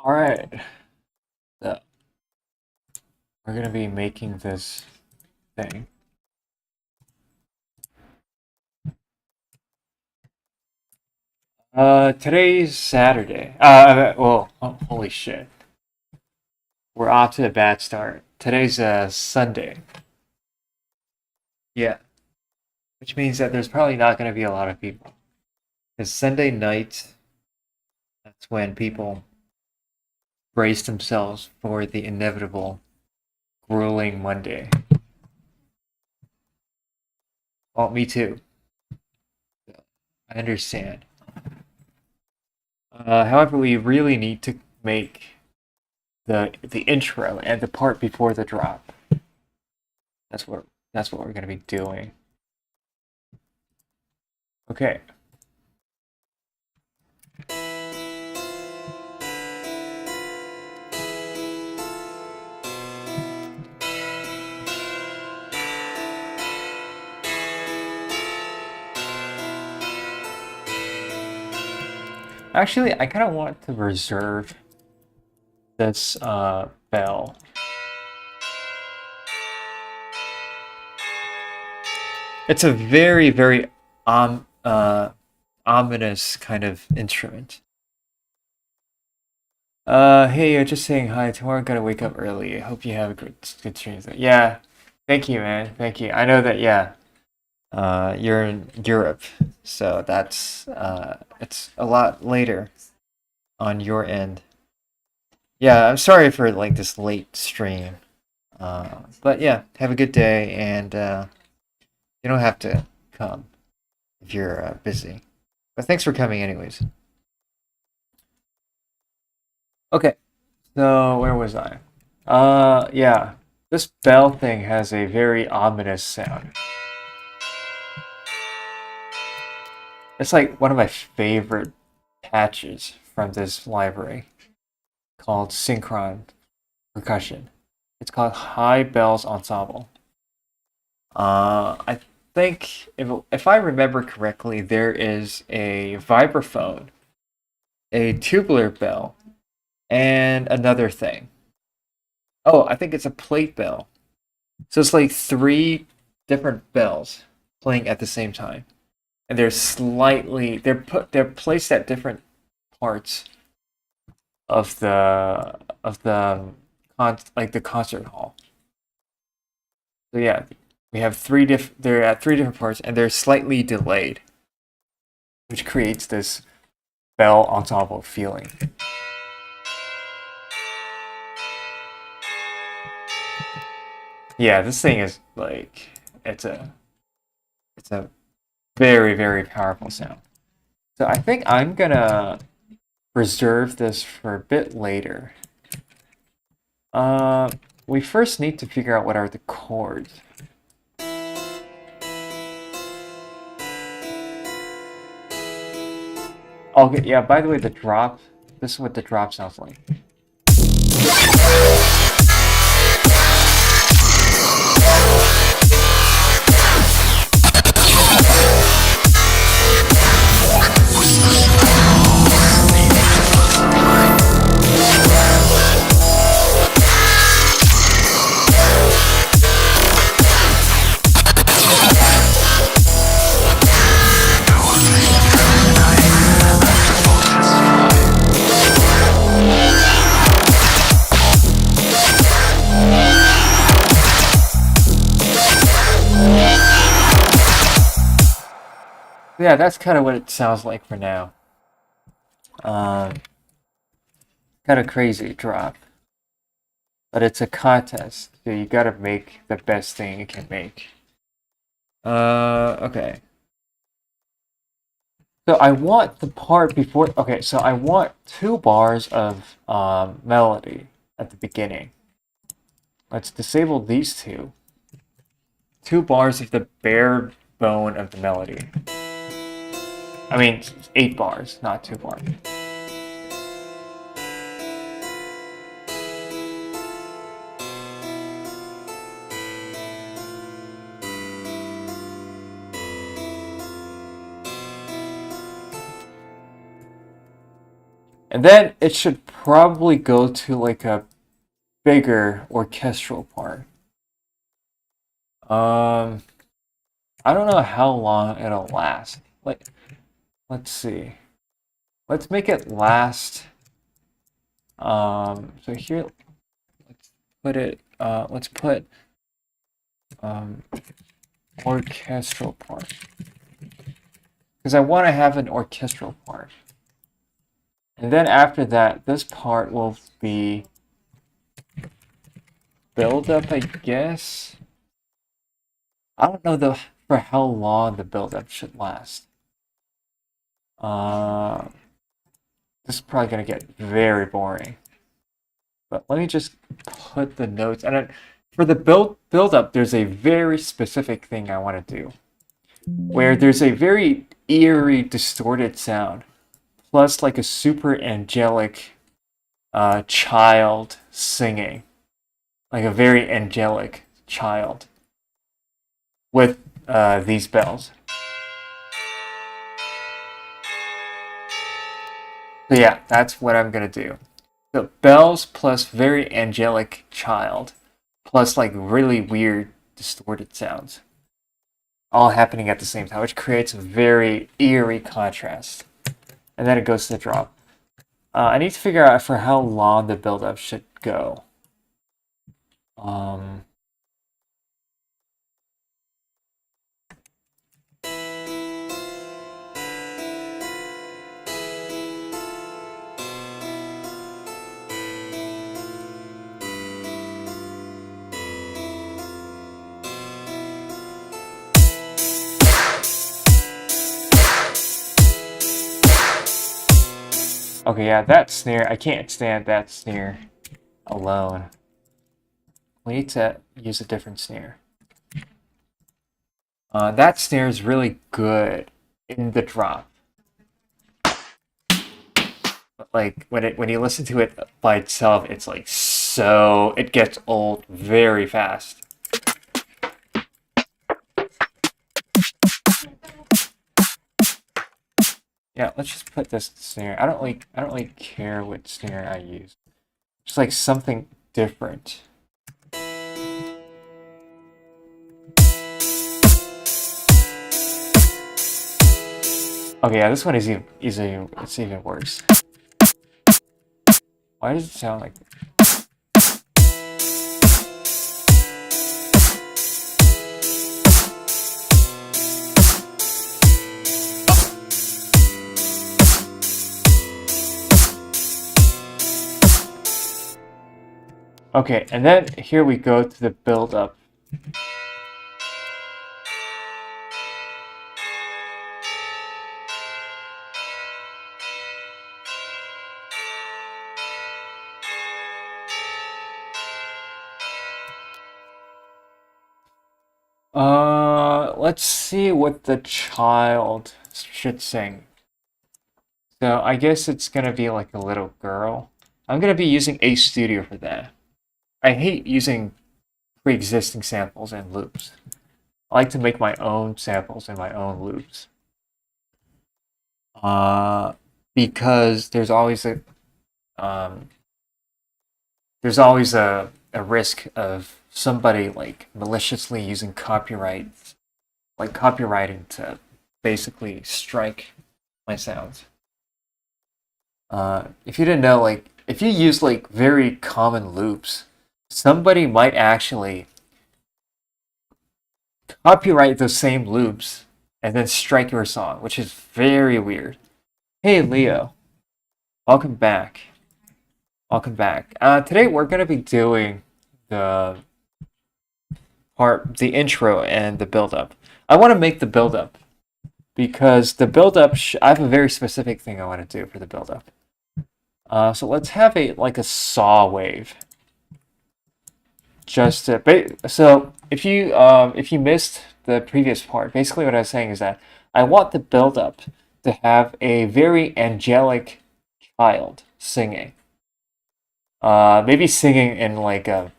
All right, so we're gonna be making this thing. Today's Saturday. Holy shit, we're off to a bad start. Today's Sunday. Yeah, which means that there's probably not gonna be a lot of people. Because Sunday night, that's when people brace themselves for the inevitable grueling Monday. Well, me too. I understand. However, we really need to make the intro and the part before the drop. That's what that's what we're gonna be doing. Okay. Actually, I kind of want to reserve this bell. It's a very ominous kind of instrument. Hey, just saying hi. Tomorrow I gotta wake up early. I hope you have a good stream. Yeah, thank you, man. Thank you. I know that. Yeah, you're in Europe, so that's it's a lot later on your end. Yeah, I'm sorry for like this late stream. But yeah, have a good day, and you don't have to come if you're busy. But thanks for coming, anyways. Okay, so where was I? Yeah, this bell thing has a very ominous sound. It's like one of my favorite patches from this library called Synchron Percussion. It's called High Bells Ensemble. I think if I remember correctly, there is a vibraphone, a tubular bell, and another thing. Oh, I think it's a plate bell. So it's like three different bells playing at the same time, and they're placed at different parts of the like the concert hall. So yeah, we have they're at three different parts, and they're slightly delayed, which creates this bell ensemble feeling. Yeah, this thing is like it's a it's a very powerful sound. So I think I'm gonna reserve this for a bit later. Uh, we first need to figure out what are the chords. Okay, yeah, by the way, the drop, this is what the drop sounds like. Yeah, that's kind of what it sounds like for now. Um, Kind of crazy drop, but it's a contest, so you gotta make the best thing you can make. Okay. So I want the part before. Okay, so I want 2 bars of melody at the beginning. Let's disable these two. 2 bars of the bare bone of the melody. I mean, 8 bars, not 2 bars. And then it should probably go to like a bigger orchestral part. Um, I don't know how long it'll last. Like, let's see. Let's make it last. So here, let's put it. Let's put um, orchestral part because I want to have an orchestral part, and then after that, this part will be build up, I guess. I don't know though for how long the build up should last. Uh, this is probably gonna get very boring. But let me just put the notes. And for the build up, there's a very specific thing I want to do, where there's a very eerie, distorted sound, plus like a super angelic child singing, like a very angelic child with these bells. So yeah, that's what I'm gonna do. So bells plus very angelic child, plus like really weird distorted sounds, all happening at the same time, which creates a very eerie contrast. And then it goes to the drop. I need to figure out for how long the build-up should go. Um, okay, yeah, that snare, I can't stand that snare alone. We need to use a different snare. That snare is really good in the drop. But like when you listen to it by itself, it's like so it gets old very fast. Yeah, let's just put this snare. I don't really care what snare I use. Just like something different. Okay, yeah, this one is it's even worse. Why does it sound like Okay, and then here we go to the build up. Let's see what the child should sing. So I guess it's gonna be like a little girl. I'm gonna be using Ace Studio for that. I hate using pre-existing samples and loops. I like to make my own samples and my own loops. Uh, because um, there's always a risk of somebody like maliciously using copyrighting to basically strike my sounds. If you didn't know, like if you use like very common loops, somebody might actually copyright those same loops and then strike your song, which is very weird. Hey Leo, welcome back. Welcome back. Today we're gonna be doing the the intro and the build up. I want to make the build up because the build up. I have a very specific thing I want to do for the build up. So let's have a saw wave. So if you missed the previous part, basically what I was saying is that I want the build up to have a very angelic child singing. Maybe singing in like a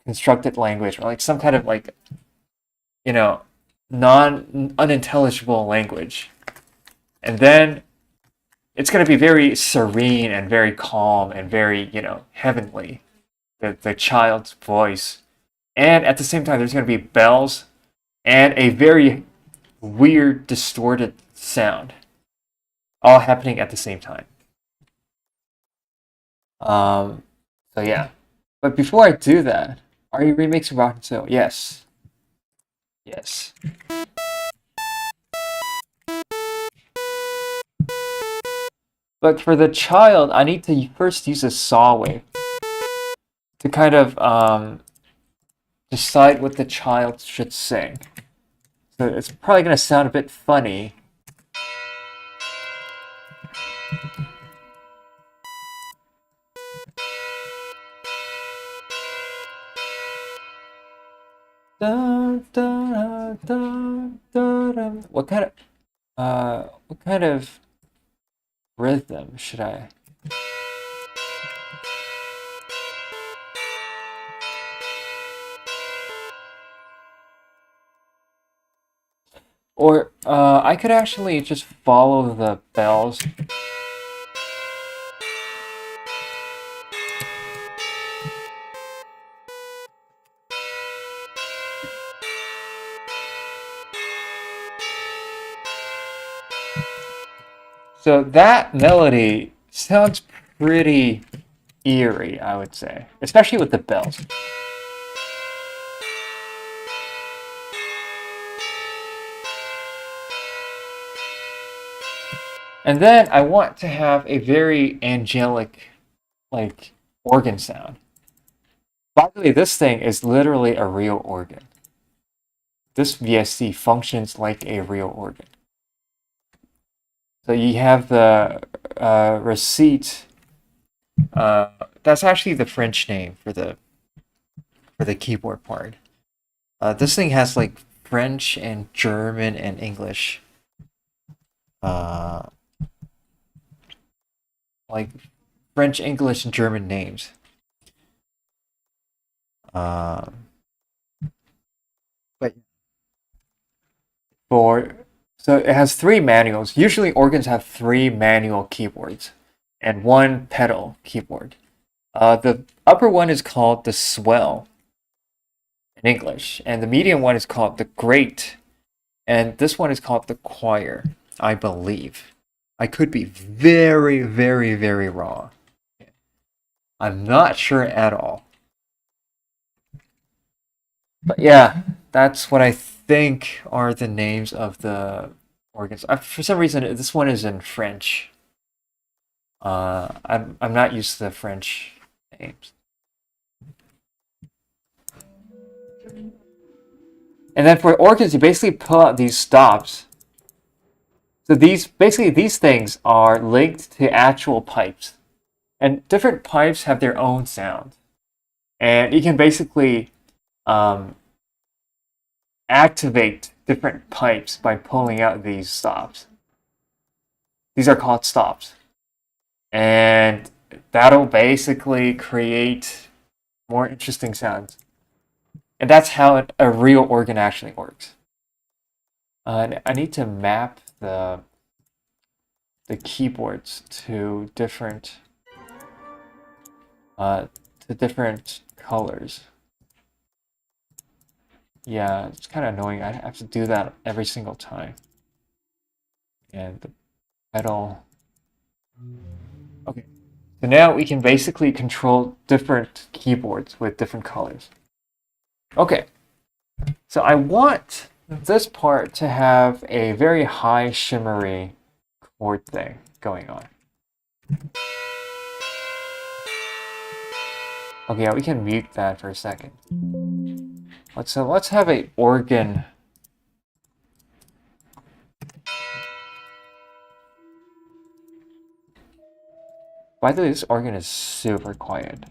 constructed language or like some kind of like non unintelligible language, and then it's going to be very serene and very calm and very, heavenly. The child's voice. And at the same time, there's going to be bells and a very weird, distorted sound, all happening at the same time. So yeah. But before I do that, are you remixing Rock and Soul? Yes. Yes. But for the child, I need to first use a saw wave to kind of decide what the child should sing. So it's probably going to sound a bit funny. What kind of rhythm should I? Or I could actually just follow the bells. So that melody sounds pretty eerie, I would say, especially with the bells. And then I want to have a very angelic, like, organ sound. By the way, this thing is literally a real organ. This VST functions like a real organ. So you have the receipt. That's actually the French name for the keyboard part. This thing has like French and German and English. Like French, English, and German names. But so it has 3 manuals. Usually organs have 3 manual keyboards and 1 pedal keyboard. The upper one is called the swell in English, and the medium one is called the great, and this one is called the choir, I believe. I could be very, very, very wrong. I'm not sure at all. But yeah, that's what I think are the names of the organs. For some reason, this one is in French. I'm not used to the French names. And then for organs, you basically pull out these stops. So these things are linked to actual pipes, and different pipes have their own sound, and you can basically activate different pipes by pulling out these stops. These are called stops, and that'll basically create more interesting sounds. And that's how a real organ actually works. I need to map the keyboards to different colors. Yeah, it's kind of annoying. I have to do that every single time. And the pedal. Okay, so now we can basically control different keyboards with different colors. Okay, so I want this part to have a very high shimmery chord thing going on. Okay, yeah, we can mute that for a second. Let's have a organ. By the way, this organ is super quiet.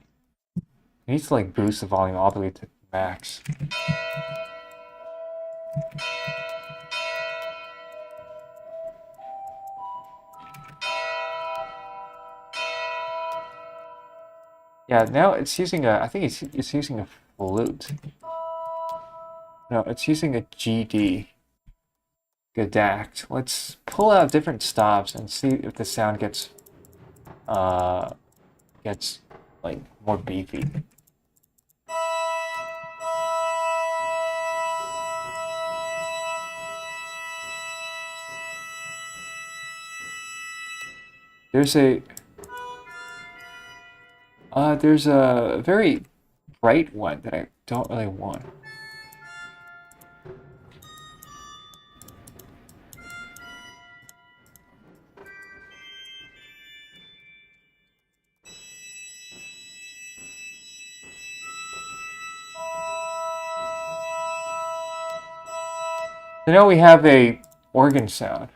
It needs to like boost the volume all the way to max. Yeah, now it's using I think it's using a flute. No, it's using a GD. Gadact. Let's pull out different stops and see if the sound uh gets like more beefy. There's a there's a very bright one that I don't really want. So now we have a organ sound.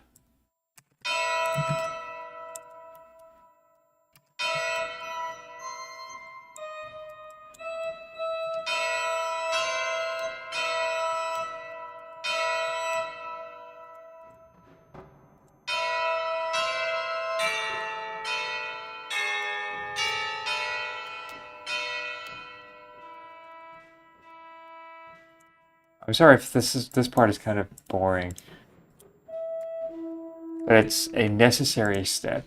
I'm sorry if this part is kind of boring, but it's a necessary step.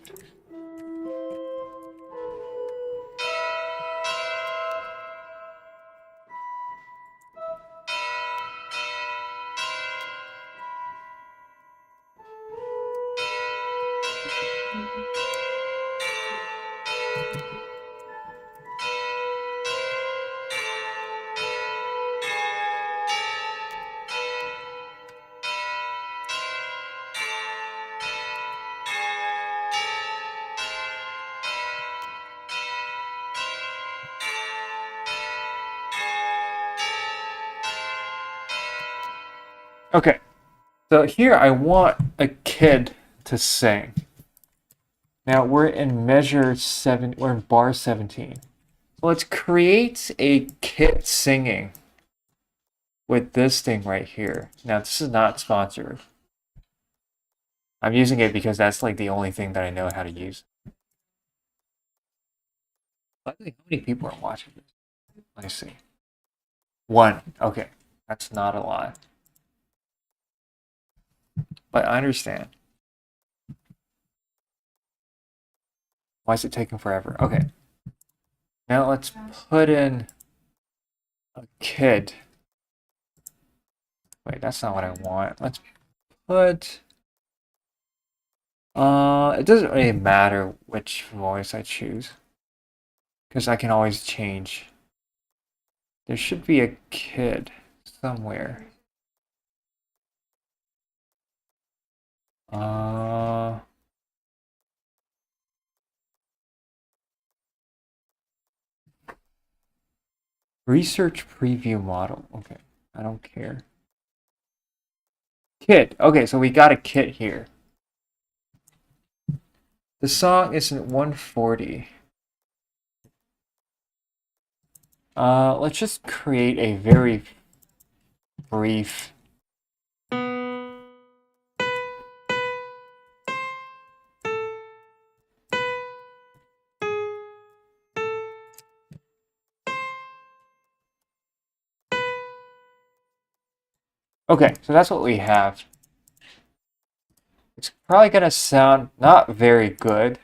Okay, so here I want a kid to sing. Now we're in measure 7, we're in bar 17. So let's create a kid singing with this thing right here. Now this is not sponsored. I'm using it because that's like the only thing that I know how to use. How many people are watching this? Let me see. 1. Okay, that's not a lot. But I understand. Why is it taking forever? Okay. Now let's put in a kid. Wait, that's not what I want. Let's put... it doesn't really matter which voice I choose, because I can always change. There should be a kid somewhere. Uh, research preview model. Okay, I don't care. Kid. Okay, so we got a kid here. The song isn't 140. Let's just create a very brief. Okay, so that's what we have. It's probably gonna sound not very good.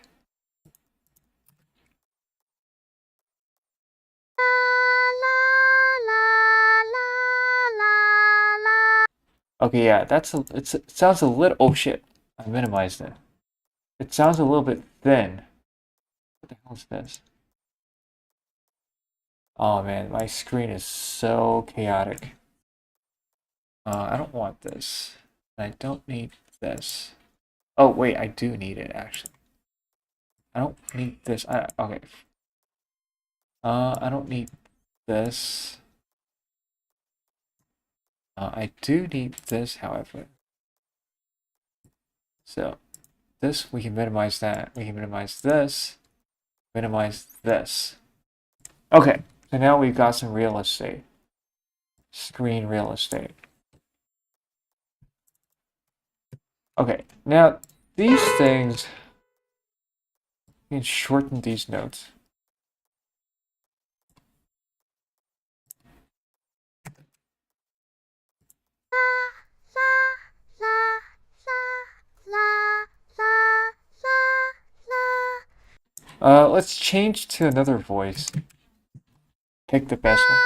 Okay, yeah, it sounds a little. Oh shit, I minimized it. It sounds a little bit thin. What the hell is this? Oh man, my screen is so chaotic. I don't want this. I don't need this. Oh wait, I do need it actually. I don't need this. Okay. I don't need this. I do need this, however. So this we can minimize that. We can minimize this. Minimize this. Okay, so now we've got some real estate. Screen real estate. Okay, now these things, you can shorten these notes. Let's change to another voice. Pick the best one.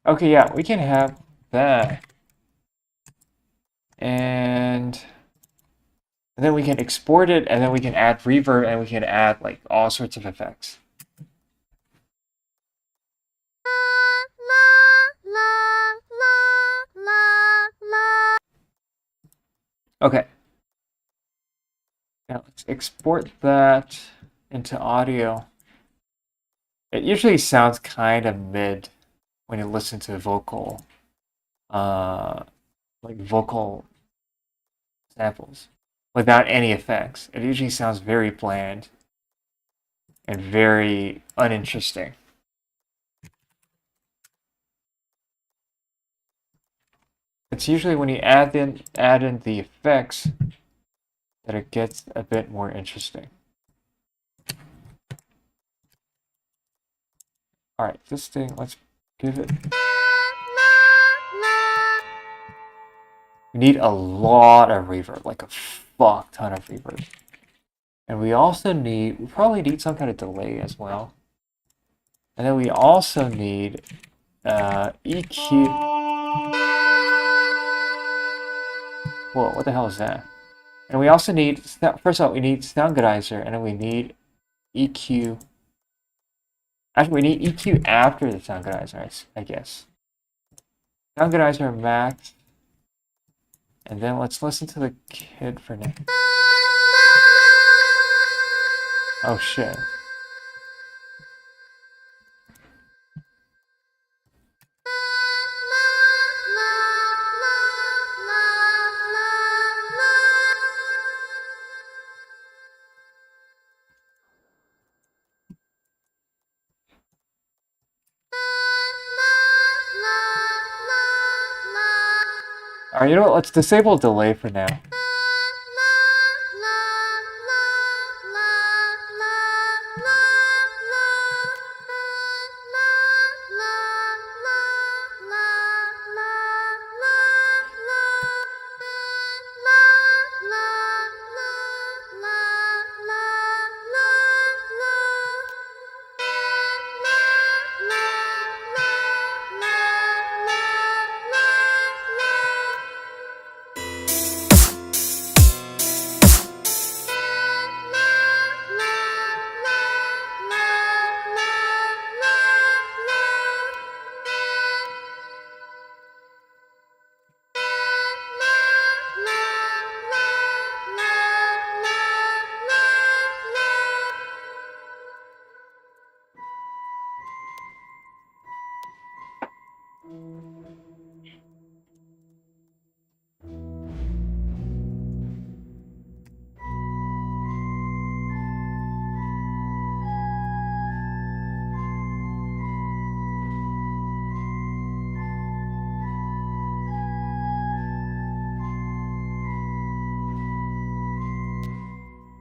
Okay, yeah, we can have that. And then we can export it, and then we can add reverb, and we can add like all sorts of effects. Okay. Now let's export that into audio. It usually sounds kind of mid when you listen to vocal, like vocal samples without any effects. It usually sounds very bland and very uninteresting. It's usually when you add in the effects that it gets a bit more interesting. All right, this thing, let's give it. We need a lot of reverb, like a fuck ton of reverb. And we probably need some kind of delay as well. And then we also need EQ. Whoa, what the hell is that? And we also need, first of all, we need Soundgodizer, and then we need EQ. Actually, we need EQ after the Soundgodizer, I guess. Soundgodizer max. And then let's listen to the kid for now. Oh shit. Alright, you know what? Let's disable delay for now.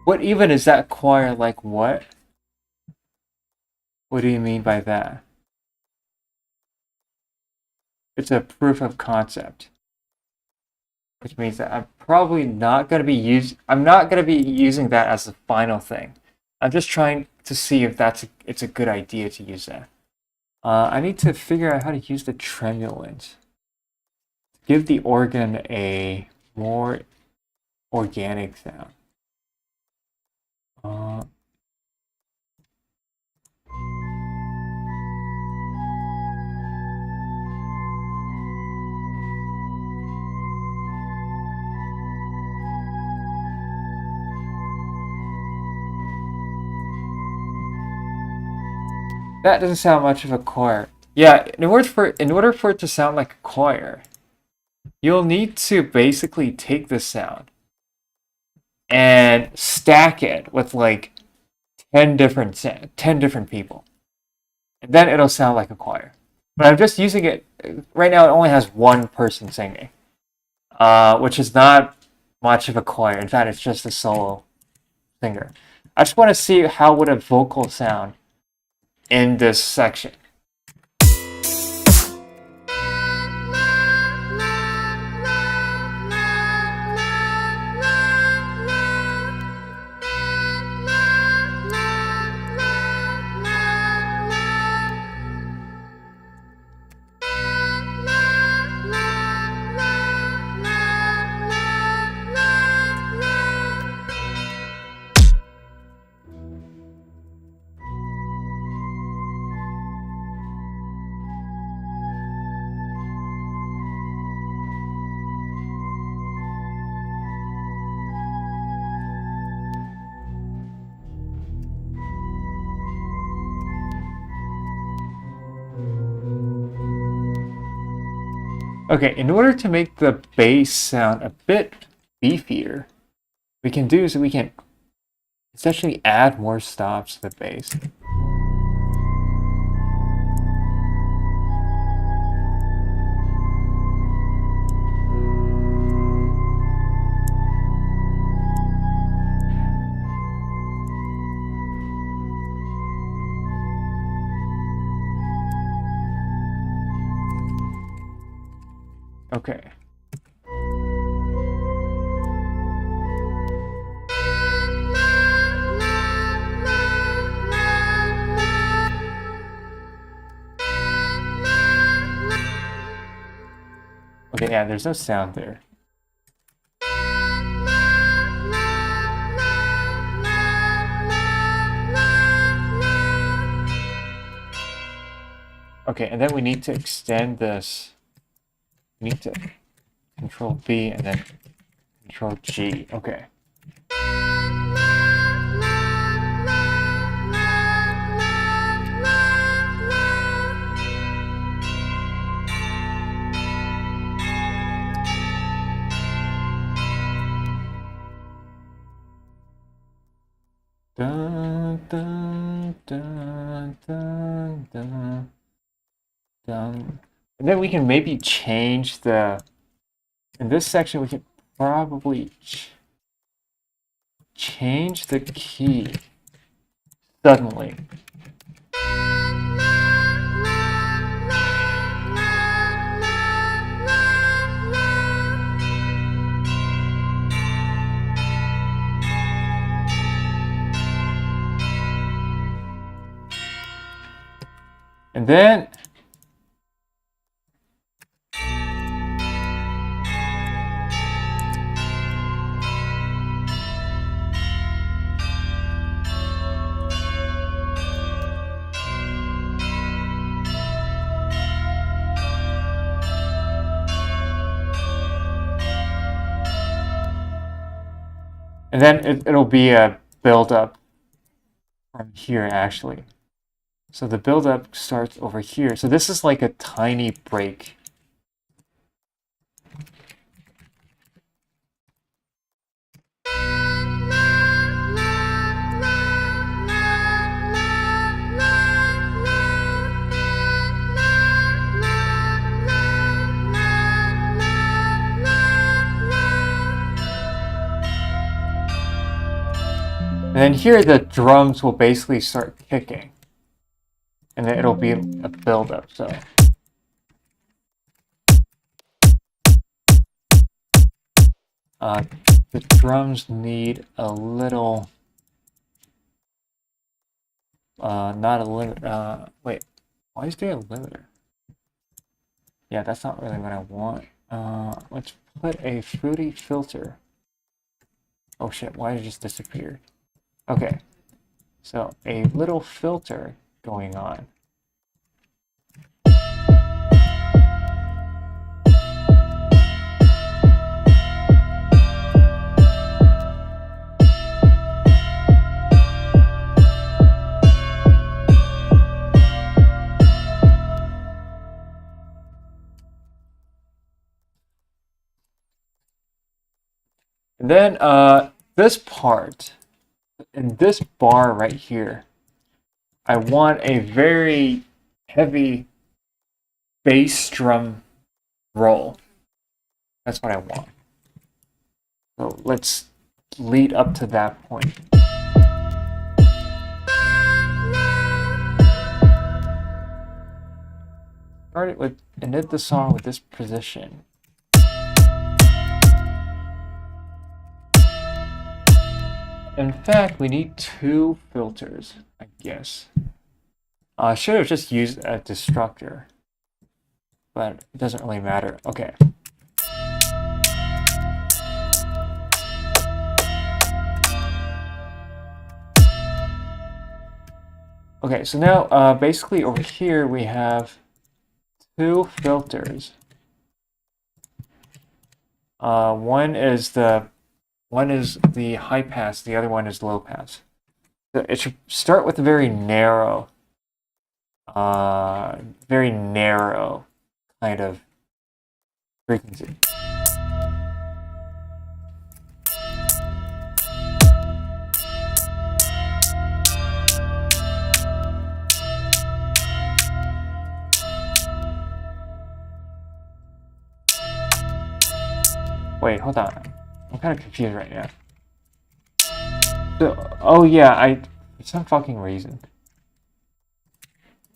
What even is that choir like what? What do you mean by that? It's a proof of concept. Which means that I'm probably not going to be using that as the final thing. I'm just trying to see if it's a good idea to use that. I need to figure out how to use the tremulant. Give the organ a more organic sound. That doesn't sound much of a choir. Yeah, in order for it to sound like a choir, you'll need to basically take the sound and stack it with like 10 different people. And then it'll sound like a choir. But I'm just using it right now. It only has one person singing, which is not much of a choir. In fact, it's just a solo singer. I just want to see how would a vocal sound in this section. Okay, in order to make the bass sound a bit beefier, we can do is we can essentially add more stops to the bass. Okay. Okay, yeah, there's no sound there. Okay, and then we need to extend this. We need to Control B and then Control G. Okay. Dun, dun, dun, dun, dun, dun. And then we can maybe change the. In this section, we can probably change the key suddenly. And then it'll be a build up from here actually. So the build up starts over here. So this is like a tiny break. And then here the drums will basically start kicking. And then it'll be a build-up, so. The drums need a little, not a limit, wait, why is there a limiter? Yeah, that's not really what I want. Let's put a fruity filter. Oh shit, why did it just disappear? Okay, so a little filter going on. And then this part, in this bar right here, I want a very heavy bass drum roll. That's what I want. So let's lead up to that point. Started with ended the song with this position. In fact, we need two filters, I guess. I should have just used a destructor, but it doesn't really matter. Okay. Okay, so now basically over here we have two filters. One is the high pass, the other one is low pass. So it should start with a very narrow kind of frequency. Wait, hold on. I'm kind of confused right now. So, oh yeah, for some fucking reason,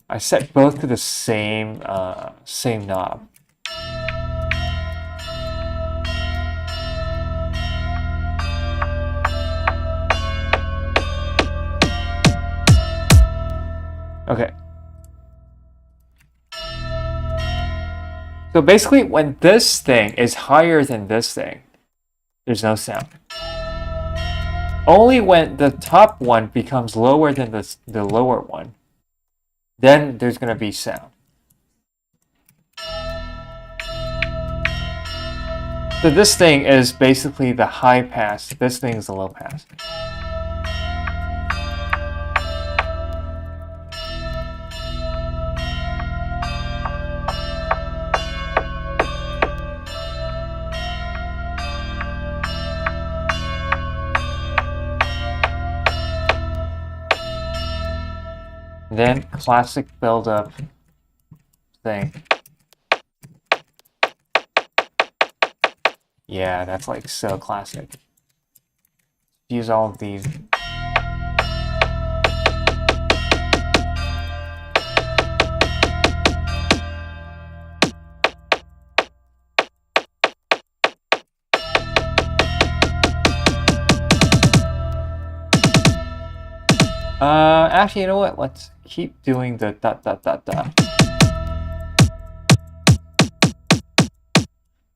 I set both to the same same knob. Okay. So basically, when this thing is higher than this thing, there's no sound. Only when the top one becomes lower than the lower one, then there's going to be sound. So this thing is basically the high pass. This thing is the low pass. Then classic build-up thing. Yeah, that's like so classic. Use all of these. Actually, you know what? Let's keep doing the dot dot dot dot.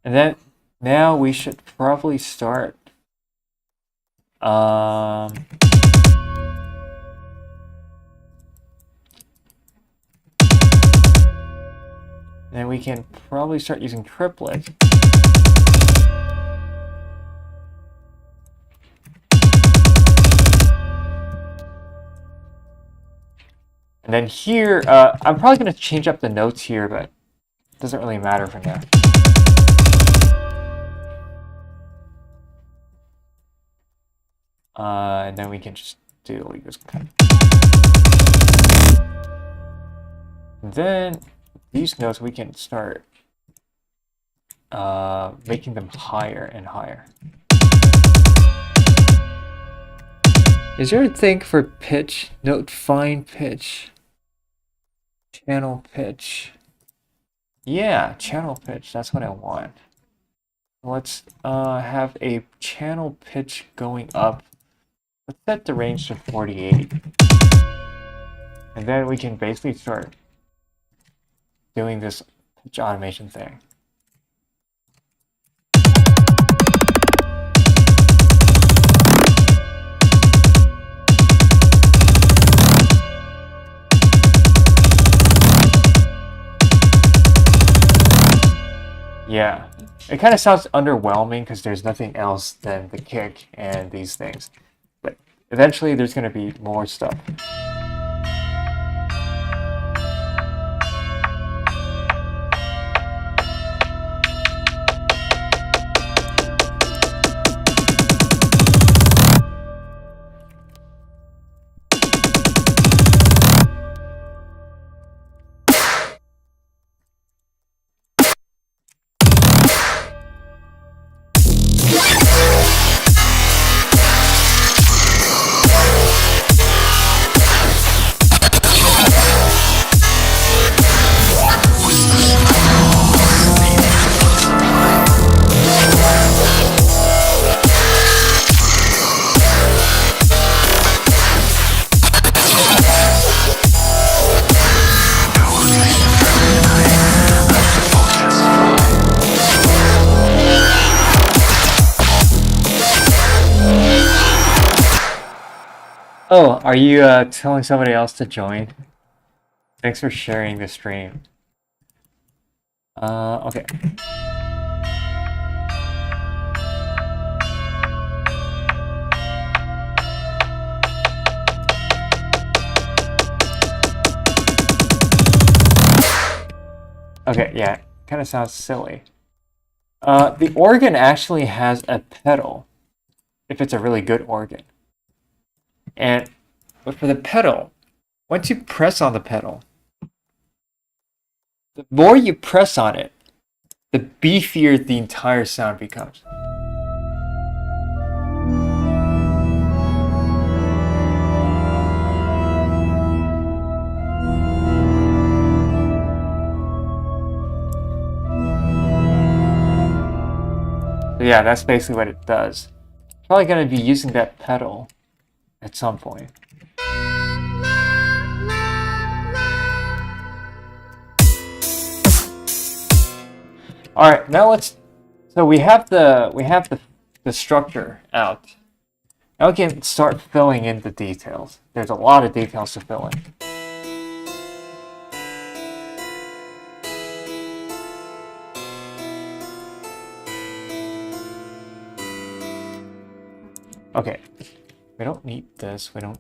And then now we should probably start. Then we can probably start using triplets. And then here, I'm probably going to change up the notes here, but it doesn't really matter for now. And then we can just do like this. And then these notes, we can start making them higher and higher. Is there a thing for pitch? Note fine pitch. Channel pitch. Yeah, channel pitch. That's what I want. Let's have a channel pitch going up. Let's set the range to 48. And then we can basically start doing this pitch automation thing. Yeah, it kind of sounds underwhelming because there's nothing else than the kick and these things. But eventually there's going to be more stuff. Oh, are you telling somebody else to join? Thanks for sharing the stream. Okay. Okay, yeah, kind of sounds silly. The organ actually has a pedal, if it's a really good organ. But for the pedal, once you press on the pedal, the more you press on it, the beefier the entire sound becomes. So yeah, that's basically what it does. Probably going to be using that pedal at some point. All right, now let's. So we have the structure out. Now we can start filling in the details. There's a lot of details to fill in. Okay, we don't need this. We don't.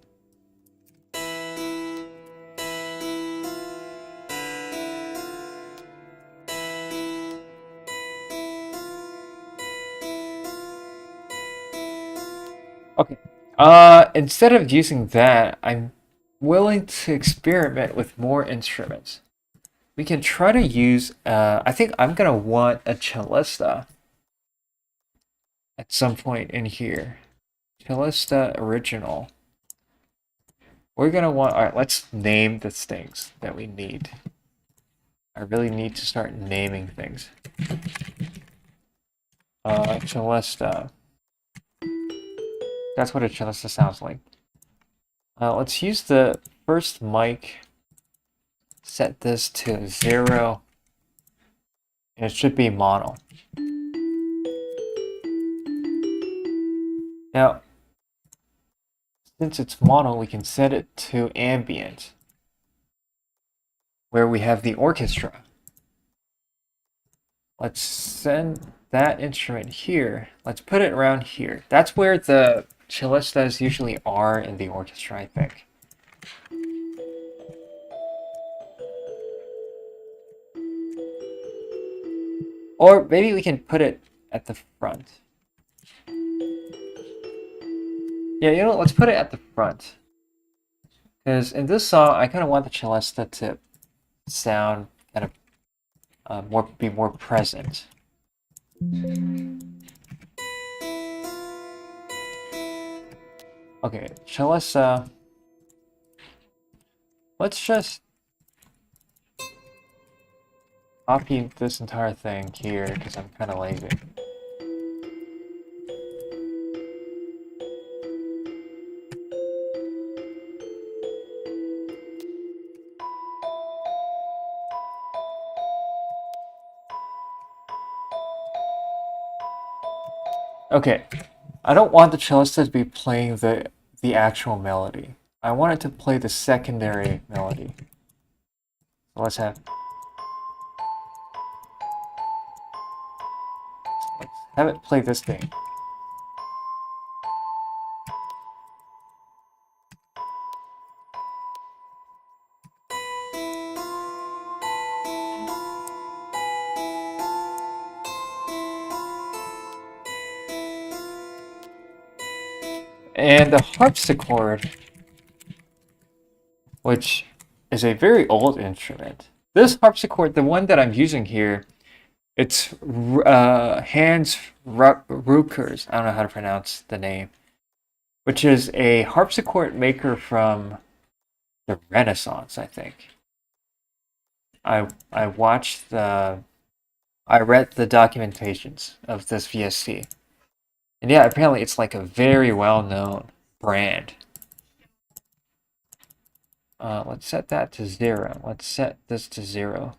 Okay. Instead of using that, I'm willing to experiment with more instruments. We can try to use. I think I'm gonna want a cellista at some point in here. Cellista original. We're gonna want. All right, let's name the things that we need. I really need to start naming things. Cellista. That's what a cellista sounds like. Let's use the first mic. Set this to 0. And it should be mono. Now, since it's mono, we can set it to ambient, where we have the orchestra. Let's send that instrument here. Let's put it around here. That's where the cellistas usually are in the orchestra, I think. Or maybe we can put it at the front. Yeah, you know, let's put it at the front. Because in this song, I kind of want the cellista to sound kind of be more present. Okay, cellista. Let's just copy this entire thing here because I'm kind of lazy. Okay, I don't want the cellista to be playing the actual melody. I want it to play the secondary melody. So let's have it play this thing. And the harpsichord, which is a very old instrument. This harpsichord, the one that I'm using here, it's Hans Rukers. I don't know how to pronounce the name, which is a harpsichord maker from the Renaissance, I think. I read the documentations of this VST. And yeah, apparently it's like a very well-known brand. Let's set that to 0. Let's set this to 0.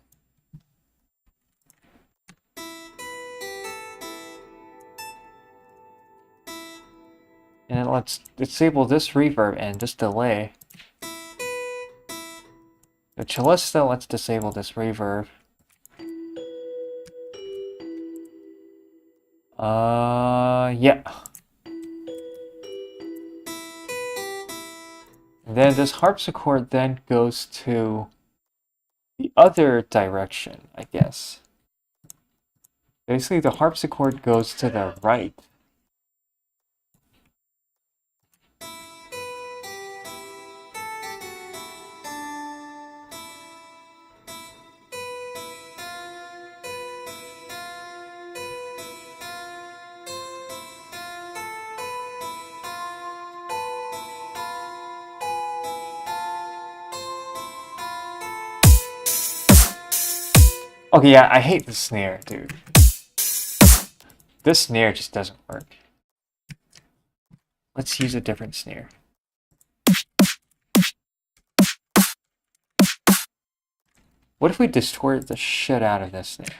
And then let's disable this reverb and this delay. The cellista, let's disable this reverb. Yeah. And then this harpsichord then goes to the other direction, I guess. Basically, the harpsichord goes to the right. Okay, yeah, I hate the snare, dude. This snare just doesn't work. Let's use a different snare. What if we distort the shit out of this snare?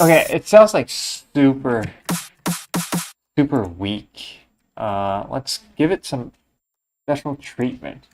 Okay, it sounds like super weak. Let's give it some special treatment.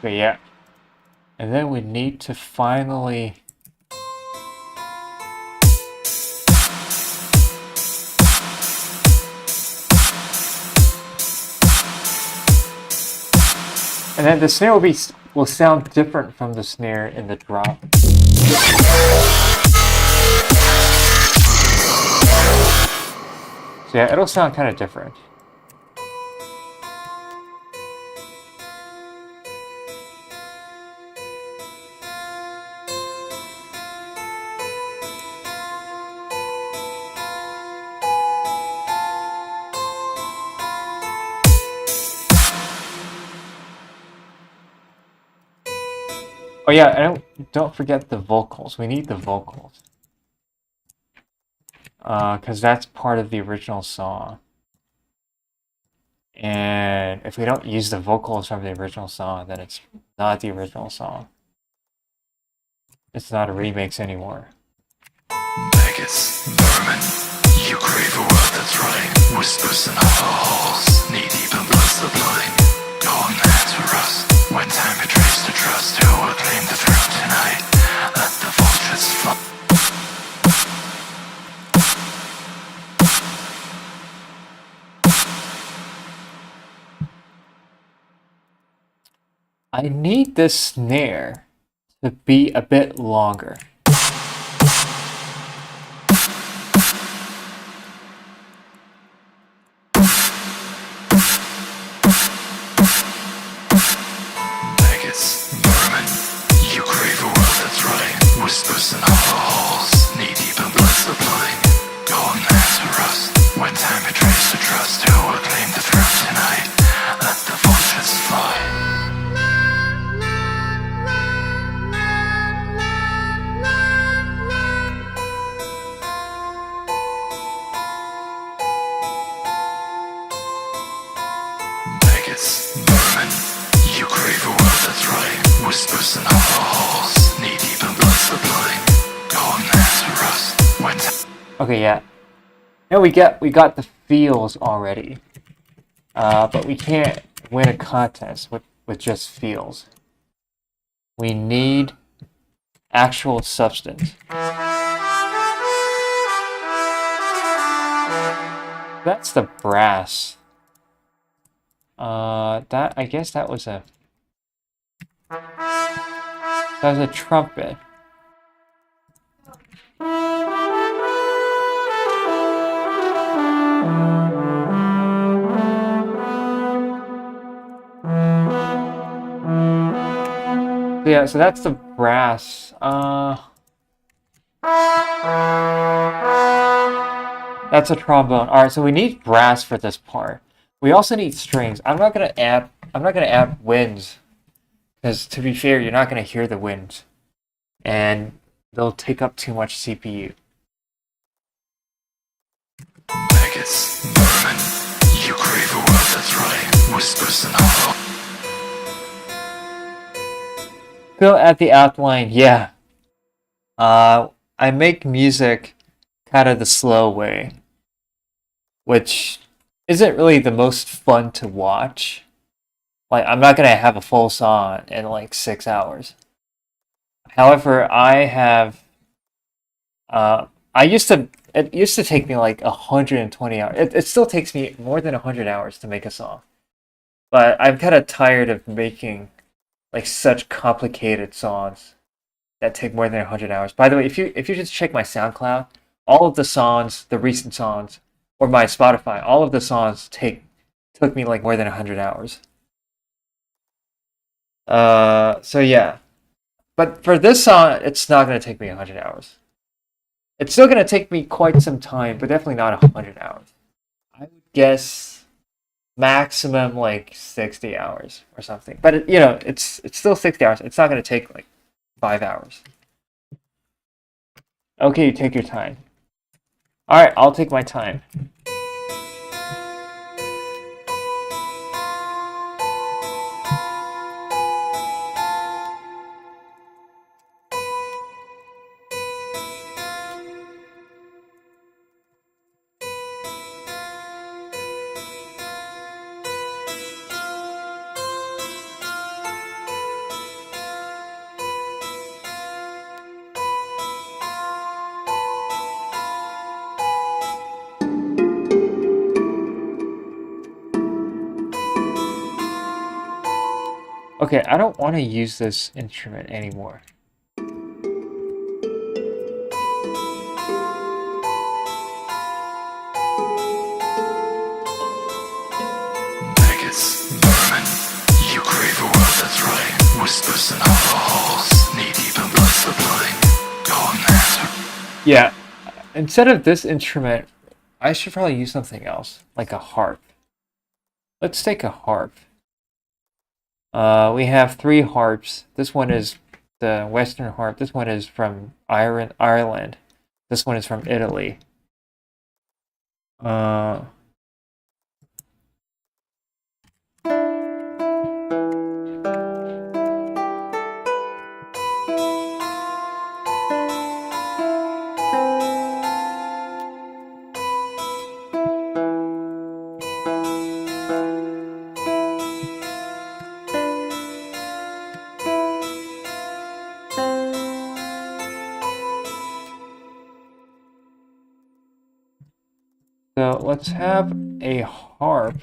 Okay, yeah. And then we need to finally... And then the snare will sound different from the snare in the drop. So yeah, it'll sound kind of different. Oh yeah, and don't forget the vocals. We need the vocals. Because that's part of the original song. And if we don't use the vocals from the original song, then it's not the original song. It's not a remix anymore. Maggots, vermin, you crave a world that's running. Whispers in hollow halls, knee deep in blood sublime. Golden hands will rust when time betrays the trust. Who will claim the throne tonight? Let the vultures fly. I need this snare to be a bit longer. Maggots, vermin, you crave a world that's running. Whispers in hollow halls, knee deep in blood sublime. Golden hands will rust when time betrays the trust. Who will claim the throne tonight? Let the vultures fly. Maggots, vermin, you crave a world that's running. Whispers in hollow halls, knee deep in blood sublime. Golden hands will rust when Okay, yeah. Now we got the feels already. But we can't win a contest with just feels. We need actual substance. That's the brass. I guess that was a trumpet. So yeah, so that's the brass. That's a trombone. All right, so we need brass for this part. We also need strings. I'm not gonna add winds, because to be fair, you're not gonna hear the winds, and they'll take up too much CPU. Maggots, vermin, you crave a world that's right. Whispers and hollow. Fill at the outline, yeah. I make music kind of the slow way, which isn't really the most fun to watch. Like, I'm not gonna have a full song in like 6 hours. However, it used to take me like 120 hours. It still takes me more than 100 hours to make a song. But I'm kind of tired of making like such complicated songs that take more than 100 hours. By the way, if you just check my SoundCloud, all of the songs, the recent songs, or my Spotify, all of the songs took me like more than 100 hours. So yeah. But for this song, it's not going to take me 100 hours. It's still going to take me quite some time, but definitely not 100 hours. I would guess maximum like 60 hours or something. But it's still 60 hours. It's not going to take like 5 hours. Okay, you take your time. All right, I'll take my time. Okay, I don't want to use this instrument anymore. Maggots, vermin, you crave a world that's right. Whispers and hollow halls, knee deep in blood sublime. Go and answer. Yeah, instead of this instrument, I should probably use something else, like a harp. Let's take a harp. We have 3 harps. This one is the Western harp. This one is from Ireland. This one is from Italy. So let's have a harp.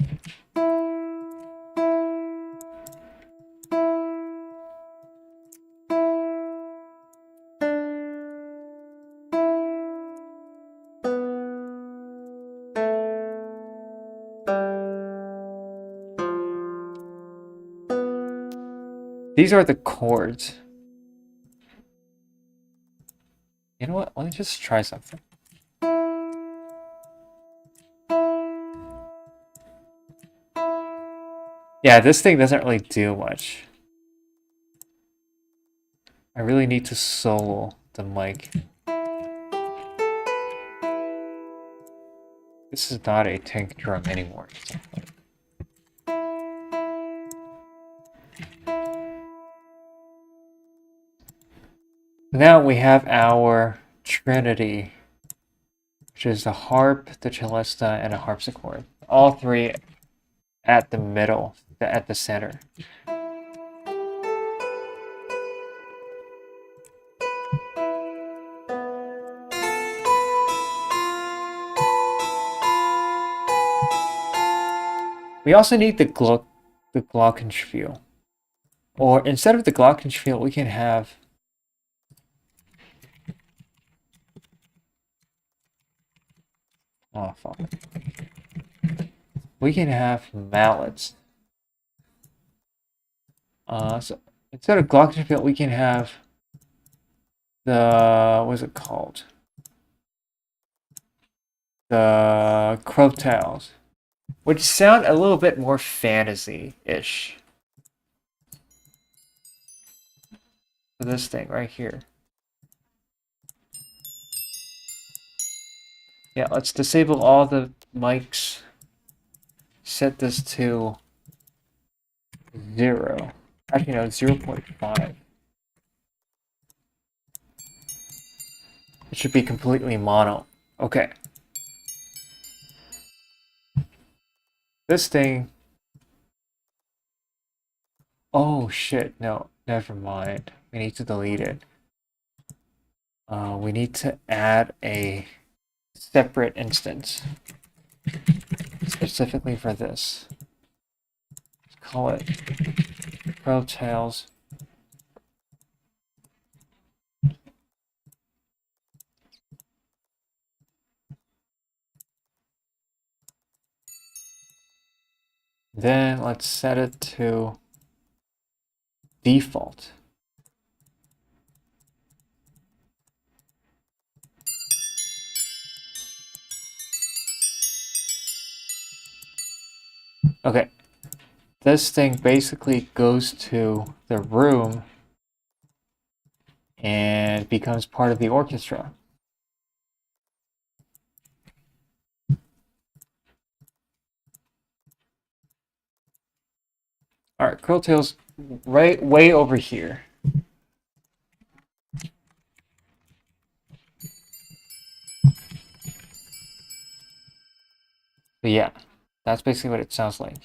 These are the chords. You know what? Let me just try something. Yeah, this thing doesn't really do much. I really need to solo the mic. This is not a tank drum anymore. Now we have our trinity, which is the harp, the cellista, and a harpsichord. All 3 at the middle at the center. We also need the glockenspiel. Or instead of the glockenspiel, we can have oh fuck. We can have mallets. So instead of glockenspiel, we can have the what's it called? The crowtails, which sound a little bit more fantasy-ish. For this thing right here. Yeah, let's disable all the mics. Set this to 0. Actually, no, 0.5. It should be completely mono. Okay. This thing... Oh shit, no, never mind. We need to delete it. We need to add a separate instance. Specifically for this. Let's call it Crowtails. Then let's set it to default. Okay. This thing basically goes to the room and becomes part of the orchestra. Alright, Crowtail's right way over here. But yeah, that's basically what it sounds like.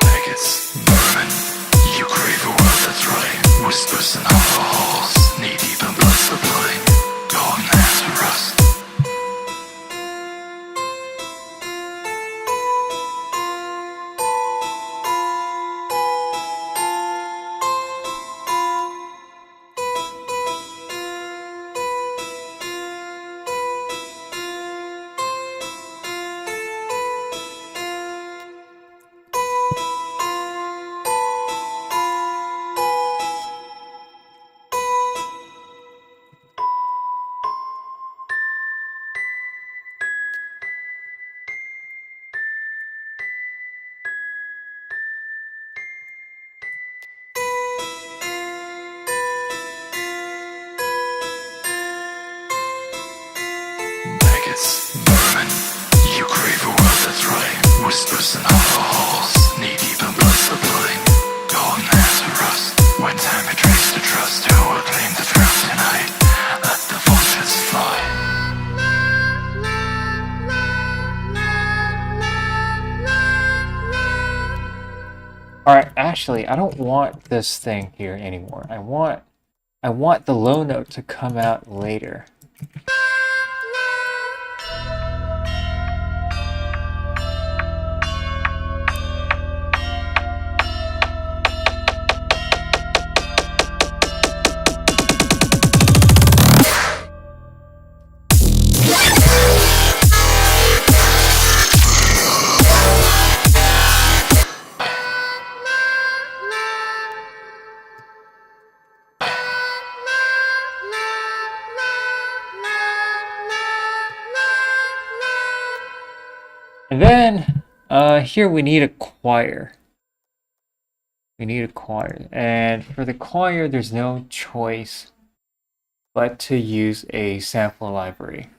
Maggots, vermin, you crave a world that's right. Whispers in hollow halls, knee deep in blood sublime. Golden hands of rust. Maggots, vermin, you crave a world that's right. Whispers in hollow halls, knee deep in blood sublime. Golden hands of rust. When time betrays the trust, who will claim the throne tonight? Let the vultures fly. Alright, actually, I don't want this thing here anymore. I want the low note to come out later. And then here we need a choir. We need a choir. And for the choir, there's no choice but to use a sample library.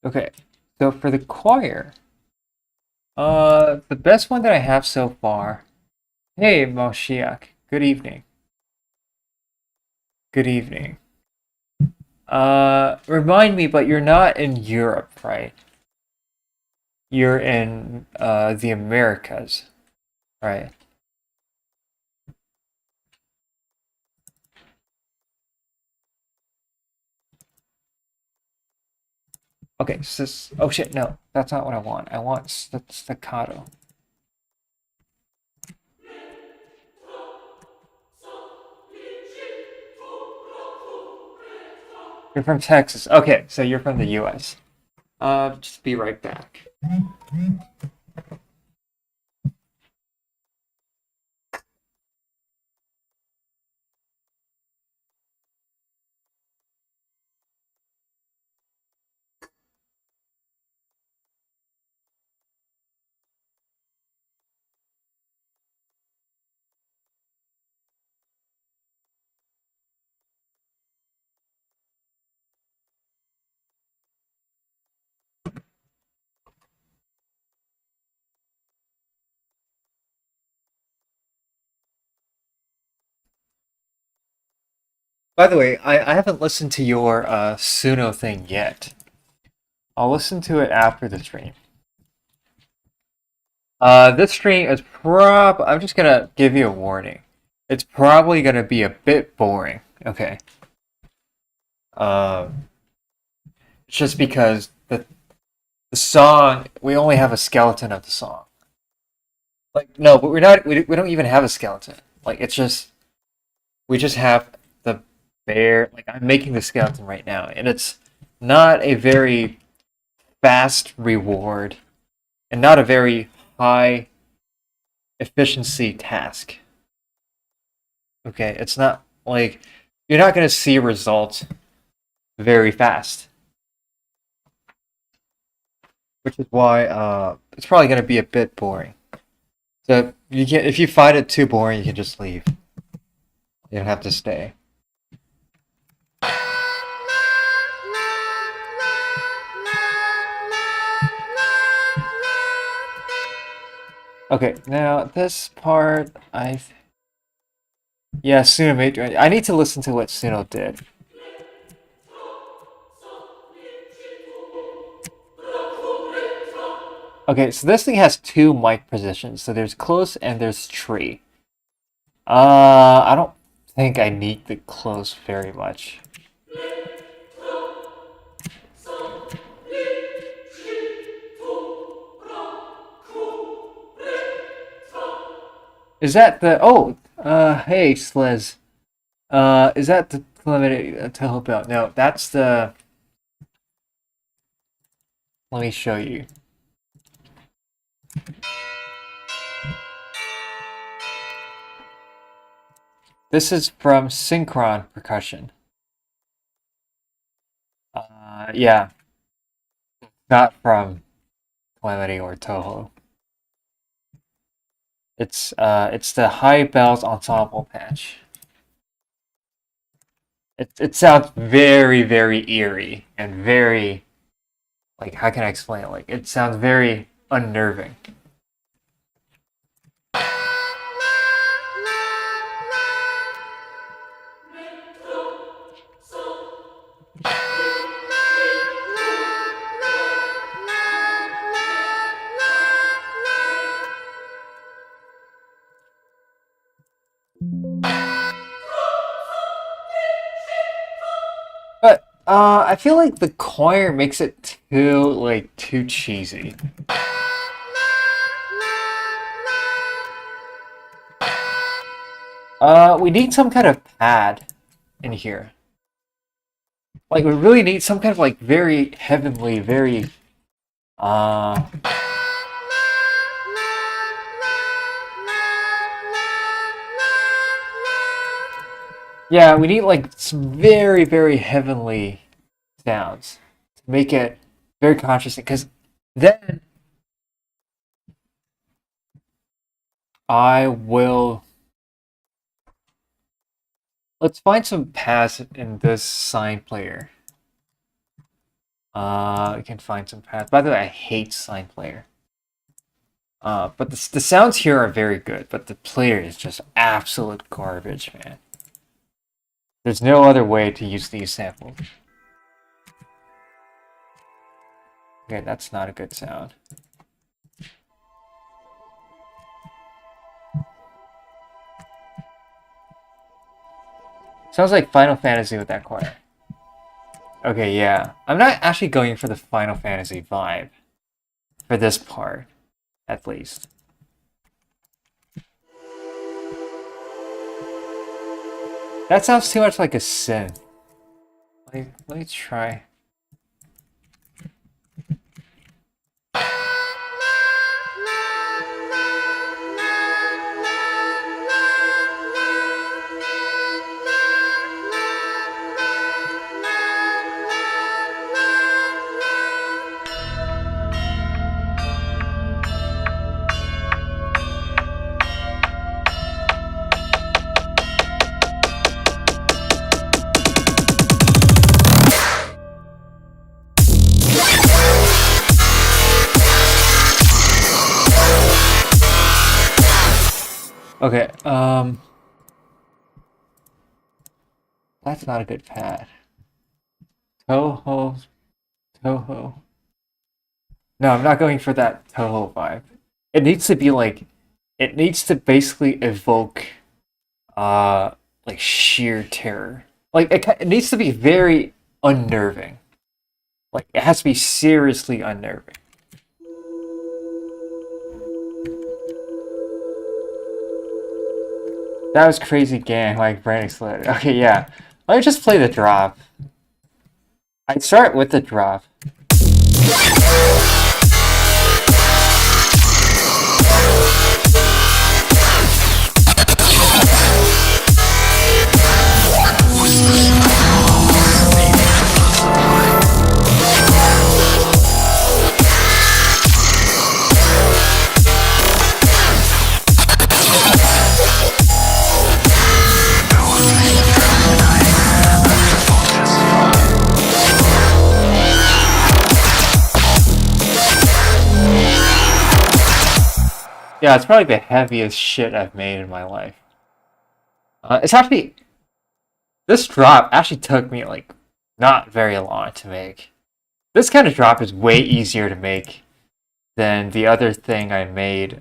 Okay, so for the choir, the best one that I have so far. Hey, Moshiach. Good evening. Good evening. Remind me, but you're not in Europe, right? You're in the Americas, right? Okay, oh shit, no, that's not what I want. I want staccato. You're from Texas. Okay, so you're from the US. Just be right back. By the way, I haven't listened to your Suno thing yet. I'll listen to it after the stream. This stream is I'm just gonna give you a warning. It's probably gonna be a bit boring. Okay. Um, it's just because the song we only have a skeleton of the song. Like no, but we don't even have a skeleton. Like it's just we just have the bear. Like I'm making the skeleton right now, and it's not a very fast reward and not a very high efficiency task. Okay, it's not like you're not going to see results very fast, which is why it's probably going to be a bit boring. So you can, if you find it too boring, you can just leave. You don't have to stay. Okay, now this part, yeah, Suno made. I need to listen to what Suno did. Okay, so this thing has two mic positions. So there's close and there's tree. I don't think I need the close very much. Is that the hey Sliz. Is that the Calamity Tahoe belt? No, that's the. Let me show you. This is from Synchron Percussion. Yeah, not from Calamity or Toho. It's the High Bells Ensemble patch. It sounds very very eerie and very like how can I explain it? Like it sounds very unnerving. But I feel like the choir makes it too cheesy. We need some kind of pad in here. Like we really need some kind of like very heavenly, very uh Yeah, we need like some very, very heavenly sounds to make it very conscious. Because then I will. Let's find some paths in this sign player. We can find some paths. By the way, I hate sign player. But the sounds here are very good, but the player is just absolute garbage, man. There's no other way to use these samples. Okay, that's not a good sound. Sounds like Final Fantasy with that choir. Okay, yeah. I'm not actually going for the Final Fantasy vibe. For this part, at least. That sounds too much like a synth. Let me try. Okay, that's not a good pad. Toho, Toho. No, I'm not going for that Toho vibe. It needs to be like, it needs to basically evoke, like sheer terror. Like it needs to be very unnerving. Like it has to be seriously unnerving. That was crazy gang, like brain exploded. Okay, yeah. Let me just play the drop. I'd start with the drop. Yeah, it's probably the heaviest shit I've made in my life. It's actually this drop actually took me like not very long to make. This kind of drop is way easier to make than the other thing I made.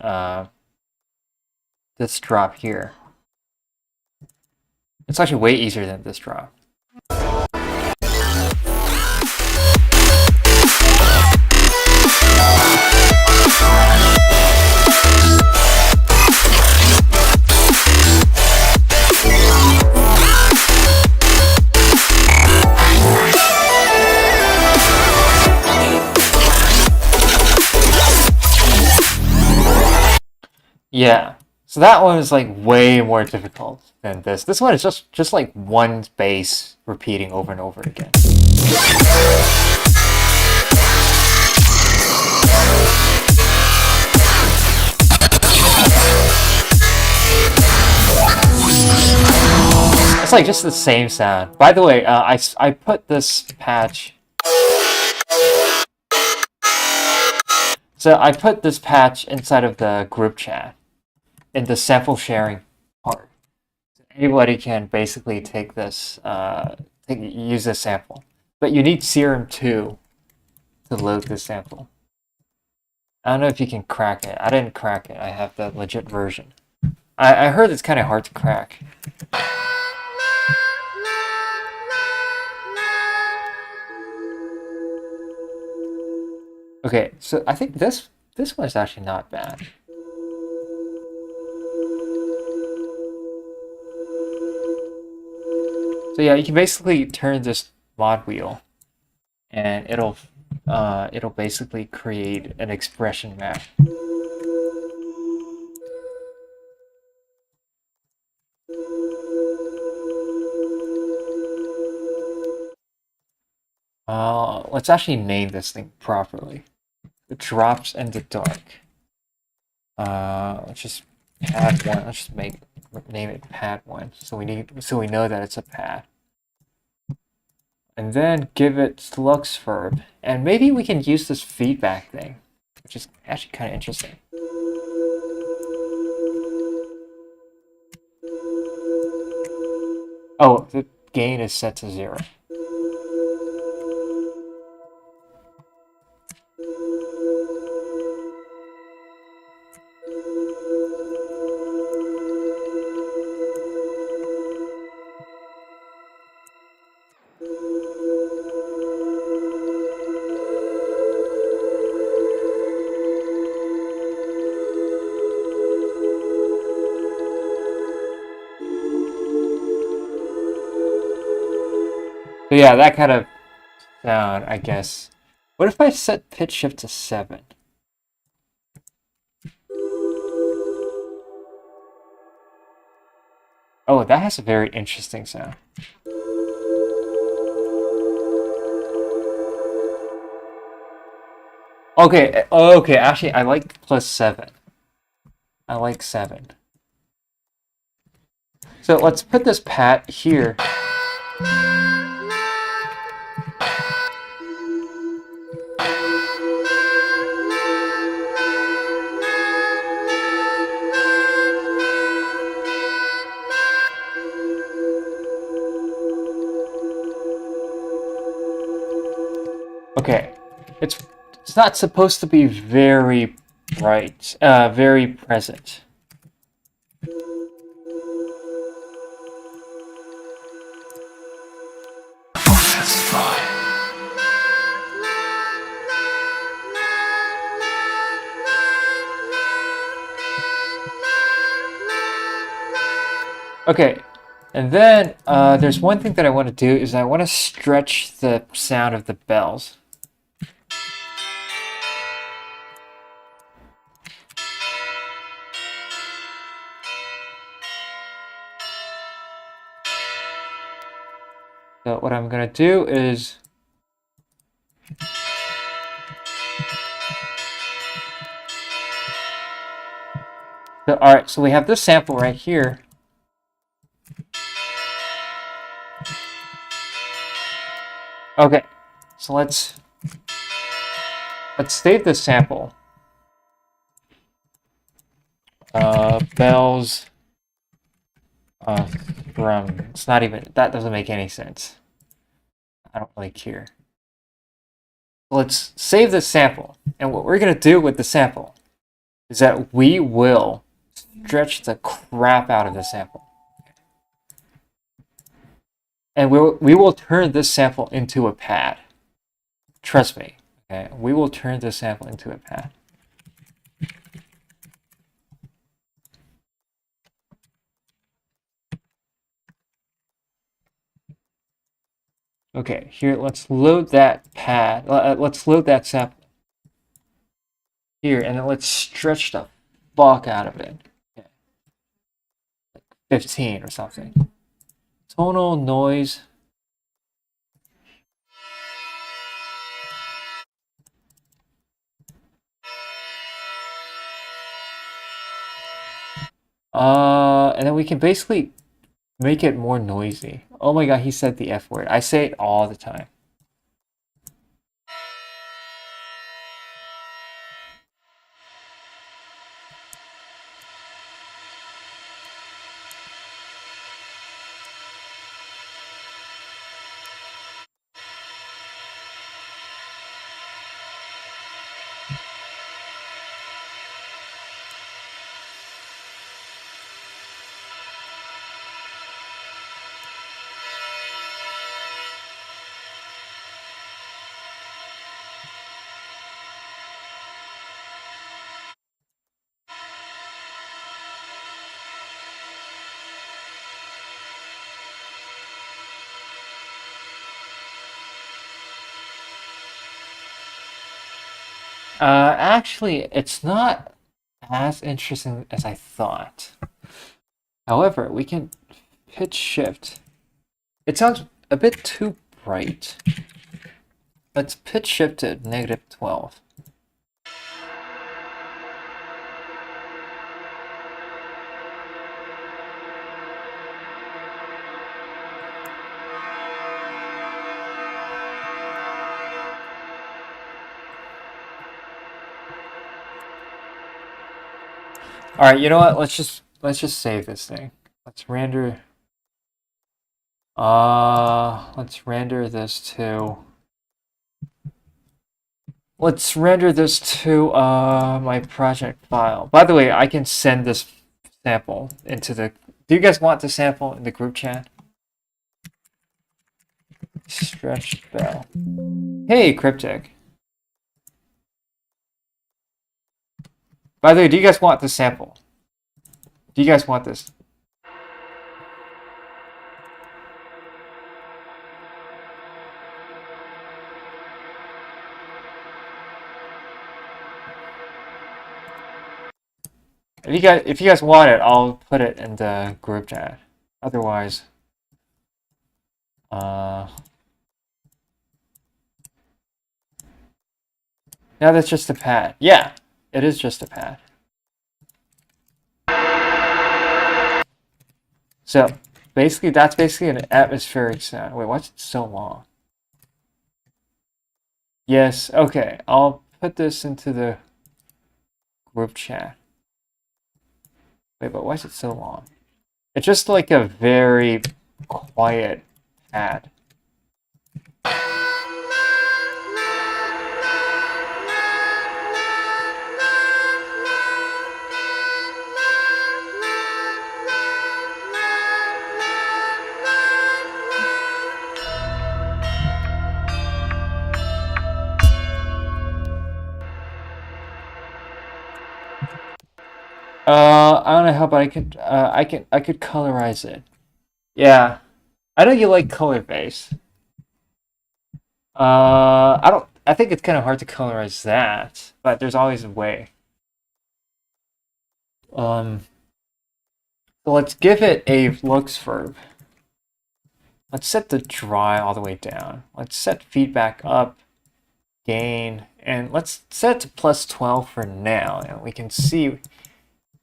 This drop here. It's actually way easier than this drop. Yeah. So that one is like way more difficult than this. This one is just like one bass repeating over and over again. It's like just the same sound. By the way, I put this patch. So I put this patch inside of the group chat in the sample sharing part. So anybody can basically take this, use this sample. But you need Serum 2 to load this sample. I don't know if you can crack it. I didn't crack it. I have the legit version. I heard it's kind of hard to crack. Okay, so I think this one's actually not bad. So yeah, you can basically turn this mod wheel, and it'll basically create an expression map. Let's actually name this thing properly. It drops in the dark. Let's just pad one. Let's just name it pad one. So we know that it's a pad. And then give it Slux verb. And maybe we can use this feedback thing, which is actually kind of interesting. Oh, the gain is set to 0. So yeah, that kind of sound, I guess. What if I set pitch shift to 7? Oh, that has a very interesting sound. Okay, okay, actually, I like +7. I like 7. So let's put this pad here. Okay, it's not supposed to be very bright, very present. Okay, and then there's one thing that I want to do is I want to stretch the sound of the bells. So what I'm going to do is alright, so we have this sample right here. Okay, so let's save this sample. Bells from, it's not even, that doesn't make any sense. I don't really care. Let's save this sample. And what we're going to do with the sample is that we will stretch the crap out of the sample. And we will turn this sample into a pad. Trust me. Okay, we will turn this sample into a pad. Okay, here, let's load that pad. Let's load that sample here, and then let's stretch the fuck out of it. Okay. Like 15 or something. Tonal noise. And then we can basically make it more noisy. Oh my god, he said the F word. I say it all the time. Actually, it's not as interesting as I thought. However, we can pitch shift. It sounds a bit too bright. Let's pitch shift to -12. All right, you know what? Let's just save this thing. Let's render. Let's render this to. Let's render this to my project file. By the way, I can send this sample into the. Do you guys want the sample in the group chat? Stretch bell. Hey, Cryptic. By the way, do you guys want the sample? Do you guys want this? If you guys want it, I'll put it in the group chat. Otherwise, now that's just a pad. Yeah, it is just a pad. So basically, that's basically an atmospheric sound. Wait, what's it so long? Yes, okay. I'll put this into the group chat. Wait, but why is it so long? It's just like a very quiet pad. I don't know how, but I could colorize it. Yeah, I know you like color base. I don't. I think it's kind of hard to colorize that, but there's always a way. Um, so let's give it a looks verb. Let's set the dry all the way down. Let's set feedback up, gain, and let's set it to +12 for now, and we can see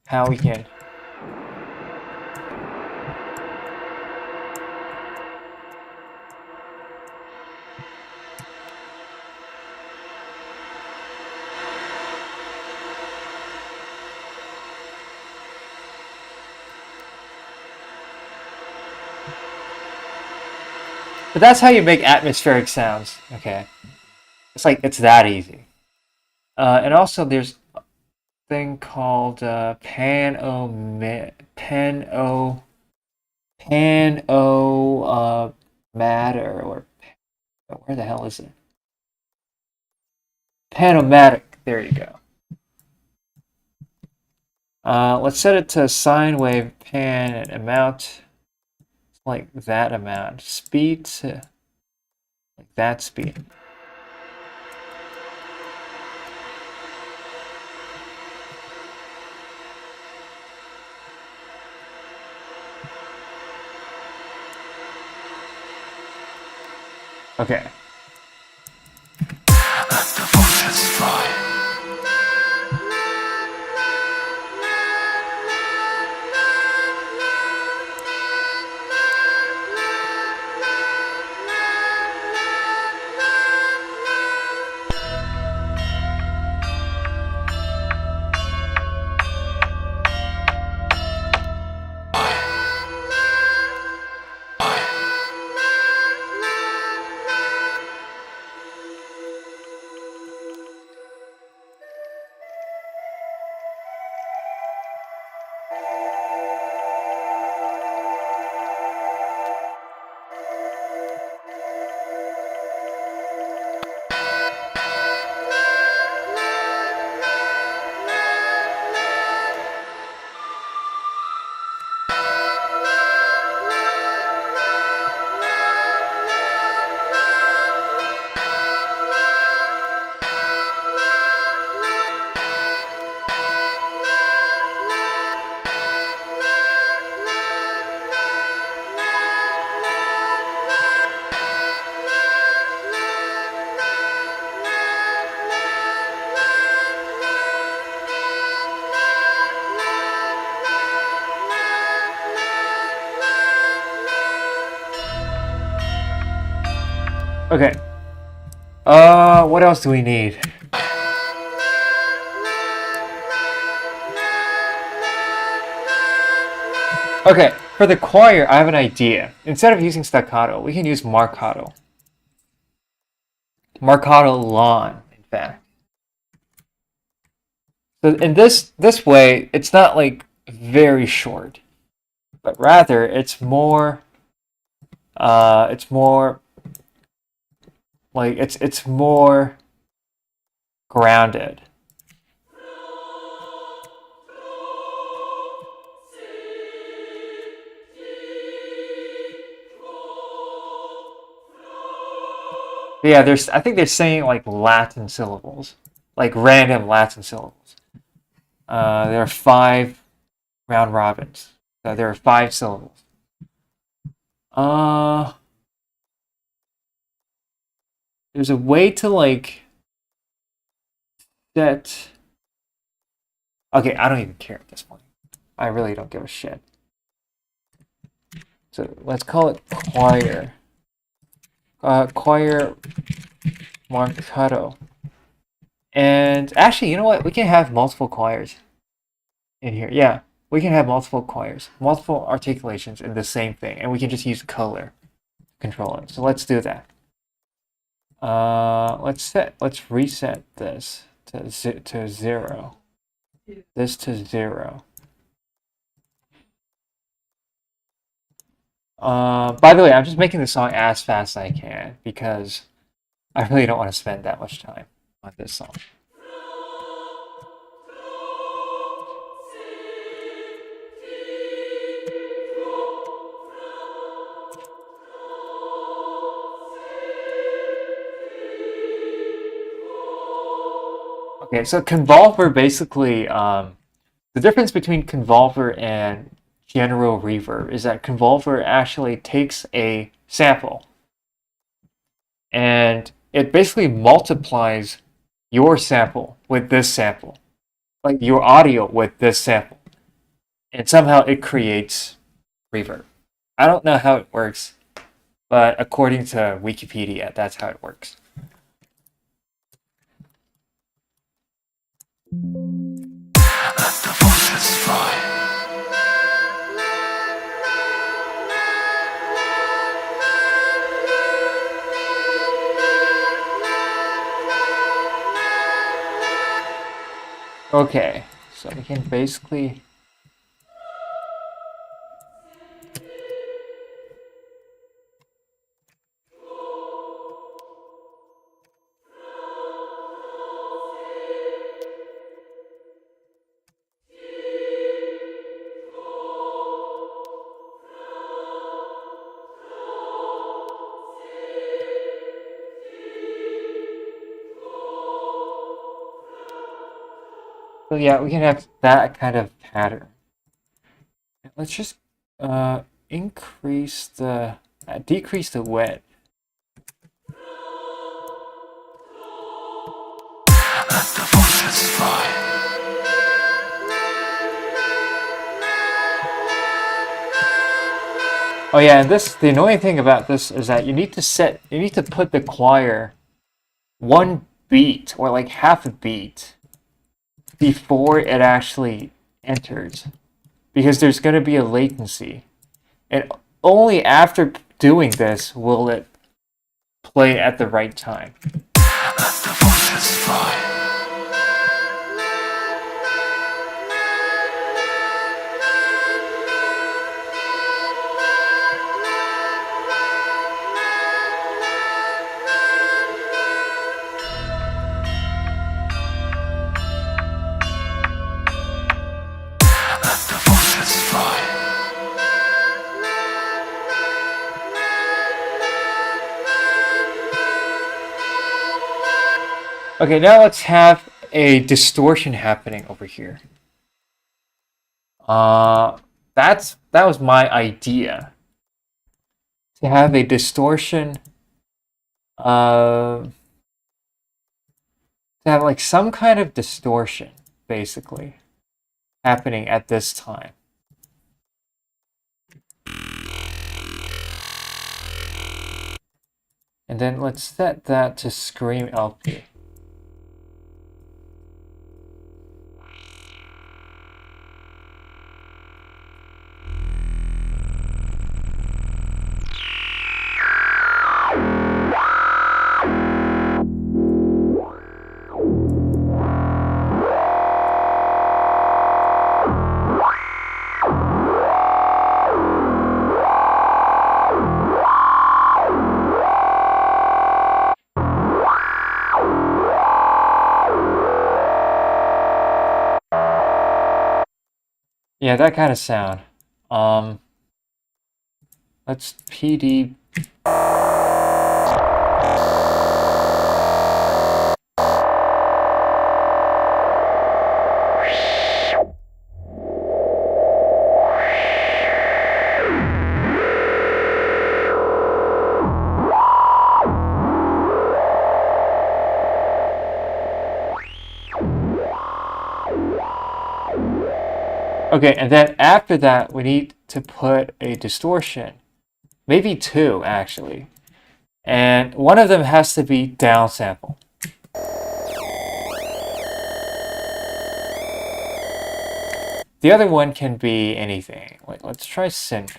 how we can. But that's how you make atmospheric sounds. Okay, it's that easy. And also there's a thing called matter, or where the hell is it? Panomatic. There you go. Let's set it to sine wave pan and amount like that amount. Speed to like that speed. Okay. Let the vultures fly. Okay. What else do we need? Okay, for the choir, I have an idea. Instead of using staccato, we can use marcato. Marcato lawn, in fact. So in this way, it's not like very short, but rather it's more like it's more grounded. But yeah, I think they're saying like Latin syllables, like random Latin syllables. There are 5 round robins. So there are 5 syllables. Uh, there's a way to like set. Okay, I don't even care at this point. I really don't give a shit. So let's call it choir. Choir marcato. And actually, you know what? We can have multiple choirs in here. Yeah, we can have multiple choirs, multiple articulations in the same thing, and we can just use color to control it. So let's do that. Let's reset this to 0. This to 0. By the way, I'm just making the song as fast as I can because I really don't want to spend that much time on this song. Okay, so convolver basically, the difference between convolver and general reverb is that convolver actually takes a sample and it basically multiplies your sample with this sample, like your audio with this sample, and somehow it creates reverb. I don't know how it works, but according to Wikipedia, that's how it works. Let the vultures fly. Okay, so we can basically. So yeah, we can have that kind of pattern. Let's just increase the decrease the width. Let the vultures fly. Oh yeah, and the annoying thing about this is that you need to put the choir 1 beat or like half a beat before it actually enters, because there's going to be a latency, and only after doing this will it play at the right time. Let the vultures fly. Let the vultures fly. Okay, now let's have a distortion happening over here. That was my idea, to have a distortion, to have like some kind of distortion, basically, happening at this time. And then let's set that to Scream LP. Yeah, that kind of sound. Let's PD. Okay, and then after that, we need to put a distortion. Maybe two, actually. And one of them has to be downsample. The other one can be anything. Like, let's try synth.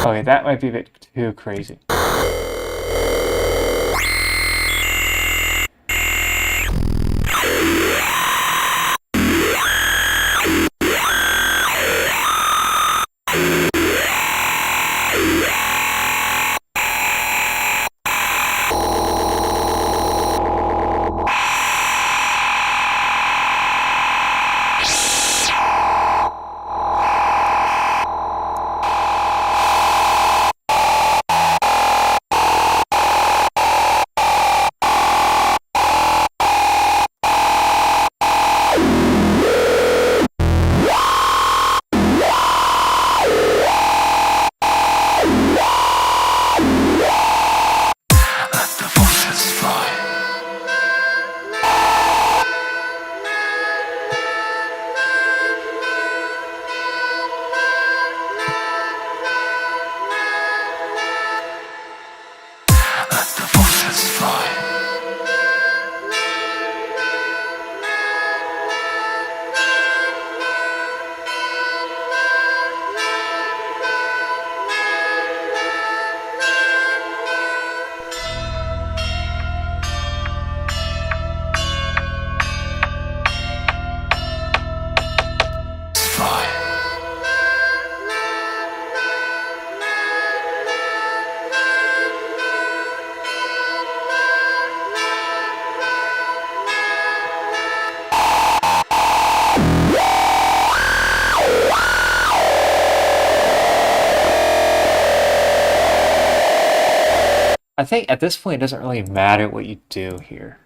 Okay, that might be a bit too crazy. I think at this point it doesn't really matter what you do here.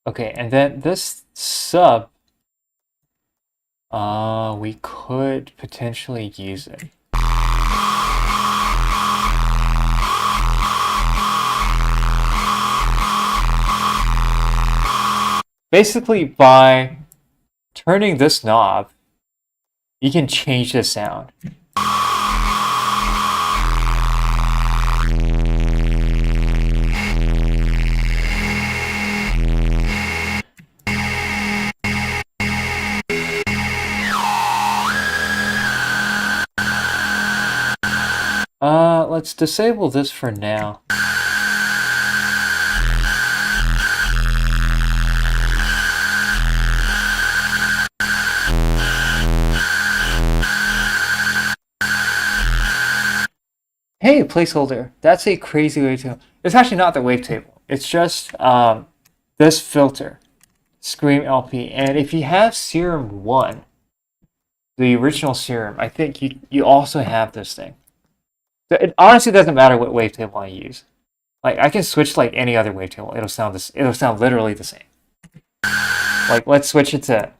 Okay, and then this sub, we could potentially use it. Basically, by turning this knob, you can change the sound. Let's disable this for now. Hey, placeholder. That's a crazy way to... It's actually not the wavetable. It's just this filter, Scream LP. And if you have Serum 1, the original serum, I think you also have this thing. So it honestly doesn't matter what wavetable I use. Like I can switch like any other wavetable. It'll sound literally the same. Like let's switch it to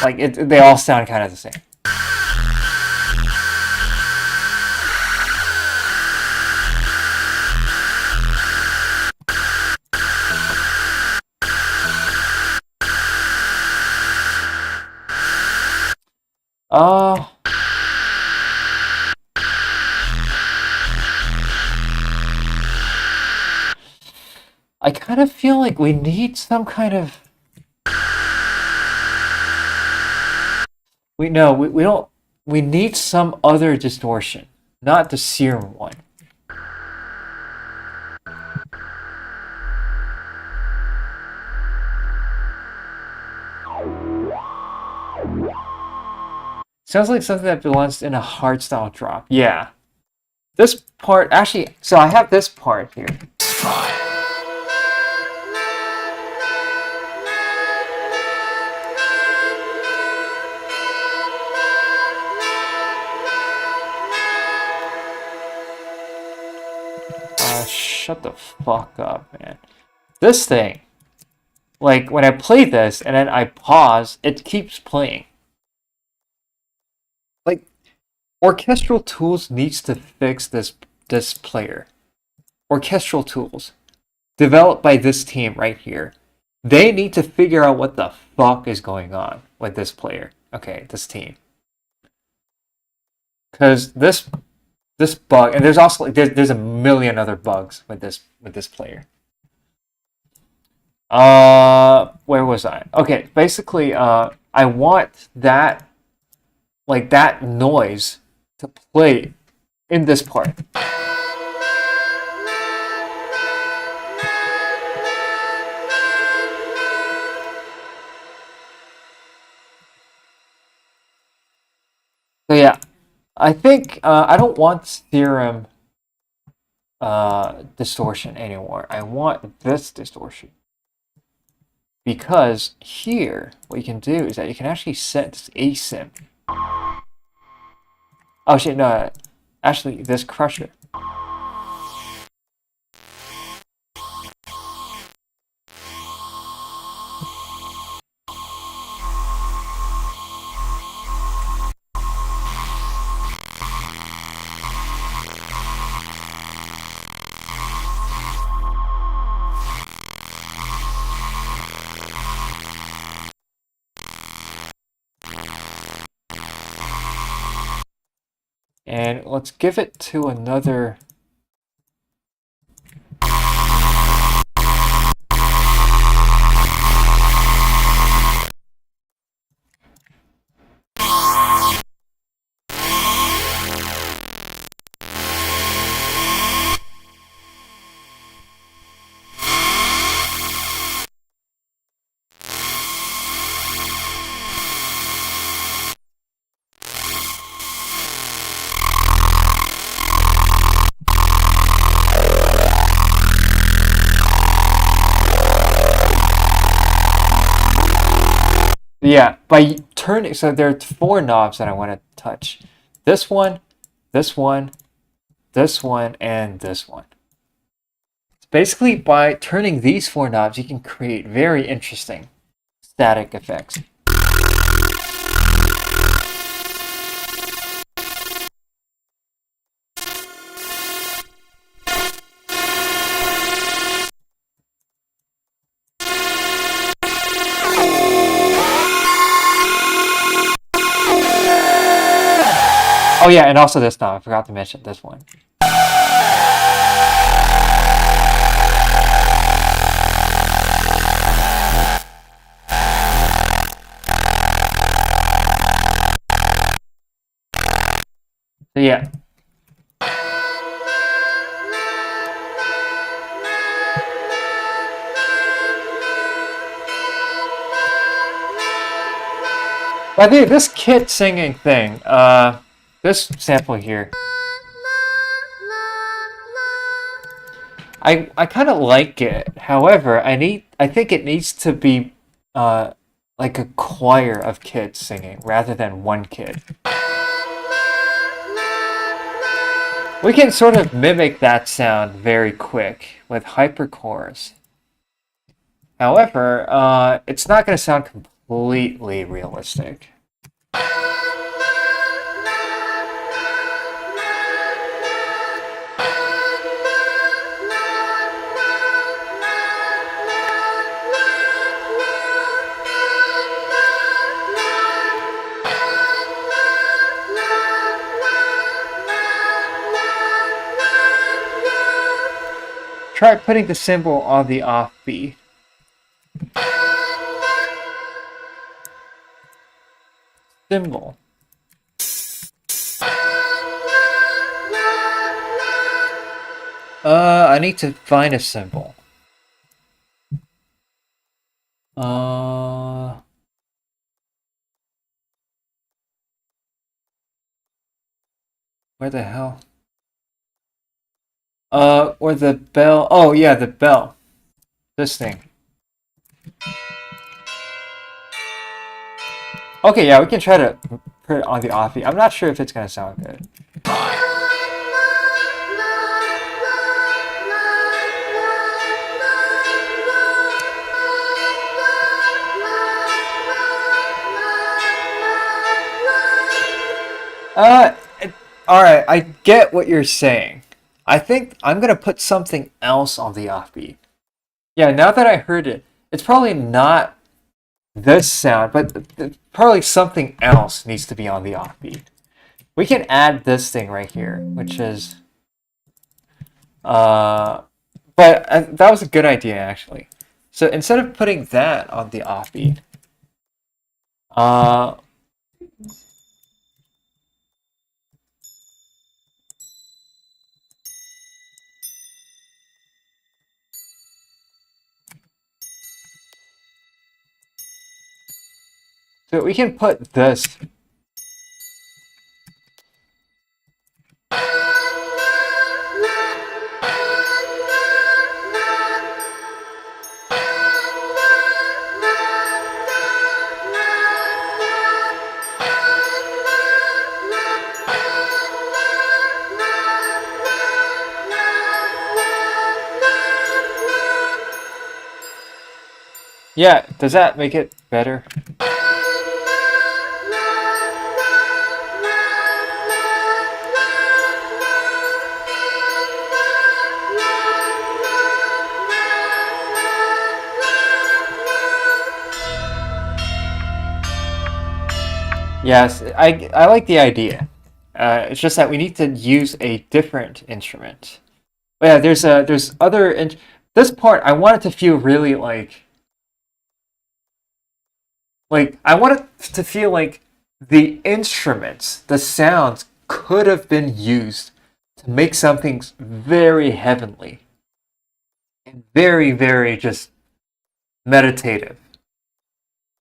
like they all sound kind of the same. Uh I kind of feel like we need some kind of we don't we need some other distortion, not the serum one. Sounds like something that belongs in a hardstyle drop. Yeah. This part, actually, so I have this part here. Shut the fuck up, man. This thing, like when I play this and then I pause, it keeps playing. Like, Orchestral Tools needs to fix this player. Orchestral Tools, developed by this team right here. They need to figure out what the fuck is going on with this player. Okay, this team. Because this bug, and there's also there's a million other bugs with this player. Where was I? Okay, basically, I want that noise to play in this part. So yeah, I think I don't want serum distortion anymore. I want this distortion. Because here, what you can do is that you can actually set this async. Oh shit, no, actually this crusher. And let's give it to another. Yeah, by turning, so there are 4 knobs that I want to touch. This one, this one, this one, and this one. Basically, by turning these 4 knobs, you can create very interesting static effects. Oh yeah, and also this knob. I forgot to mention this one. So yeah. By the way, this kit singing thing, this sample here, I kind of like it. However, I think it needs to be like a choir of kids singing rather than one kid. We can sort of mimic that sound very quick with hyperchorus. However, it's not going to sound completely realistic. Try putting the cymbal on the offbeat. Cymbal. I need to find a cymbal. Where the hell? Or the bell. Oh, yeah, the bell. This thing. Okay, yeah, we can try to put it on the offbeat. I'm not sure if it's gonna sound good. Uh, alright, I get what you're saying. I think I'm gonna put something else on the offbeat. Yeah, now that I heard it, it's probably not this sound, but probably something else needs to be on the offbeat. We can add this thing right here, which is but that was a good idea actually. So instead of putting that on the offbeat, uh, so we can put this. Yeah, does that make it better? Yes, I like the idea. It's just that we need to use a different instrument. But yeah, there's other this part I want it to feel really like I want it to feel like the instruments, the sounds could have been used to make something very heavenly and very just meditative.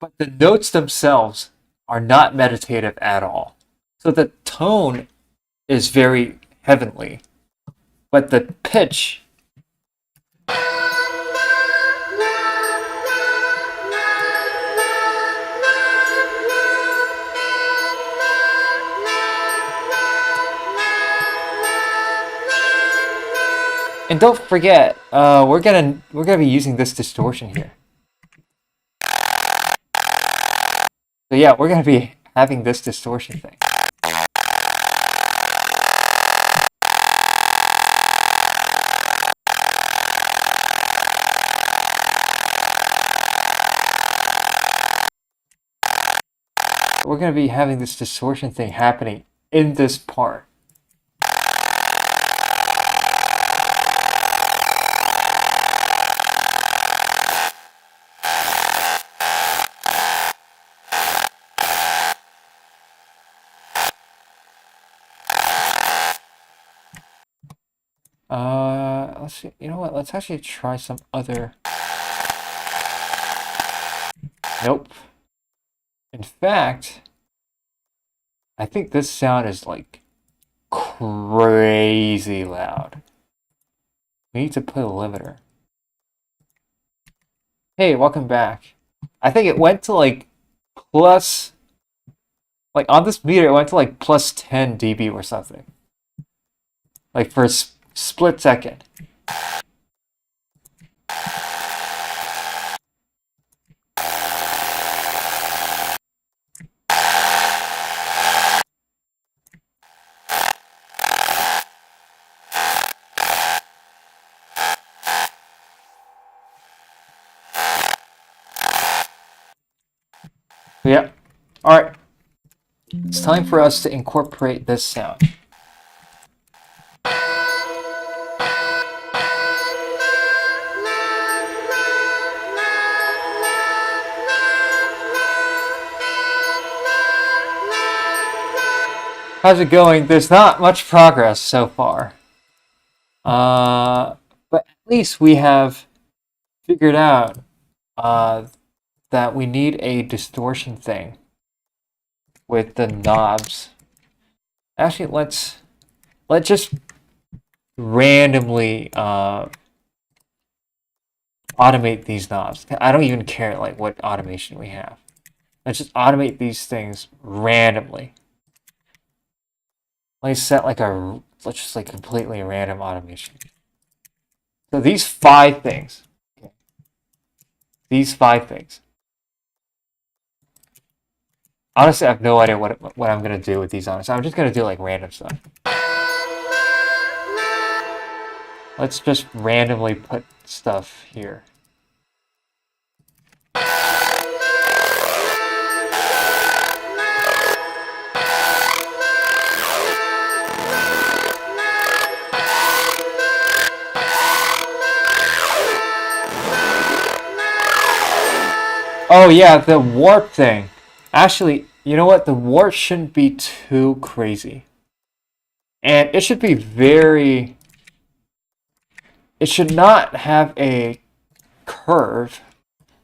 But the notes themselves are not meditative at all. So the tone is very heavenly, but the pitch. And don't forget, we're gonna be using this distortion here. So yeah, we're gonna be having this distortion thing. We're gonna be having this distortion thing happening in this part. Let's see. You know what? Let's actually try some other. Nope. In fact, I think this sound is like crazy loud. We need to put a limiter. Hey, welcome back. I think it went to like plus, like on this meter, it went to like plus 10 dB or something. Like for a split second. Yeah. Alright. It's time for us to incorporate this sound. How's it going? There's not much progress so far. But at least we have figured out that we need a distortion thing with the knobs. Actually, let's just randomly automate these knobs. I don't even care like what automation we have. Let's just automate these things randomly. Let's set like let's just like completely random automation. So these 5 things. Okay. These 5 things. Honestly, I have no idea what I'm gonna do with these honestly. I'm just gonna do like random stuff. Let's just randomly put stuff here. Oh yeah, the warp thing. Actually, you know what? The warp shouldn't be too crazy. And it should be very... It should not have a curve,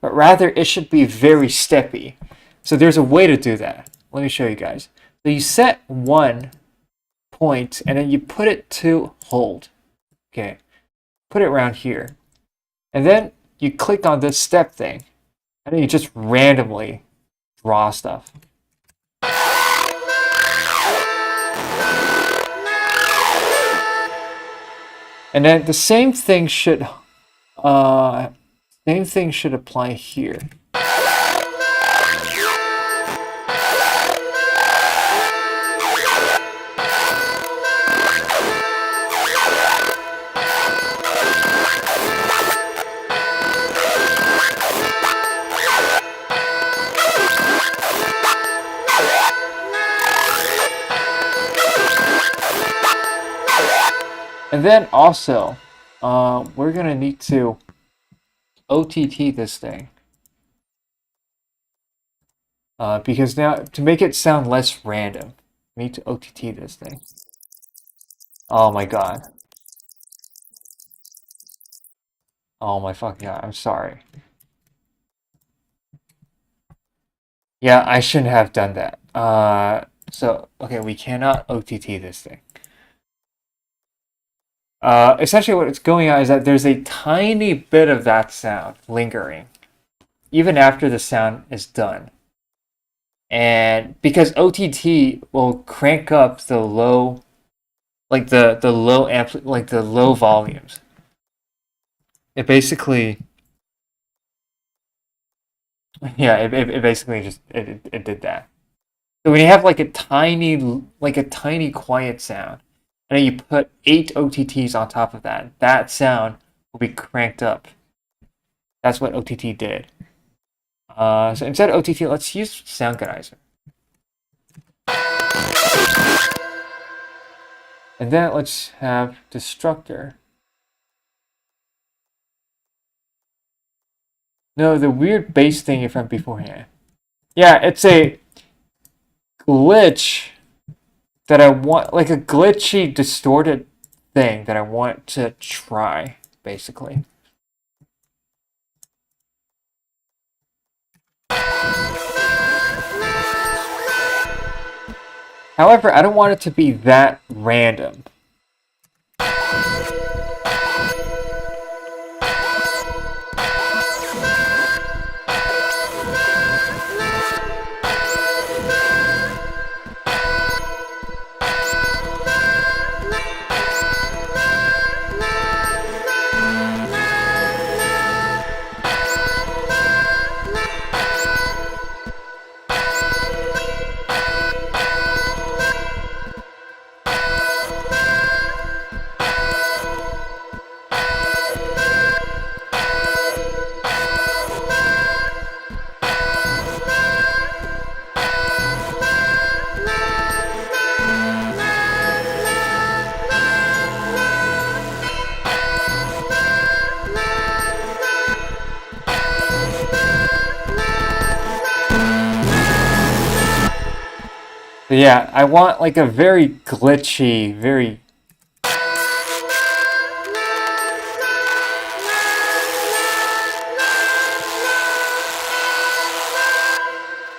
but rather it should be very steppy. So there's a way to do that. Let me show you guys. So you set 1 point, and then you put it to hold. Okay. Put it around here. And then you click on this step thing. And then you just randomly draw stuff. And then the same thing should apply here. And then also, we're gonna need to OTT this thing. Because now, to make it sound less random, we need to OTT this thing. Oh my god. Oh my fucking god, I'm sorry. Yeah, I shouldn't have done that. So, okay, we cannot OTT this thing. Essentially what it's going on is that there's a tiny bit of that sound lingering, even after the sound is done. And because OTT will crank up the low, like the low volumes. It basically, yeah, it basically just it did that. So when you have like a tiny quiet sound, and then you put 8 OTTs on top of that, that sound will be cranked up. That's what OTT did. So instead of OTT, let's use Sound Geyser. And then let's have Destructor. No, the weird bass thing from beforehand. Yeah, it's a glitch that I want, like a glitchy, distorted thing that I want to try, basically. However, I don't want it to be that random. But yeah, I want like a very glitchy, very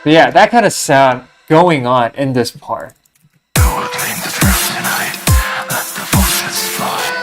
but yeah, that kind of sound going on in this part. Who will claim the throne tonight? Let the vultures fly.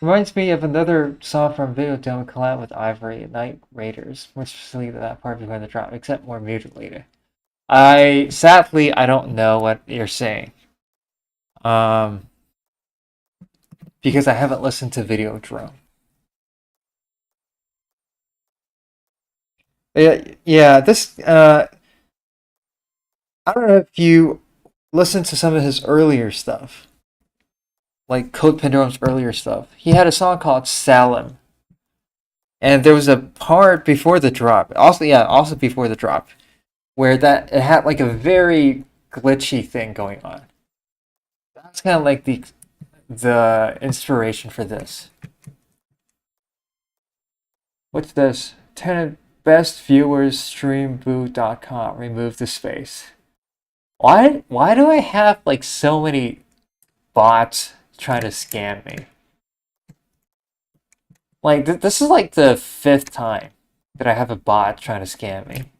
Reminds me of another song from Video Dome collab with Ivory, Night Raiders, more specifically that part before the drop, except more mutilated. I don't know what you're saying. Um, because I haven't listened to Video Drone. Yeah, this I don't know if you listened to some of his earlier stuff, like Code Pandorum's earlier stuff. He had a song called Salim, and there was a part before the drop. Also before the drop, where that it had like a very glitchy thing going on. That's kind of like the inspiration for this. What's this? 10 best viewers streamboot.com. Remove the space. Why do I have like so many bots trying to scam me? Like this is like the fifth time that I have a bot trying to scam me.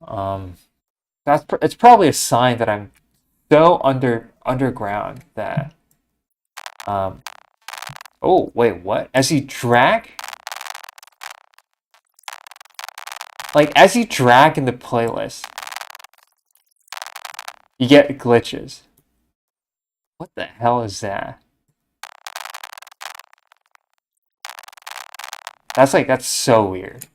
Um, it's probably a sign that I'm so underground that um. Oh wait, what? As you drag in the playlist, you get glitches. What the hell is that? That's so weird.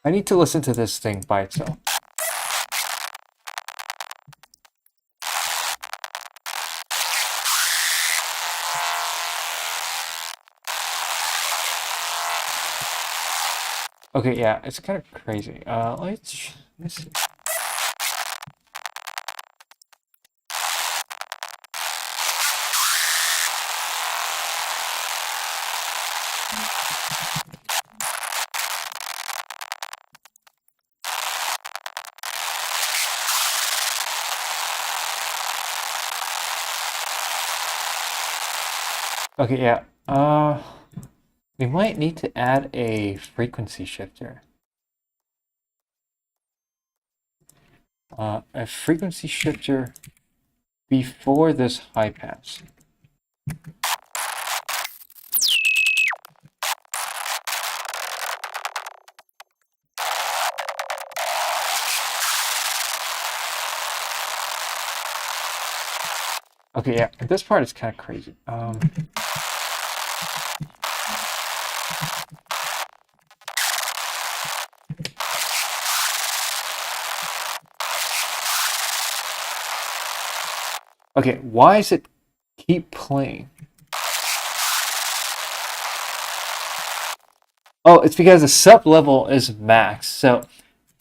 I need to listen to this thing by itself. Okay, yeah, it's kind of crazy. Let's see. Okay, yeah. We might need to add a frequency shifter. A frequency shifter before this high pass. Okay, yeah, this part is kind of crazy. Okay, why does it keep playing? Oh, it's because the sub level is max. So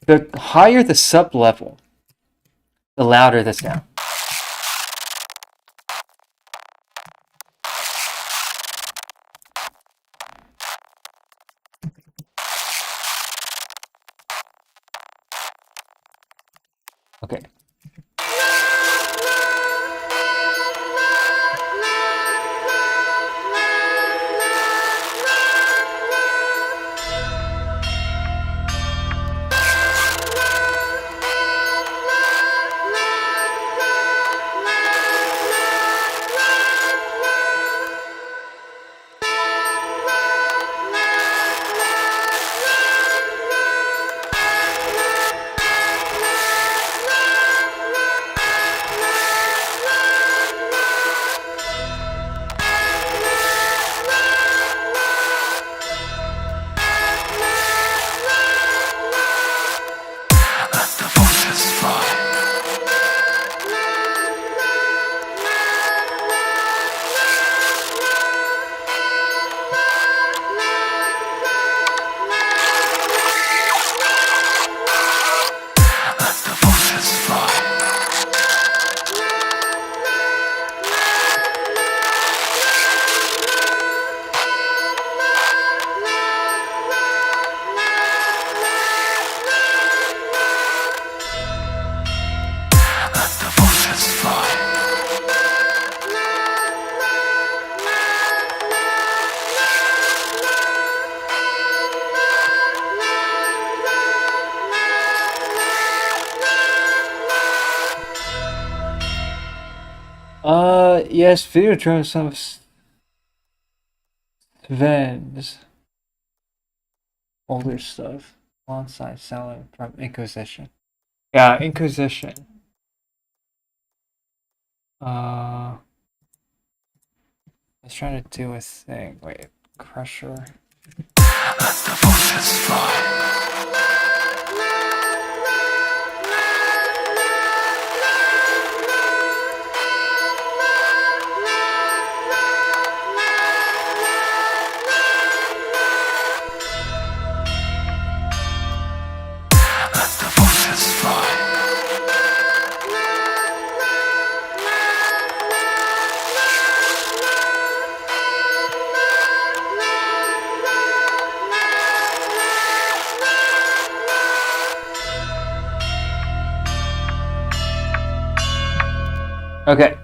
the higher the sub level, the louder the sound. Okay. Let the vultures fly. Let the vultures fly. Let the vultures fly. Yes, video drone some of Sven's older stuff alongside sound from Inquisition. Yeah, Inquisition. I was trying to do a thing. Wait, Crusher. Let the vultures fly. Let the vultures fly. Okay,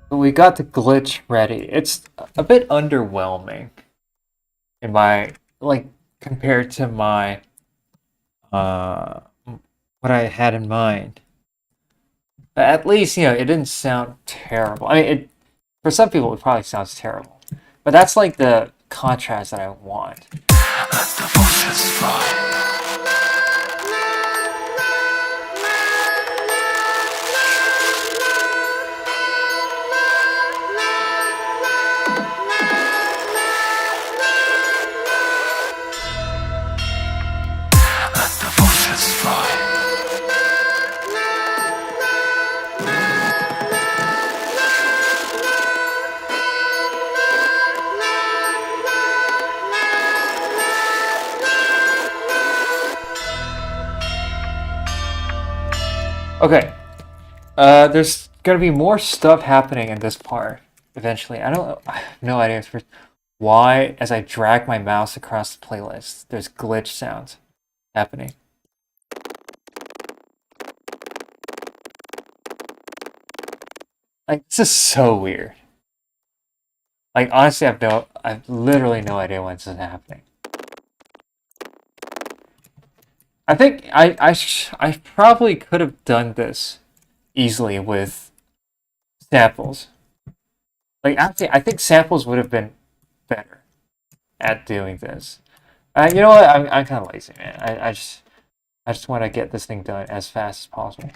we got the glitch ready. It's a bit underwhelming in my like compared to my uh what I had in mind. But at least it didn't sound terrible. I mean, it for some people it probably sounds terrible, but that's like the contrast that I want. Let the vultures fly. Let the vultures fly. Okay, there's gonna be more stuff happening in this part eventually. I have no idea why as I drag my mouse across the playlist, there's glitch sounds happening. Like this is so weird. Like honestly, I've literally no idea when this is happening. I think I probably could have done this easily with samples. Like actually, I think samples would have been better at doing this. You know what? I'm kind of lazy, man. I just want to get this thing done as fast as possible.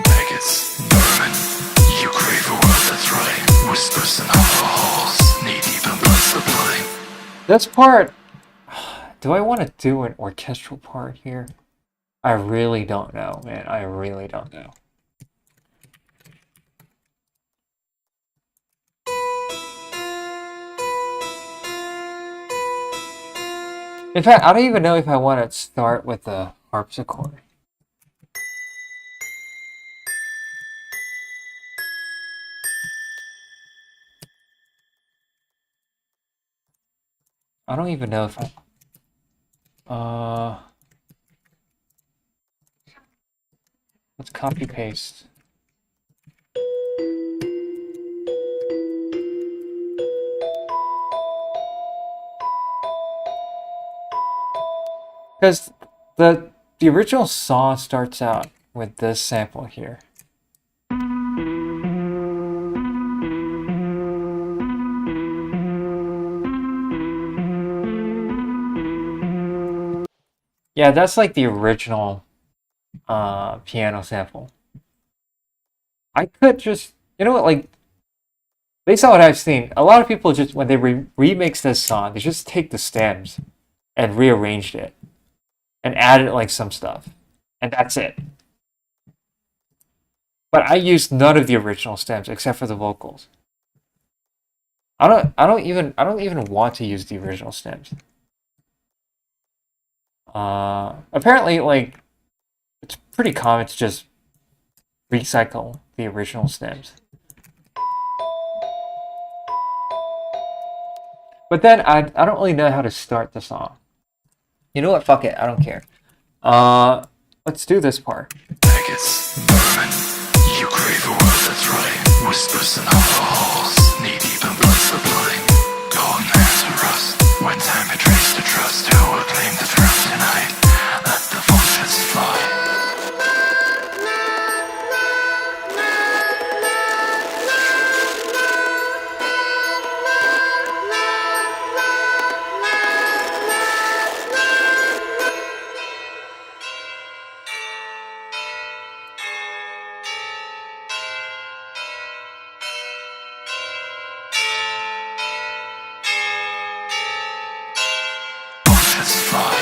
Maggots, vermin, you crave a world that's right. Whispers in hollow halls, knee deep in blood supply. This part, do I want to do an orchestral part here? I really don't know, man. I really don't know. In fact, I don't even know if I want to start with the harpsichord. I don't even know if I... let's copy paste. Because the original song starts out with this sample here. Yeah, that's like the original piano sample. I could just, you know what, like, based on what I've seen, a lot of people just, when they remix this song, they just take the stems and rearranged it and added like some stuff. And that's it. But I used none of the original stems except for the vocals. I don't even want to use the original stems. Apparently, like, it's pretty common to just recycle the original stems. But then I don't really know how to start the song. You know what? Fuck it. I don't care. Let's do this part. Maggots, vermin, you crave a world that's right. Whispers in hollow halls, knee deep in blood sublime. Golden hands to rust. When time betrays the trust, who will claim the throne tonight? Let the vultures fly. Vultures fly.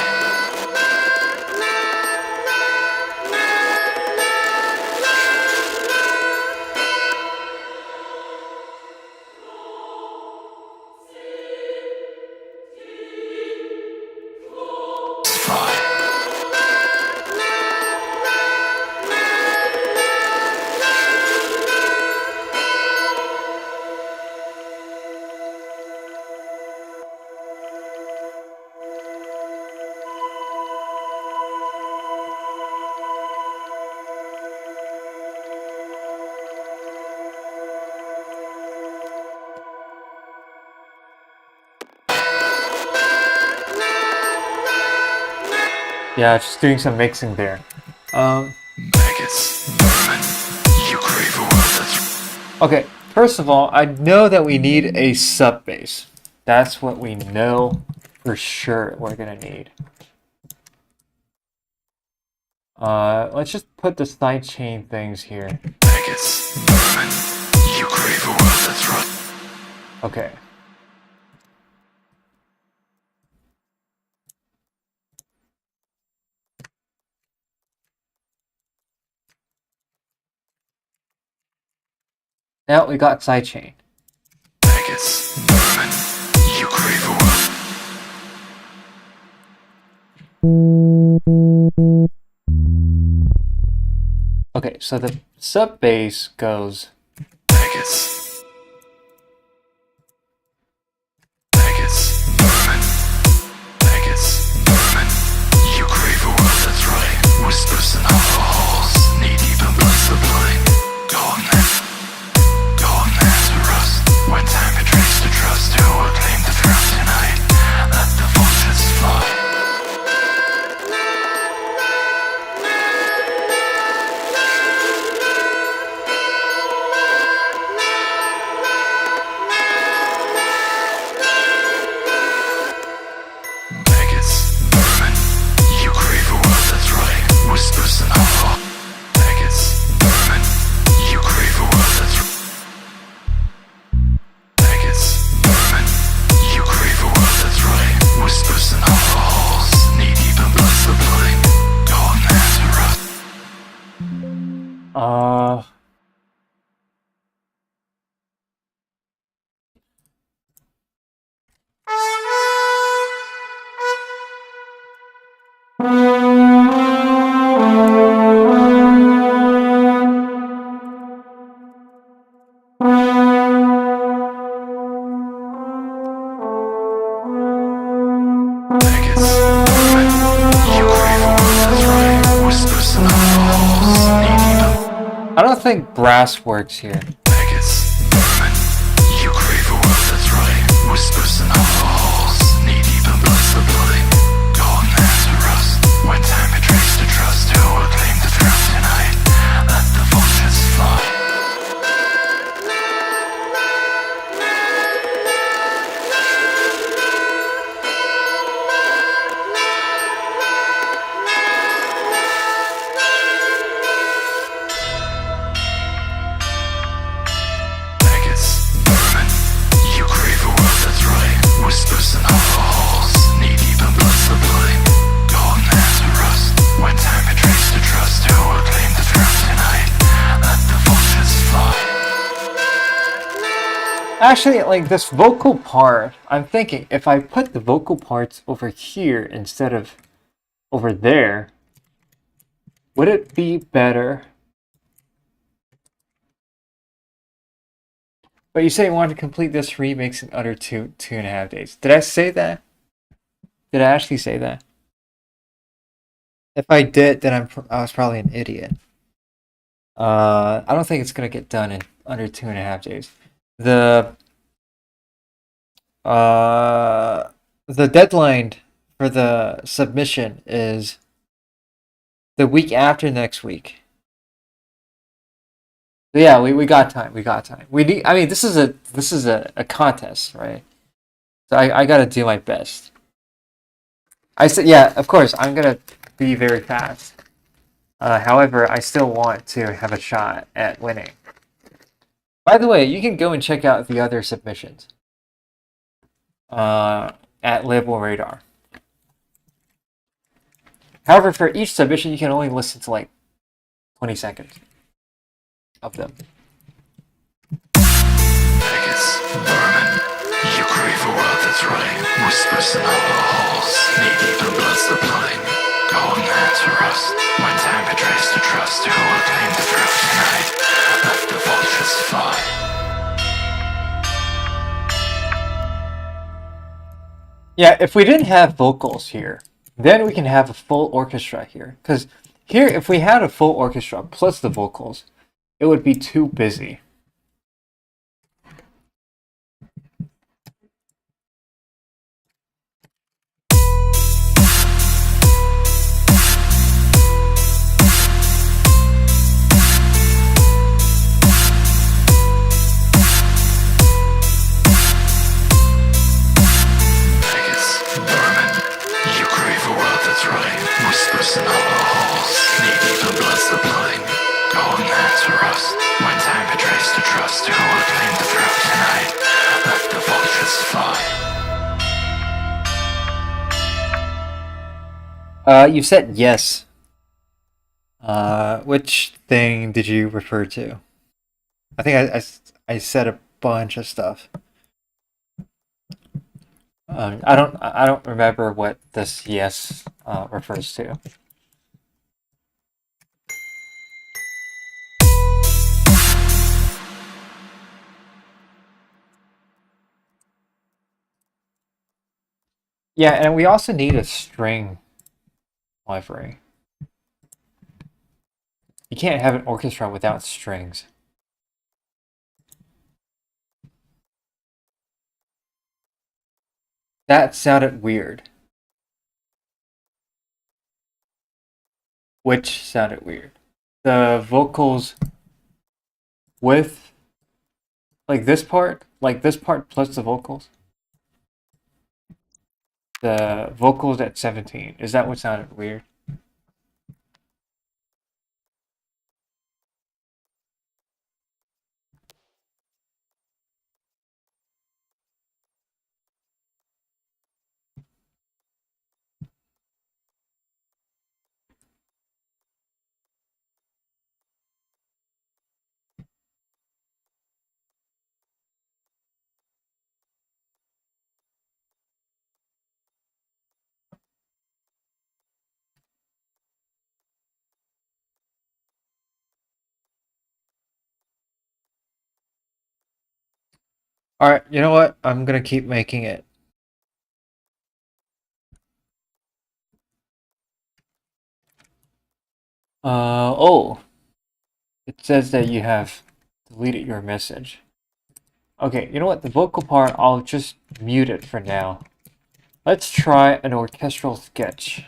Fly. Yeah, just doing some mixing there. Maggots, vermin, you crave a world that's Okay, first of all, I know that we need a sub bass. That's what we know for sure we're gonna need. Let's just put the sidechain things here. maggots, vermin, you crave a world that's right. Okay. Now we got sidechain. Maggots, vermin, you crave a world. Okay, so the sub bass goes. Maggots. Maggots, vermin. Maggots, vermin. You crave a world that's right. Whispers in hollow halls, knee deep in blood sublime. Golden hands to rust. When time betrays the trust, who will claim the throne tonight? Let the vultures fly. Maggots, vermin, you crave a world that's right. Whispers in hollow. Maggots, vermin, you crave a world that's right. Maggots, vermin, you crave a world that's right. Whispers in hollow halls, knee deep in blood sublime. Golden hands to rust. I don't think brass works here. Maggots, vermin, you crave a world that's right. Whispers in hollow halls, knee-deep in blood supplying. Golden hands to rust, when time betrays the trust. Who will claim the throne tonight? Let the vultures fly. Maggots, vermin, you crave a world that's right. Whispers in hollow halls, knee-deep in blood supplying. Golden hands to rust, when time betrays the trust. Who will claim the throne tonight? Let the vultures fly. Actually, like this vocal part, I'm thinking if I put the vocal parts over here instead of over there, would it be better? But you say you want to complete this remix in under 2.5 days. Did I say that? Did I actually say that? If I did, then I was probably an idiot. I don't think it's gonna get done in under 2.5 days. The uh, the deadline for the submission is the week after next week. So yeah, we got time. We got time. We need. I mean, this is a contest, right? So I gotta do my best. I said, yeah, of course, I'm gonna be very fast. However, I still want to have a shot at winning. By the way, you can go and check out the other submissions at Label Radar. However, for each submission, you can only listen to like 20 seconds of them. Maggots, vermin, you crave a world that's right. Whispers in hollow halls, knee-deep in blood supplying. Golden hands to rust, when time betrays the trust. Who will claim the throne tonight? Let the vultures fly. Yeah, if we didn't have vocals here, then we can have a full orchestra here. Because here, if we had a full orchestra plus the vocals, it would be too busy. Maggots, vermin, you crave a world that's right. Whispers in hollow halls, knee-deep in blood supplying. Golden hands to rust, when time betrays the trust. Who will claim the throne tonight? Let the vultures fly. You said yes. Which thing did you refer to? I think I said a bunch of stuff. I don't remember what this yes refers to. Yeah, and we also need a string library. You can't have an orchestra without strings. That sounded weird. Which sounded weird. The vocals with like this part plus the vocals. The vocals at 17. Is that what sounded weird? All right, you know what? I'm gonna keep making it. Oh, It says that you have deleted your message. Okay, you know what? The vocal part, I'll just mute it for now. Let's try an orchestral sketch.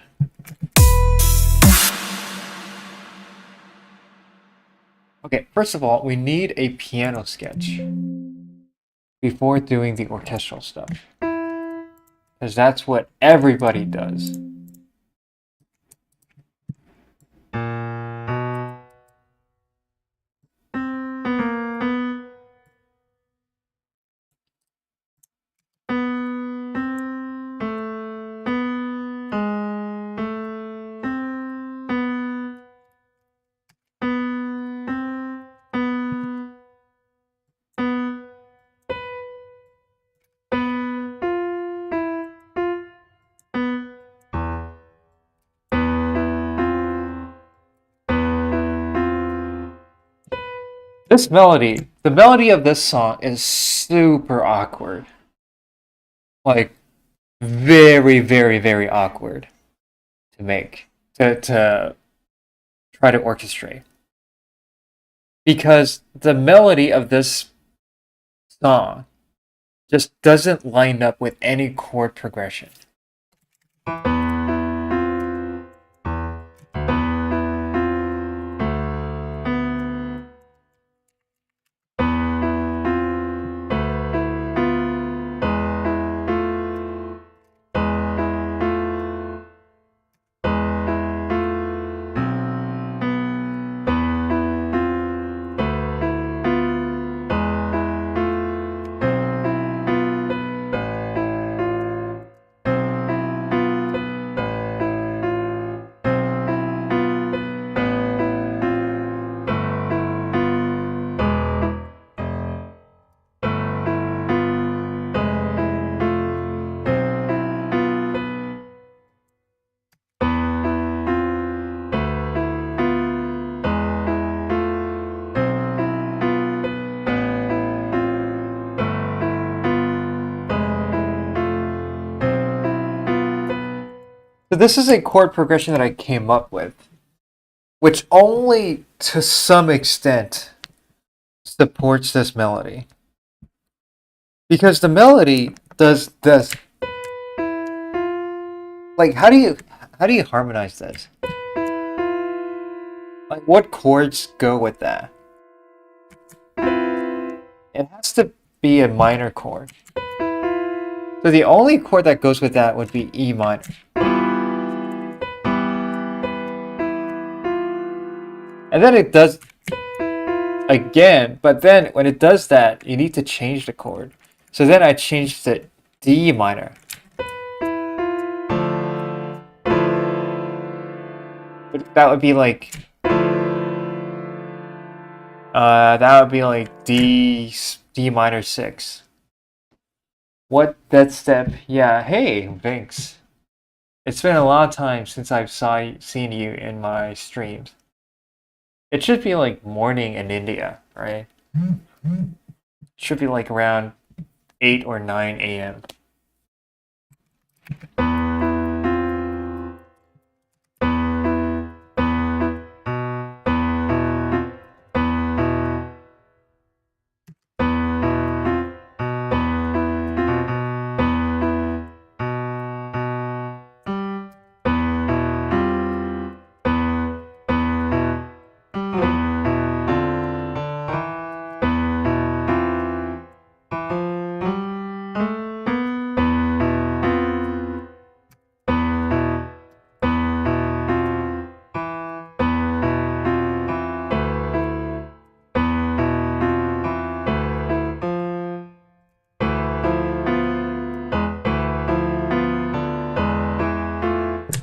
Okay, first of all, we need a piano sketch before doing the orchestral stuff. Because that's what everybody does. This melody, the melody of this song is super awkward. Like, very, very, very awkward to make, to try to orchestrate. Because the melody of this song just doesn't line up with any chord progression. So this is a chord progression that I came up with, which only to some extent supports this melody. Because the melody does this. Like, how do you harmonize this? Like, what chords go with that? It has to be a minor chord. So the only chord that goes with that would be E minor. And then it does again, but then when it does that, you need to change the chord. So then I changed it D minor. That would be like D minor 6. What Deathstep? Yeah, hey, Vinks. It's been a long time since I've seen you in my streams. It should be like morning in India, right? It should be like around 8 or 9 a.m.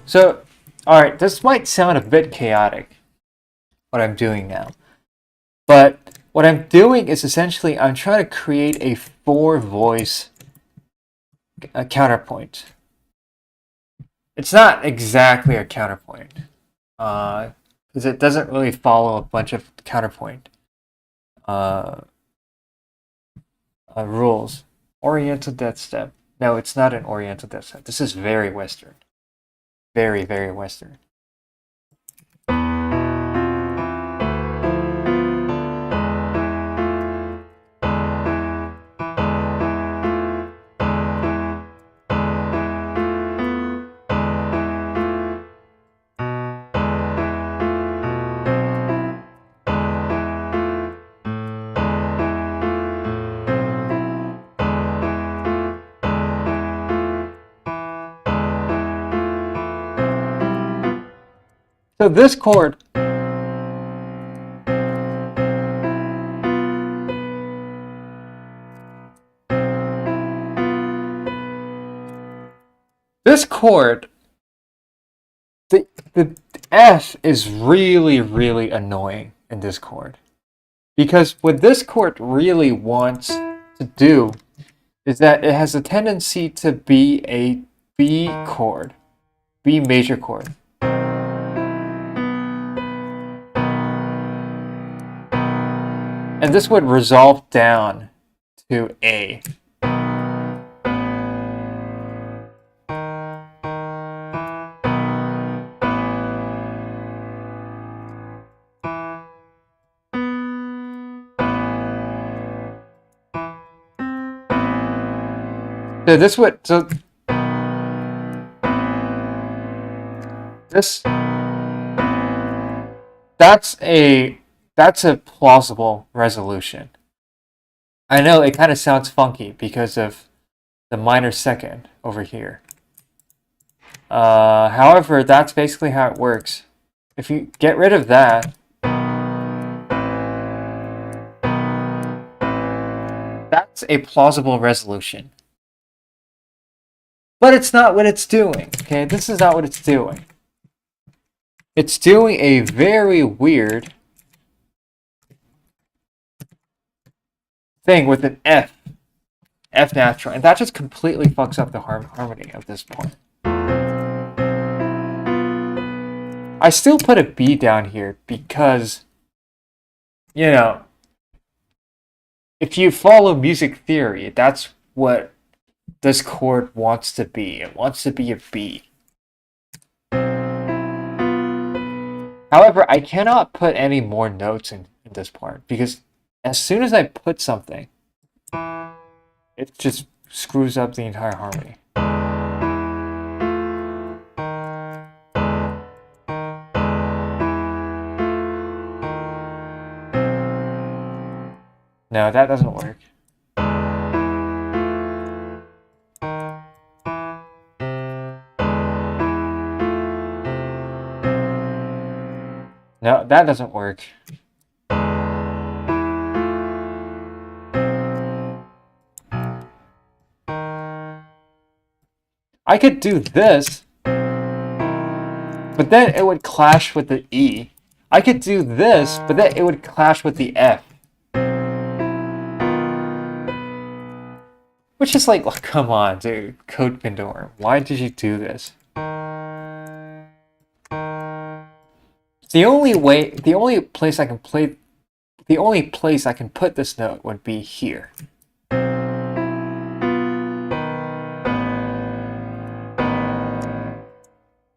So, alright, this might sound a bit chaotic, what I'm doing now. But what I'm doing is essentially I'm trying to create a 4-voice counterpoint. It's not exactly a counterpoint, because it doesn't really follow a bunch of counterpoint rules. Oriental Deathstep. No, it's not an Oriental Deathstep. This is very Western. Very, very Western. So this chord, the F is really, really annoying in this chord. Because what this chord really wants to do is that it has a tendency to be a B chord, B major chord. And this would resolve down to A. So this would, so this, that's a plausible resolution. I know it kind of sounds funky because of the minor second over here. However, that's basically how it works. If you get rid of that, that's a plausible resolution. But it's not what it's doing, okay? This is not what it's doing. It's doing a very weird thing with an F natural, and that just completely fucks up the harmony of this point. I still put a B down here because, you know, if you follow music theory, that's what this chord wants to be. It wants to be a B. However, I cannot put any more notes in this part because as soon as I put something, it just screws up the entire harmony. No, that doesn't work. No, that doesn't work. I could do this, but then it would clash with the E. I could do this, but then it would clash with the F. Which is like, oh, come on, dude. Code Pandorum. Why did you do this? The only place I can put this note would be here.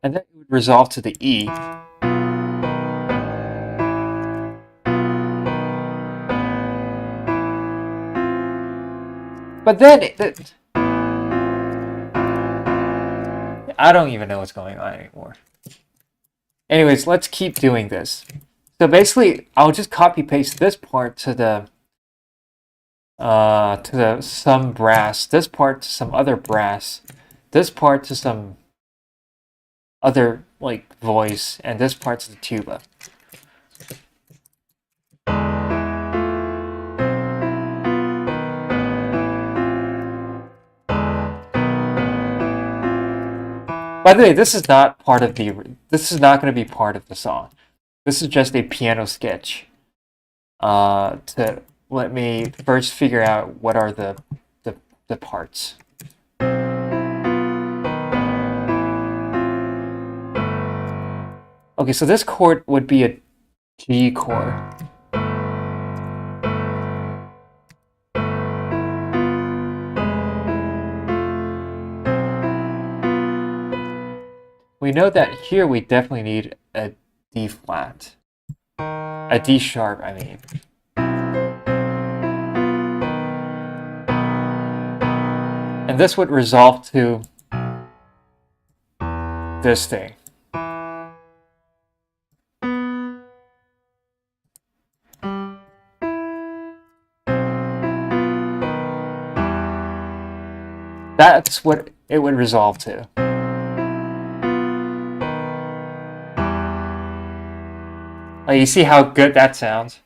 And then it would resolve to the E. But then I don't even know what's going on anymore. Anyways, let's keep doing this. So basically, I'll just copy paste this part to the some brass, this part to some other brass, this part to some other like voice, and this part to the tuba. By the way, this is not going to be part of the song. This is just a piano sketch to let me first figure out what are the parts. Okay, so this chord would be a G chord. We know that here we definitely need a D flat. A D sharp, I mean. And this would resolve to this thing. That's what it would resolve to. Like, you see how good that sounds?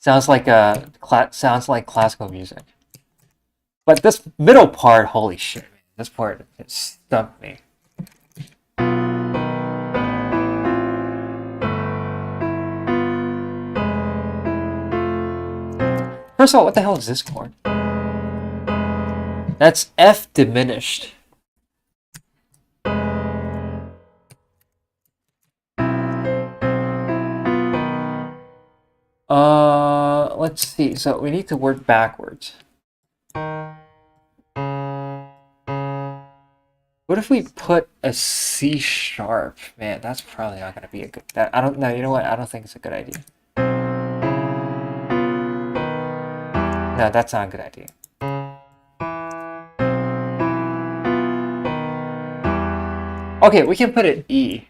Sounds like classical music. But this middle part, holy shit, man. This part, it stumped me. First of all, what the hell is this chord? That's F diminished. Let's see. So we need to work backwards. What if we put a C sharp? Man, that's probably not gonna be a good. I don't know. You know what? I don't think it's a good idea. No, that's not a good idea. Okay, we can put an E.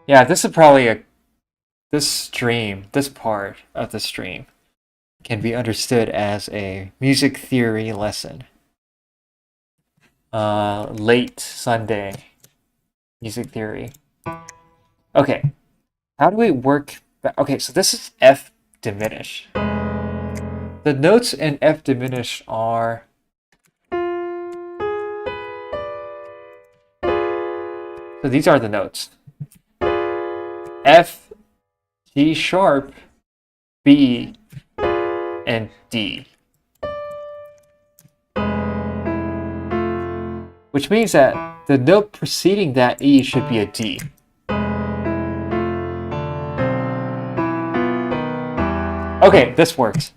Yeah, this is probably this part of the stream can be understood as a music theory lesson. Late Sunday music theory. Okay, how do we work? Okay, so this is F diminished. The notes in F diminished are. So these are the notes. F, G sharp, B, and D. Which means that the note preceding that E should be a D. Okay, this works.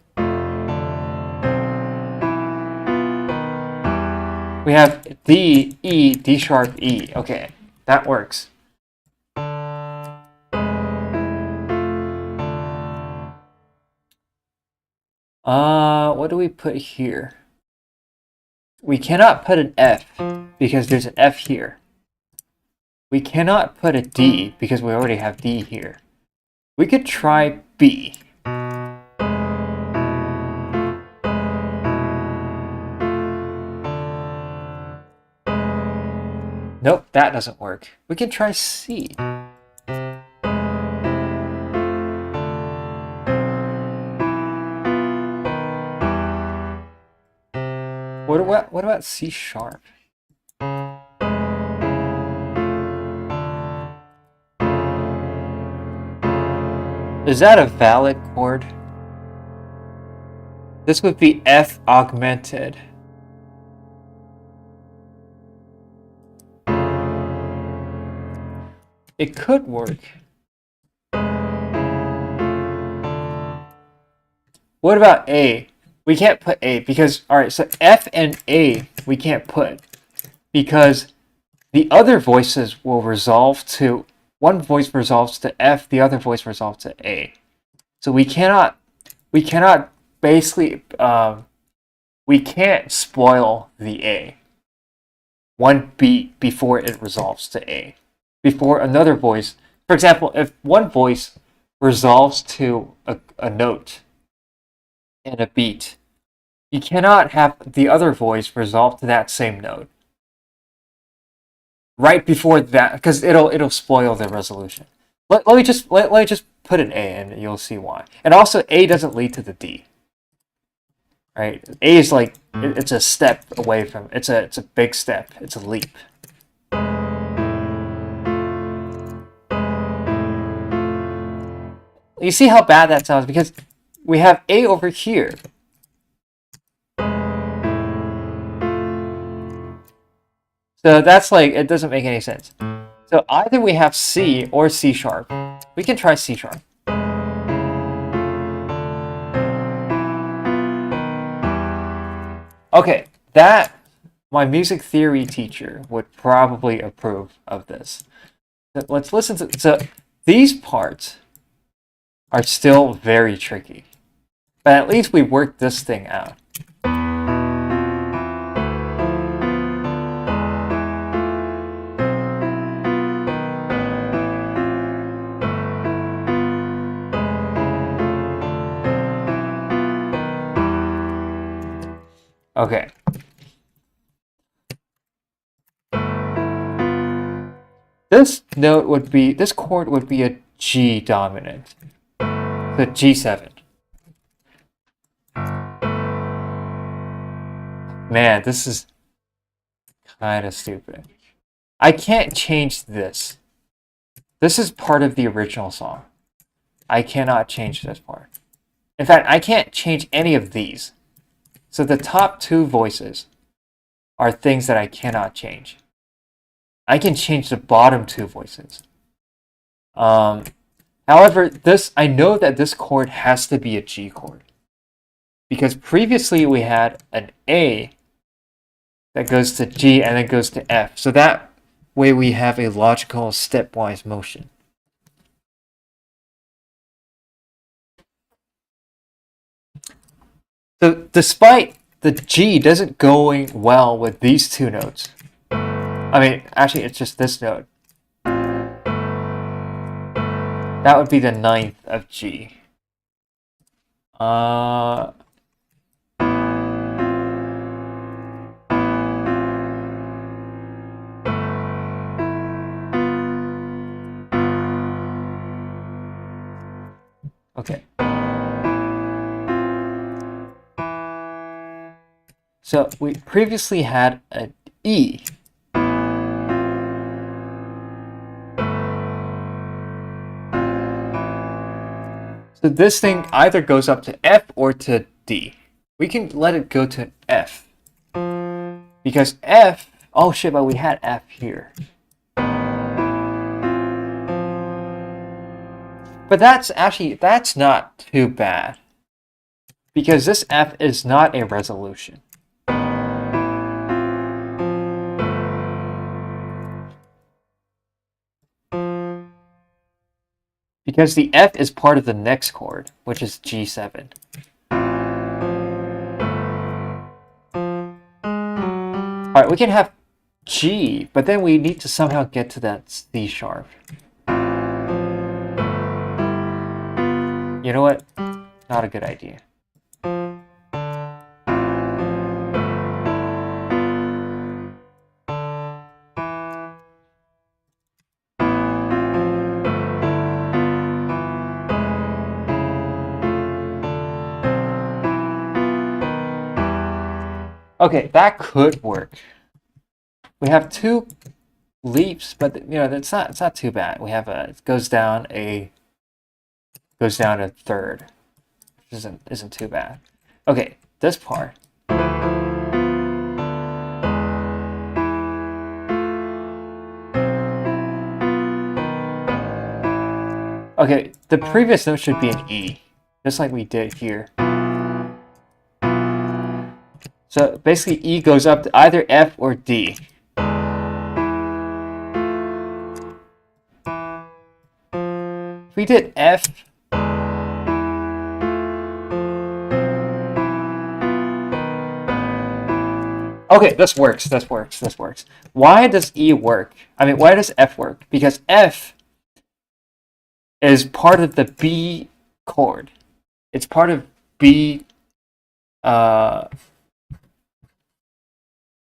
We have D, E, D sharp, E. Okay, that works. What do we put here? We cannot put an F because there's an F here. We cannot put a D because we already have D here. We could try B. Nope, that doesn't work. We can try C. What about C sharp? Is that a valid chord? This would be F augmented. It could work. What about A? We can't put A because, alright, so F and A we can't put because the other voices will resolve to, one voice resolves to F, the other voice resolves to A. So we cannot basically, we can't spoil the A one beat before it resolves to A. Before another voice, for example, if one voice resolves to a note in a beat, you cannot have the other voice resolve to that same note right before that, because it'll spoil the resolution. Let me just put an A and you'll see why. And also, A doesn't lead to the D. Right? A is like it's a step away from. It's a big step. It's a leap. You see how bad that sounds because we have A over here. So that's like, it doesn't make any sense. So either we have C or C sharp. We can try C sharp. Okay, my music theory teacher would probably approve of this. So let's listen to, so these parts are still very tricky, but at least we worked this thing out. Okay. This chord would be a G dominant. The G7. Man, this is kind of stupid. I can't change this. This is part of the original song. I cannot change this part. In fact, I can't change any of these. So the top two voices are things that I cannot change. I can change the bottom two voices. However, I know that this chord has to be a G chord. Because previously we had an A that goes to G and then goes to F. So that way we have a logical stepwise motion. So despite the G doesn't going well with these two notes. I mean, actually it's just this note. That would be the ninth of G. Okay. So we previously had an E. So this thing either goes up to F or to D. We can let it go to F. Because F, oh shit, but we had F here. But that's not too bad. Because this F is not a resolution. Because the F is part of the next chord, which is G7. Alright, we can have G, but then we need to somehow get to that C sharp. You know what? Not a good idea. Okay, that could work. We have two leaps, but you know it's not too bad. We have it goes down a third, which isn't too bad. Okay, this part. Okay, the previous note should be an E, just like we did here. So basically E goes up to either F or D. If we did F, okay, this works. Why does E work? I mean, why does F work? Because F is part of the B chord. It's part of B.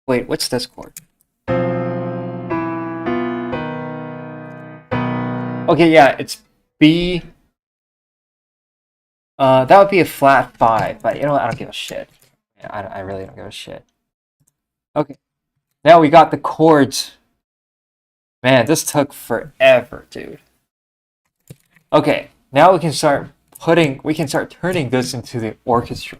Wait, what's this chord? Okay, yeah, it's B. That would be a flat 5, but you know what? I don't give a shit. I really don't give a shit. Okay, now we got the chords. Man, this took forever, dude. Okay, now we can start turning this into the orchestra.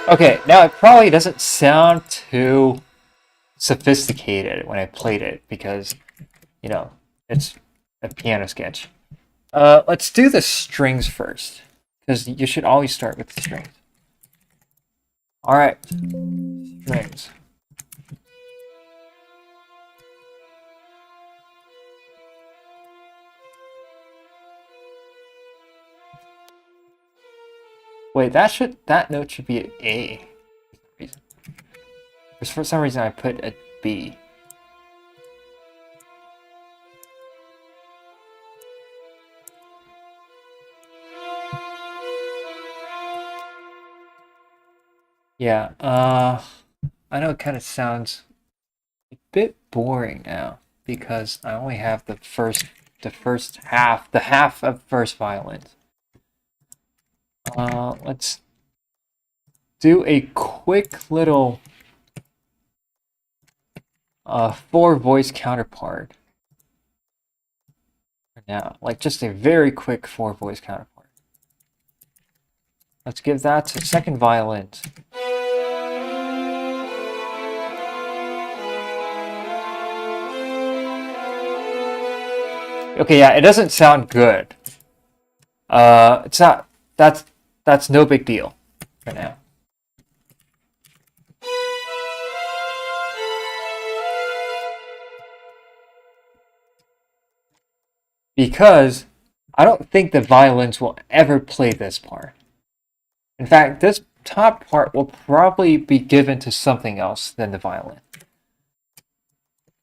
Okay, now it probably doesn't sound too sophisticated when I played it because, you know, it's a piano sketch. Let's do the strings first because you should always start with the strings. All right, strings. Wait, that note should be an A. For some reason I put a B. Yeah, I know it kind of sounds a bit boring now because I only have the half of first violins. Let's do a quick little four voice counterpart for now, like just a very quick four voice counterpart. Let's give that to second violin. Okay, yeah, it doesn't sound good. It's not. That's no big deal for now. Because I don't think the violins will ever play this part. In fact, this top part will probably be given to something else than the violin.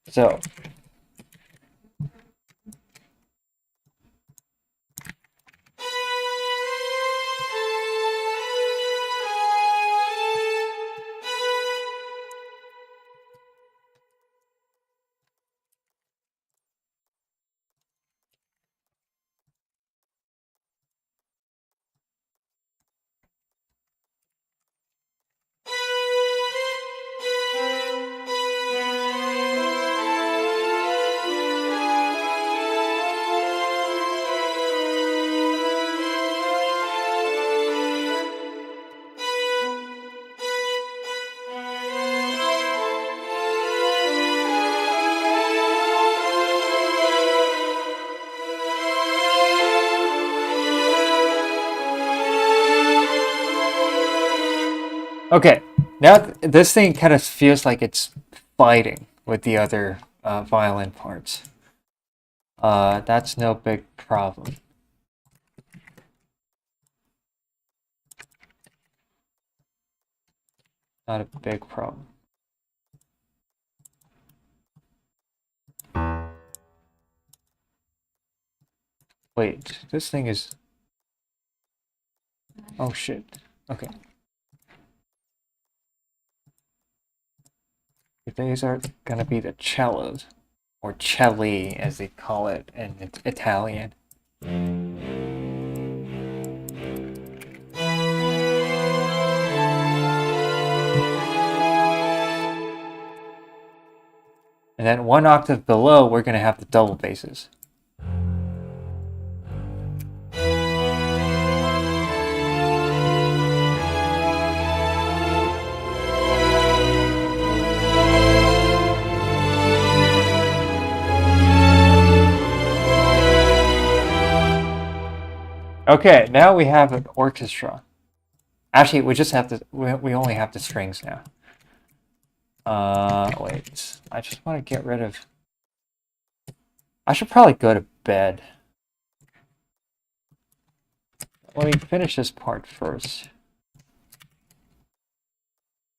So, okay, now this thing kind of feels like it's fighting with the other violin parts. That's no big problem. Not a big problem. Wait, this thing is... Oh shit. Okay. These are gonna be the cellos, or celli as they call it in Italian. And then one octave below, we're gonna have the double basses. Okay, now we have an orchestra. Actually, we just have to. We only have the strings now. Wait. I just want to get rid of. I should probably go to bed. Let me finish this part first.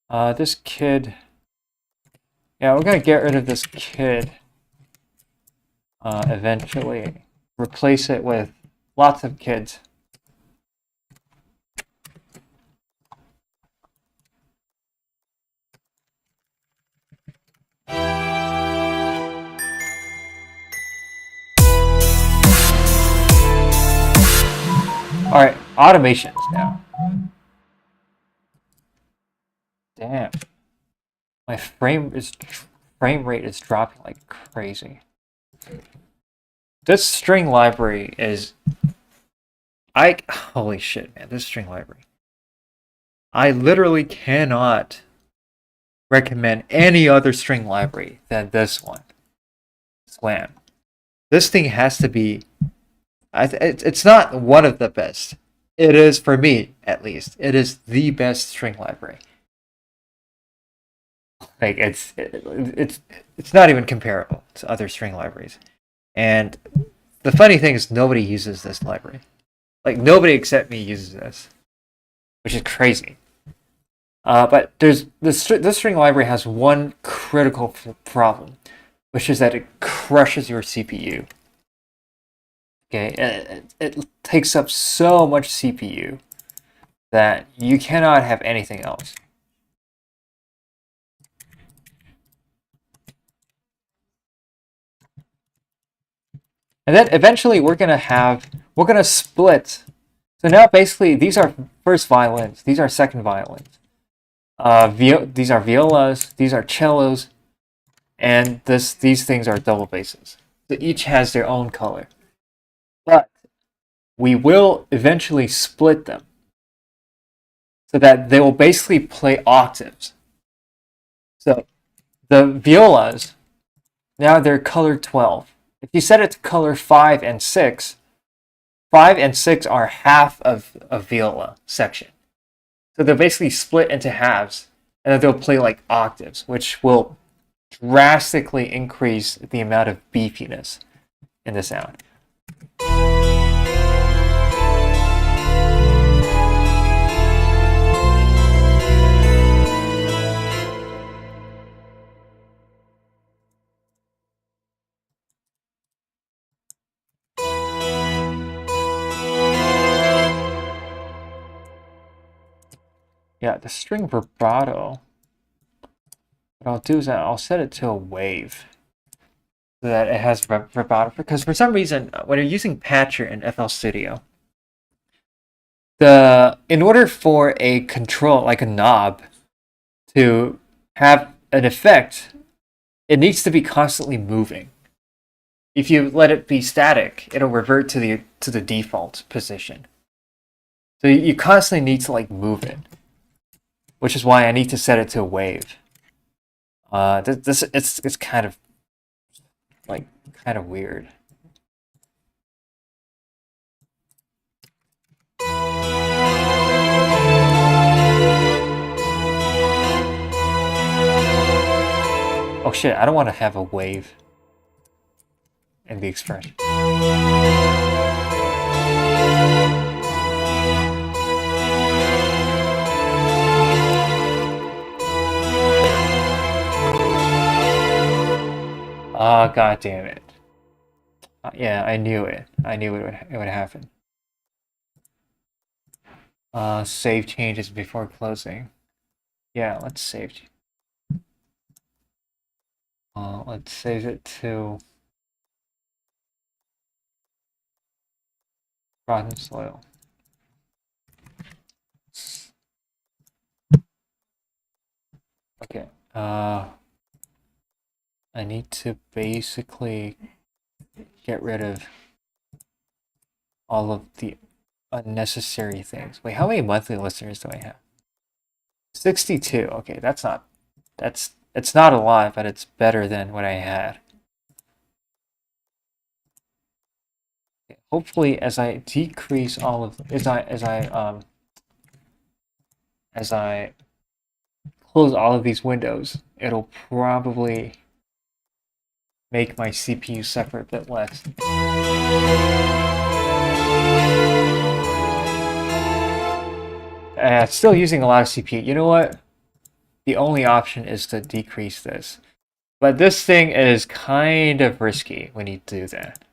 This kid. Yeah, we're gonna get rid of this kid. Eventually, replace it with lots of kids. Alright, automations now. Damn. My frame rate is dropping like crazy. This string library is... Holy shit, man, this string library. I literally cannot recommend any other string library than this one. Slam. This thing has to be... It's not one of the best. It is, for me, at least. It is the best string library. Like, it's not even comparable to other string libraries. And the funny thing is nobody uses this library. Like, nobody except me uses this. which is crazy. But this string library has one critical problem, which is that it crushes your CPU. Okay, it takes up so much CPU that you cannot have anything else. And then eventually we're gonna split. So now basically these are first violins, these are second violins. These are violas, these are cellos, and these things are double basses. So each has their own color. But we will eventually split them so that they will basically play octaves. So the violas, now they're color 12. If you set it to color 5 and 6, 5 and 6 are half of a viola section. So they'll basically split into halves, and then they'll play like octaves, which will drastically increase the amount of beefiness in the sound. Yeah, the string vibrato, what I'll do is I'll set it to a wave so that it has vibrato. Because for some reason, when you're using Patcher in FL Studio, in order for a control, like a knob, to have an effect, it needs to be constantly moving. If you let it be static, it'll revert to the default position. So you constantly need to like move it, which is why I need to set it to a wave. It's kind of weird. Oh shit, I don't want to have a wave in the expression. Oh, god damn it. Yeah, I knew it. I knew it would happen. Save changes before closing. Yeah, let's save. Let's save it to rotten soil. Okay. I need to basically get rid of all of the unnecessary things. Wait, how many monthly listeners do I have? 62. Okay, it's not a lot, but it's better than what I had. Okay, hopefully, as I decrease all of as I close all of these windows, it'll probably make my CPU suffer a bit less. Still using a lot of CPU. You know what? The only option is to decrease this. But this thing is kind of risky when you do that.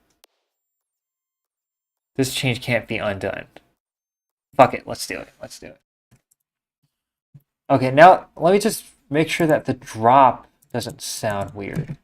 This change can't be undone. Fuck it, let's do it. Let's do it. Okay, now let me just make sure that the drop doesn't sound weird.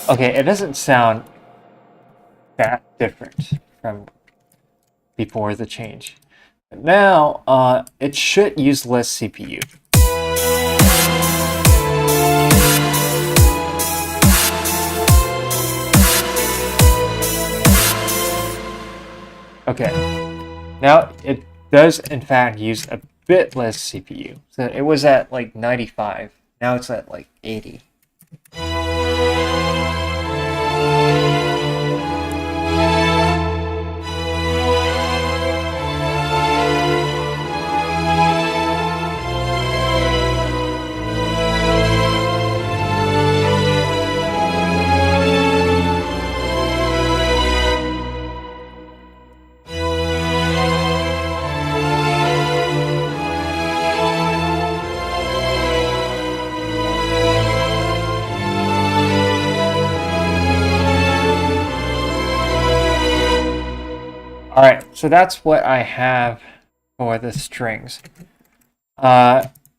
Okay, it doesn't sound that different from before the change. But now, it should use less CPU. Okay. Now it does in fact use a bit less CPU. So it was at like 95. Now it's at like 80. Alright, so that's what I have for the strings.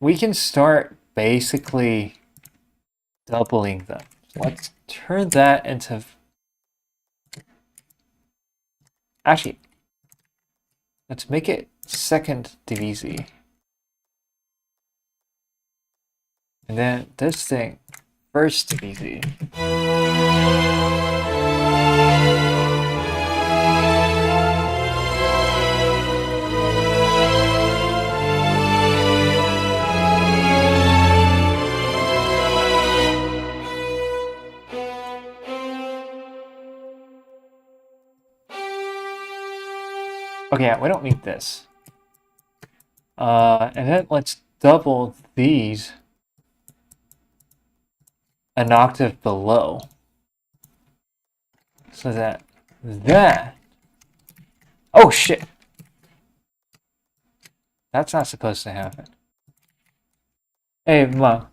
We can start basically doubling them. So let's turn that into... Actually, let's make it second divisé. And then this thing, first divisé. Okay, yeah, we don't need this. And then let's double these an octave below. So that... Oh, shit! That's not supposed to happen. Hey, Mom.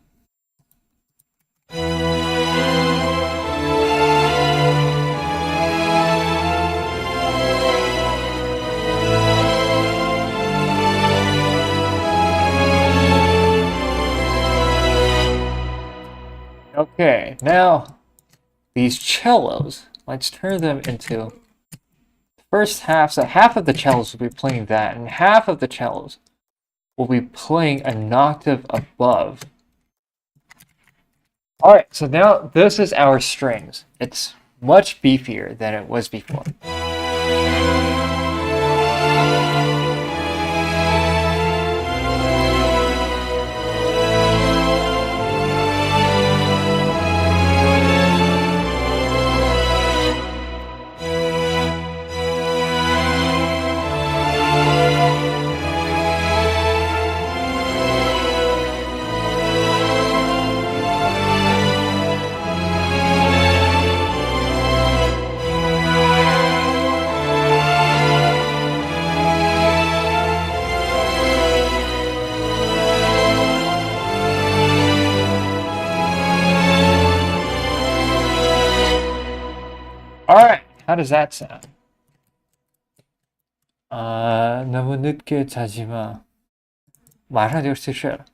Okay, now these cellos, let's turn them into the first half. So half of the cellos will be playing that, and half of the cellos will be playing an octave above. Alright, so now this is our strings. It's much beefier than it was before. Alright, how does that sound? 너무 늦게 자지 마. 말하려 쓰셔.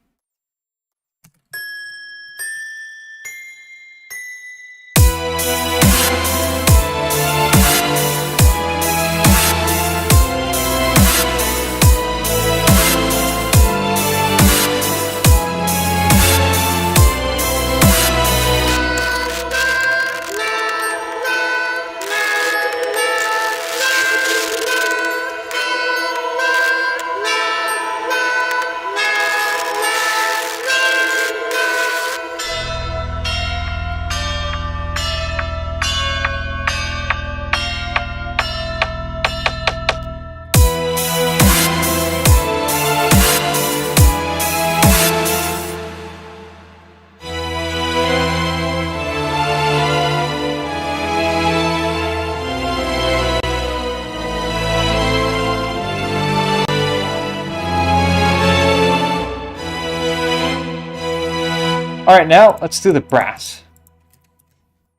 Alright, now let's do the brass.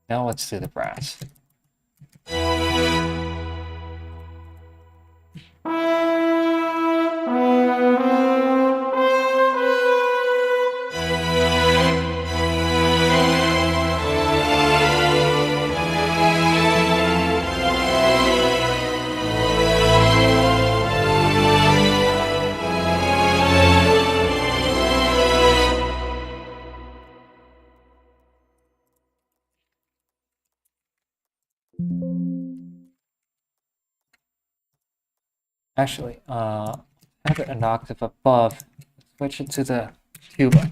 Now let's do the brass. Actually, have it an octave above. Switch it to the tuba.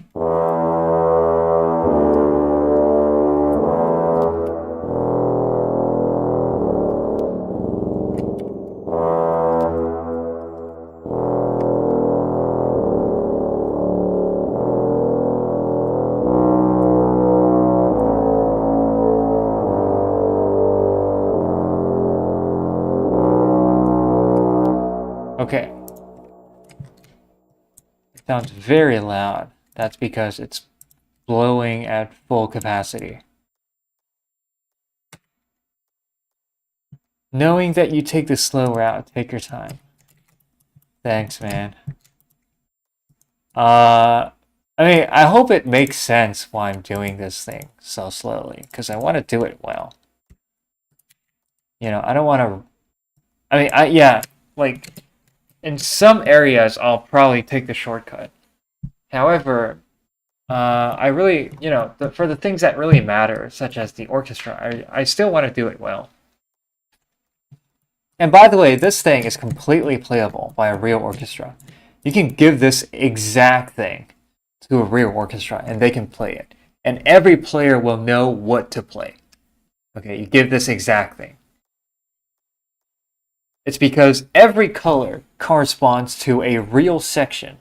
Okay. It sounds very loud. That's because it's blowing at full capacity. Knowing that you take the slow route, take your time. Thanks, man. I mean, I hope it makes sense why I'm doing this thing so slowly, because I want to do it well. You know, I don't want to... I mean, yeah, like, in some areas, I'll probably take the shortcut. However, I really, you know, for the things that really matter, such as the orchestra, I still want to do it well. And by the way, this thing is completely playable by a real orchestra. You can give this exact thing to a real orchestra and they can play it. And every player will know what to play. Okay, you give this exact thing. It's because every color corresponds to a real section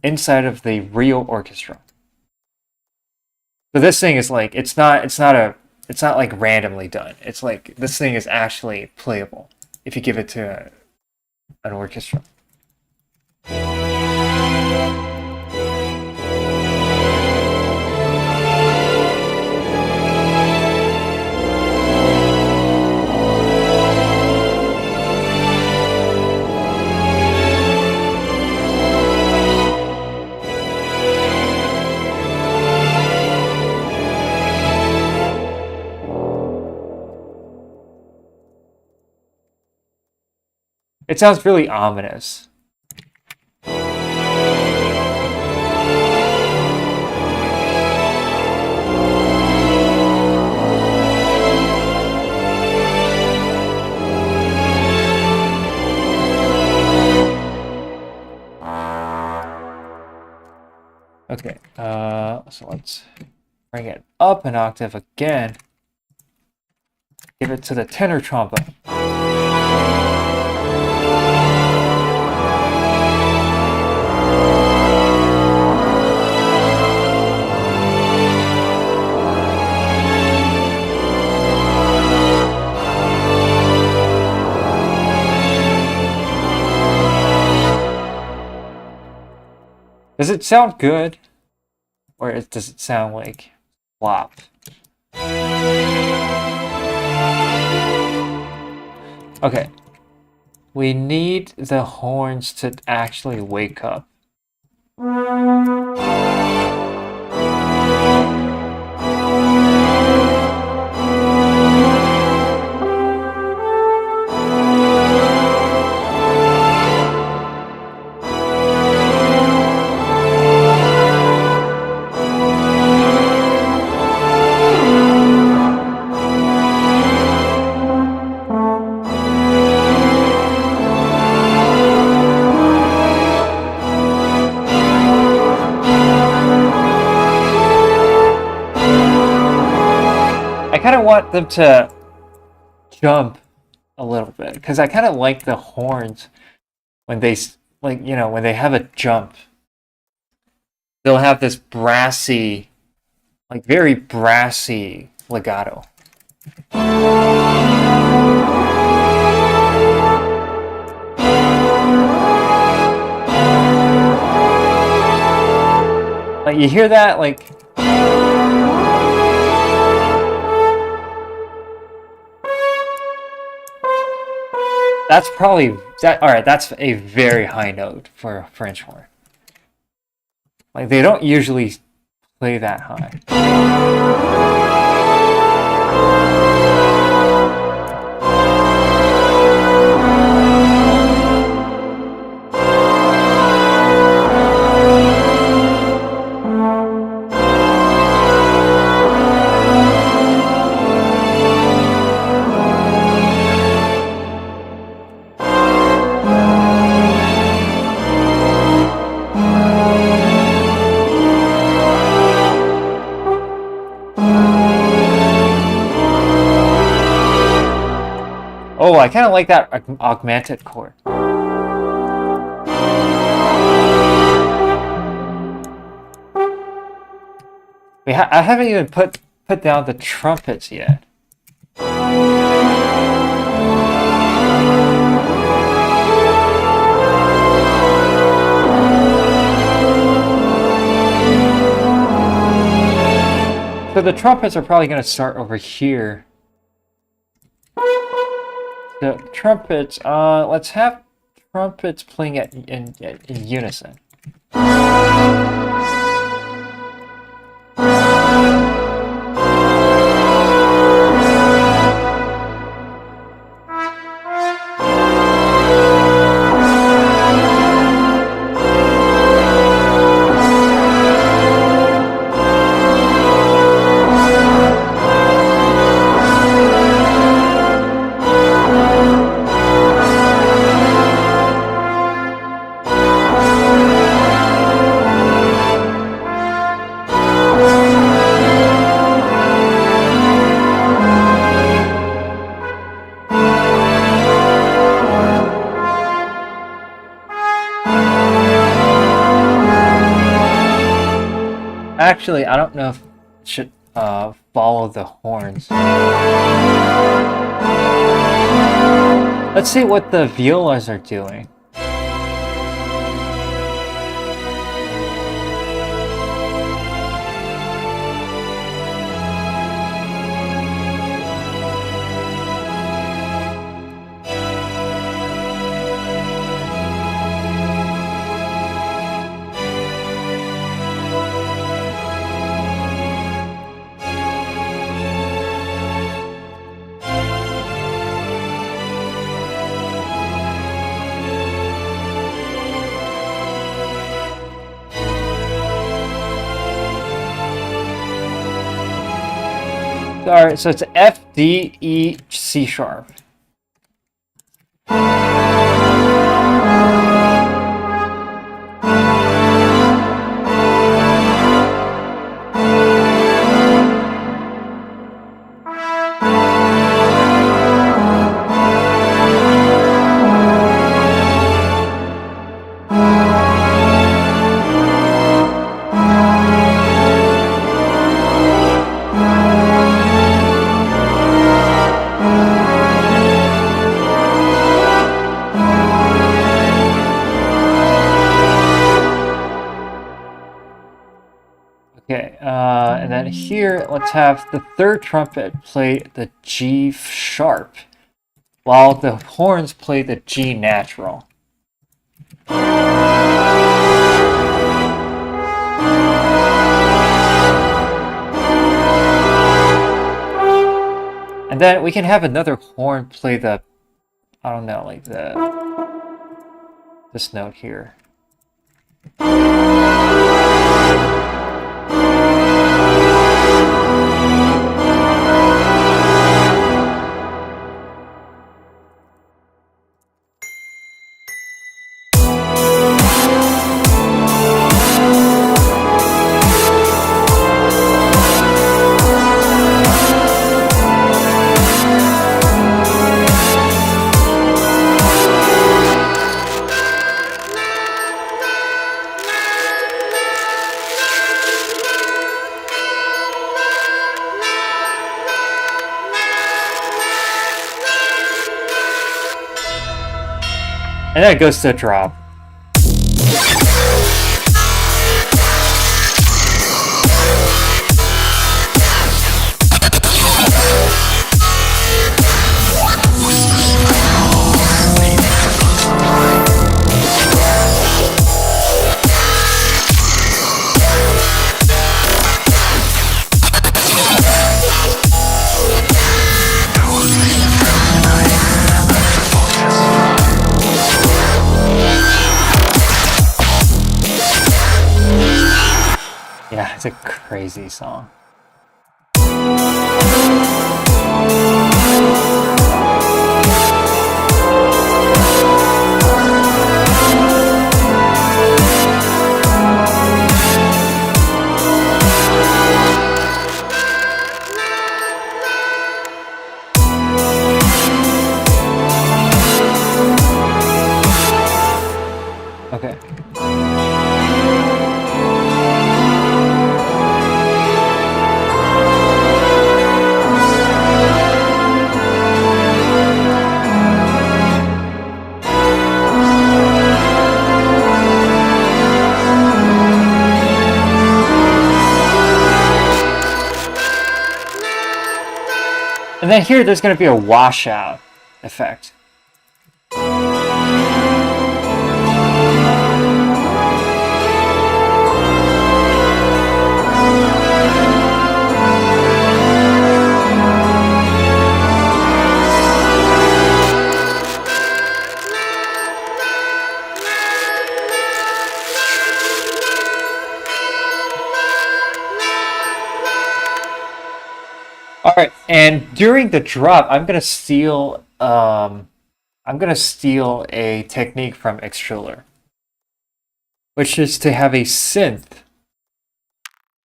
inside of the real orchestra. So this thing is like, it's not like randomly done. It's like, this thing is actually playable if you give it to an orchestra. It sounds really ominous. Okay, so let's bring it up an octave again. Give it to the tenor trombone. Does it sound good? Or does it sound like flop? Okay. We need the horns to actually wake up. I kind of want them to jump a little bit because I kind of like the horns when they, like, you know, when they have a jump. They'll have this brassy, like very brassy legato. Like, you hear that? Like, that's probably that. All right, that's a very high note for a French horn. Like, they don't usually play that high. kind of like that augmented chord. I haven't even put down the trumpets yet. So the trumpets are probably going to start over here. The trumpets, let's have trumpets playing in unison. Actually, I don't know if it should follow the horns. Let's see what the violas are doing. Alright, so it's F, D, E, C sharp. Okay, and then here, let's have the third trumpet play the G sharp, while the horns play the G natural. And then we can have another horn play the, I don't know, like this note here. And then it goes to a drop. Yeah, it's a crazy song. And then here, there's going to be a washout effect. All right, and during the drop, I'm gonna steal a technique from Extriller, which is to have a synth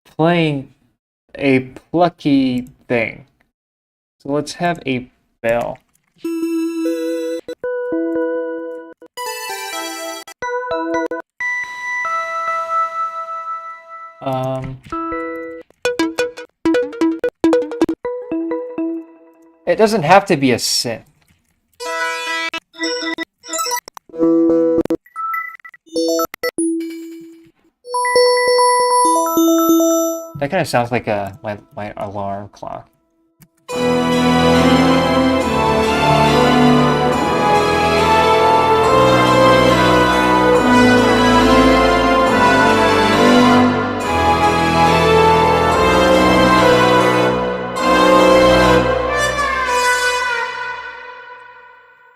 playing a plucky thing. So let's have a bell. It doesn't have to be a synth. That kind of sounds like my alarm clock.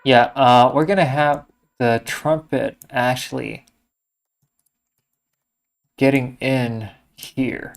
Yeah, we're gonna have the trumpet actually getting in here.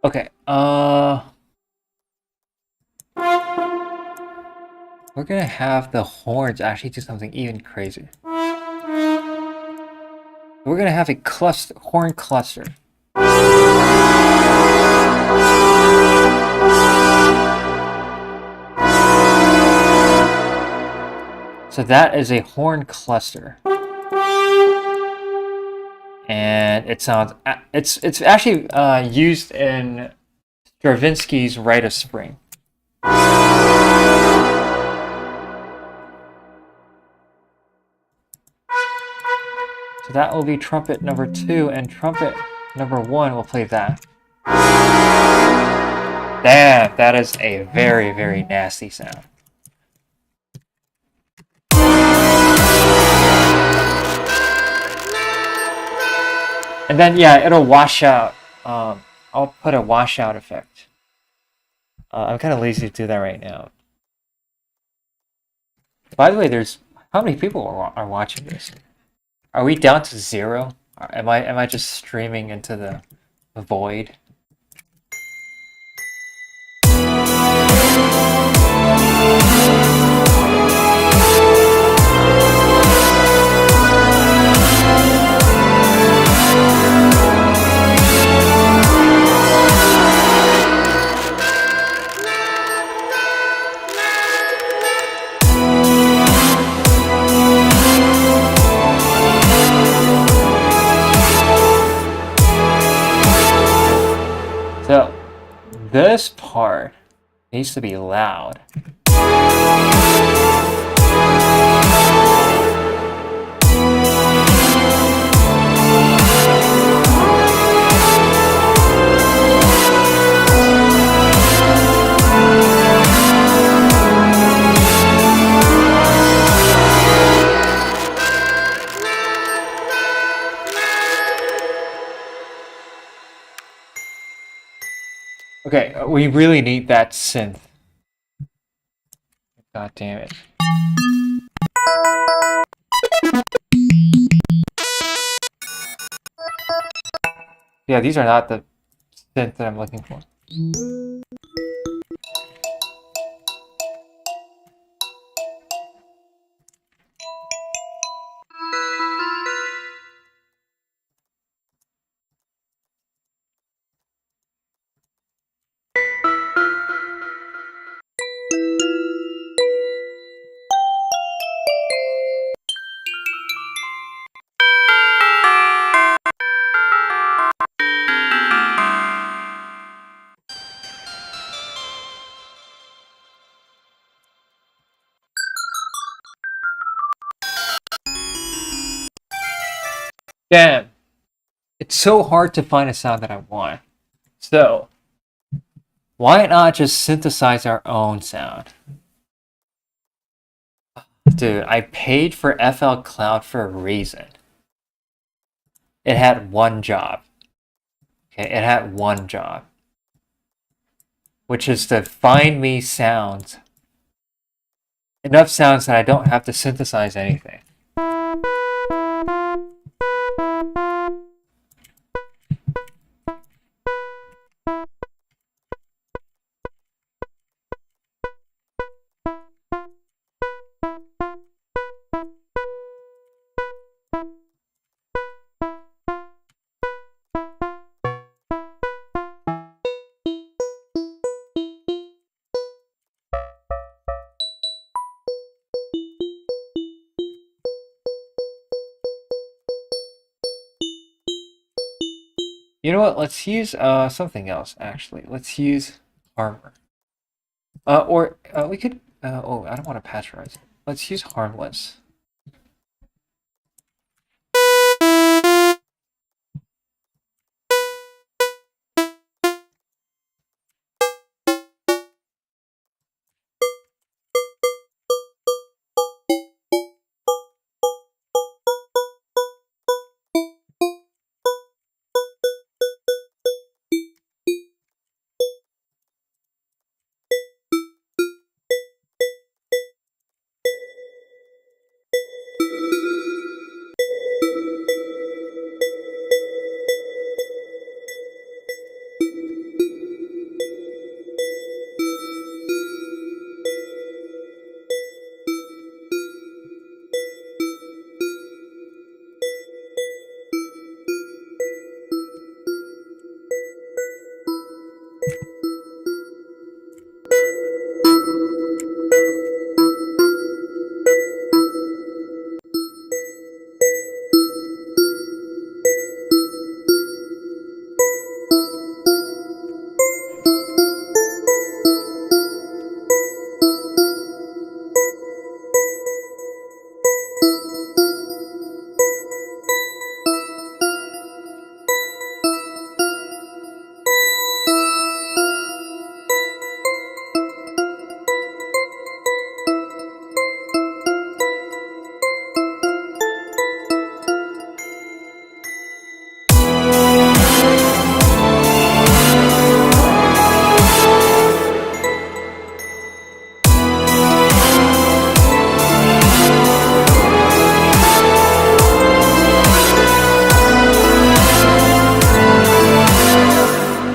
Okay, we're gonna have the horns actually do something even crazier. We're gonna have a horn cluster. So that is a horn cluster. And it sounds, it's actually used in Stravinsky's Rite of Spring. So that will be trumpet number 2, and trumpet number 1 will play that. Damn, that is a very, very nasty sound. And then, yeah, it'll wash out. I'll put a washout effect. I'm kind of lazy to do that right now. By the way, how many people are watching this? Are we down to 0? Am I just streaming into the void? So, this part needs to be loud. Okay, we really need that synth. God damn it. Yeah, these are not the synth that I'm looking for. Damn. It's so hard to find a sound that I want. So, why not just synthesize our own sound? Dude, I paid for FL Cloud for a reason. It had one job. Okay, it had one job. Which is to find me sounds. Enough sounds that I don't have to synthesize anything. You know what? Let's use something else. Actually, let's use armor. Or we could. Oh, I don't want to pasteurize it. Let's use harmless.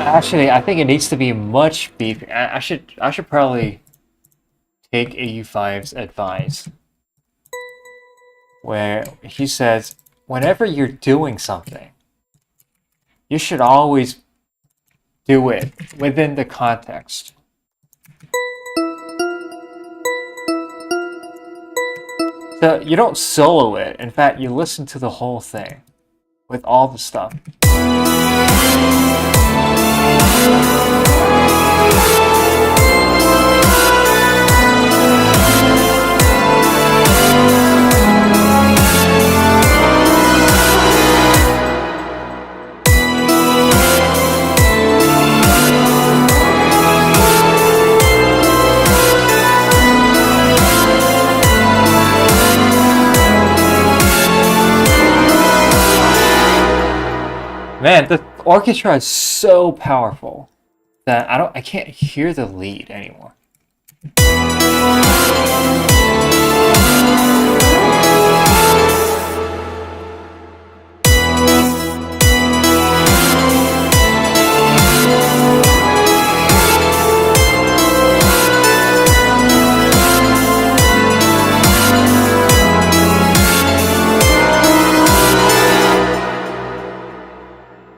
Actually, I think it needs to be much beefier. I should probably take AU5's advice, where he says, whenever you're doing something, you should always do it within the context. So you don't solo it. In fact, you listen to the whole thing with all the stuff. Man, the orchestra is so powerful. that I can't hear the lead anymore.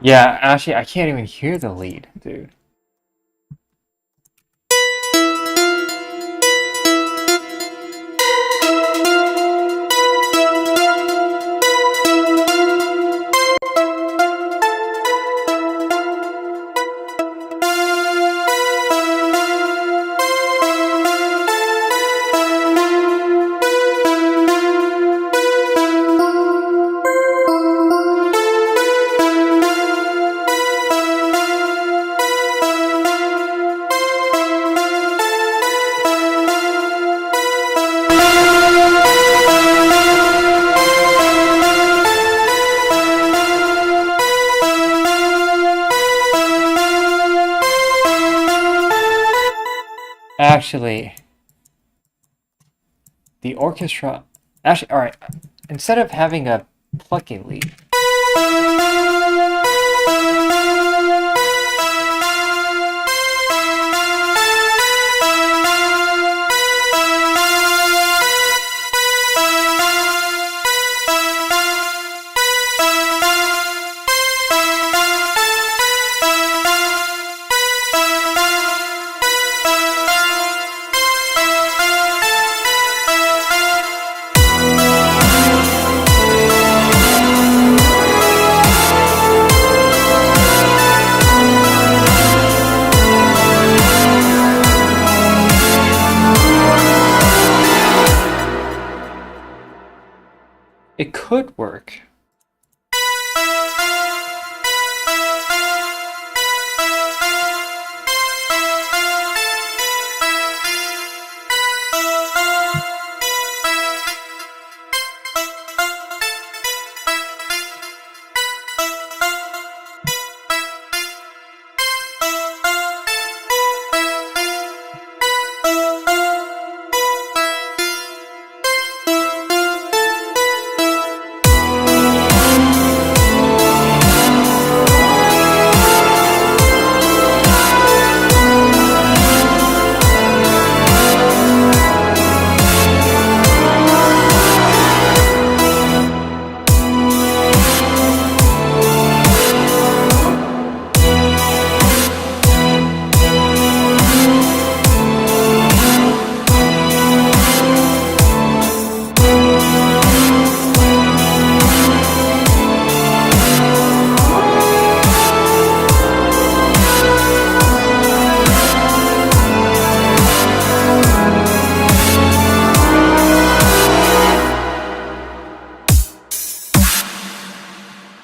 Yeah, actually, I can't even hear the lead, dude. Actually, the orchestra. Actually, all right. Instead of having a plucking lead, it could work.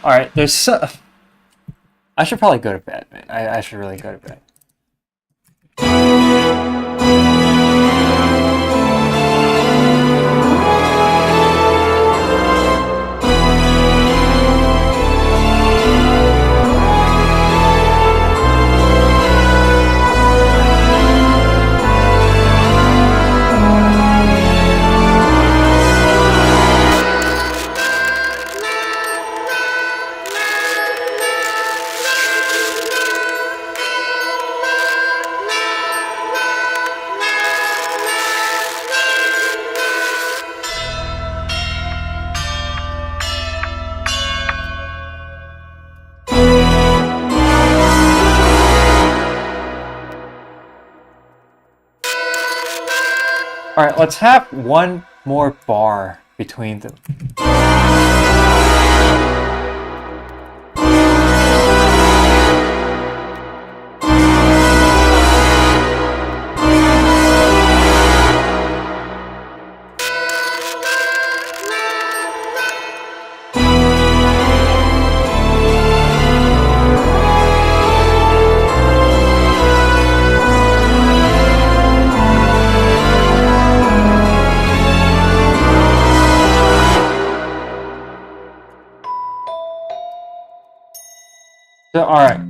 All right, there's so. I should probably go to bed, man. I should really go to bed. All right, let's have one more bar between them. So, all right.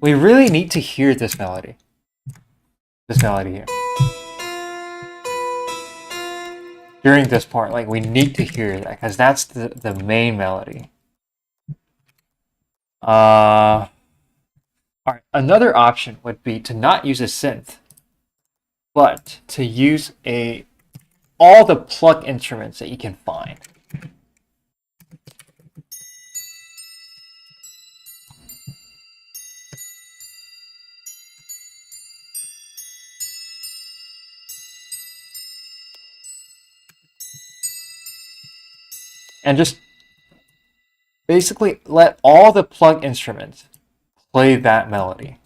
We really need to hear this melody. This melody here. During this part, like, we need to hear that, because that's the main melody. Alright, another option would be to not use a synth, but to use all the pluck instruments that you can find. And just basically let all the plug instruments play that melody.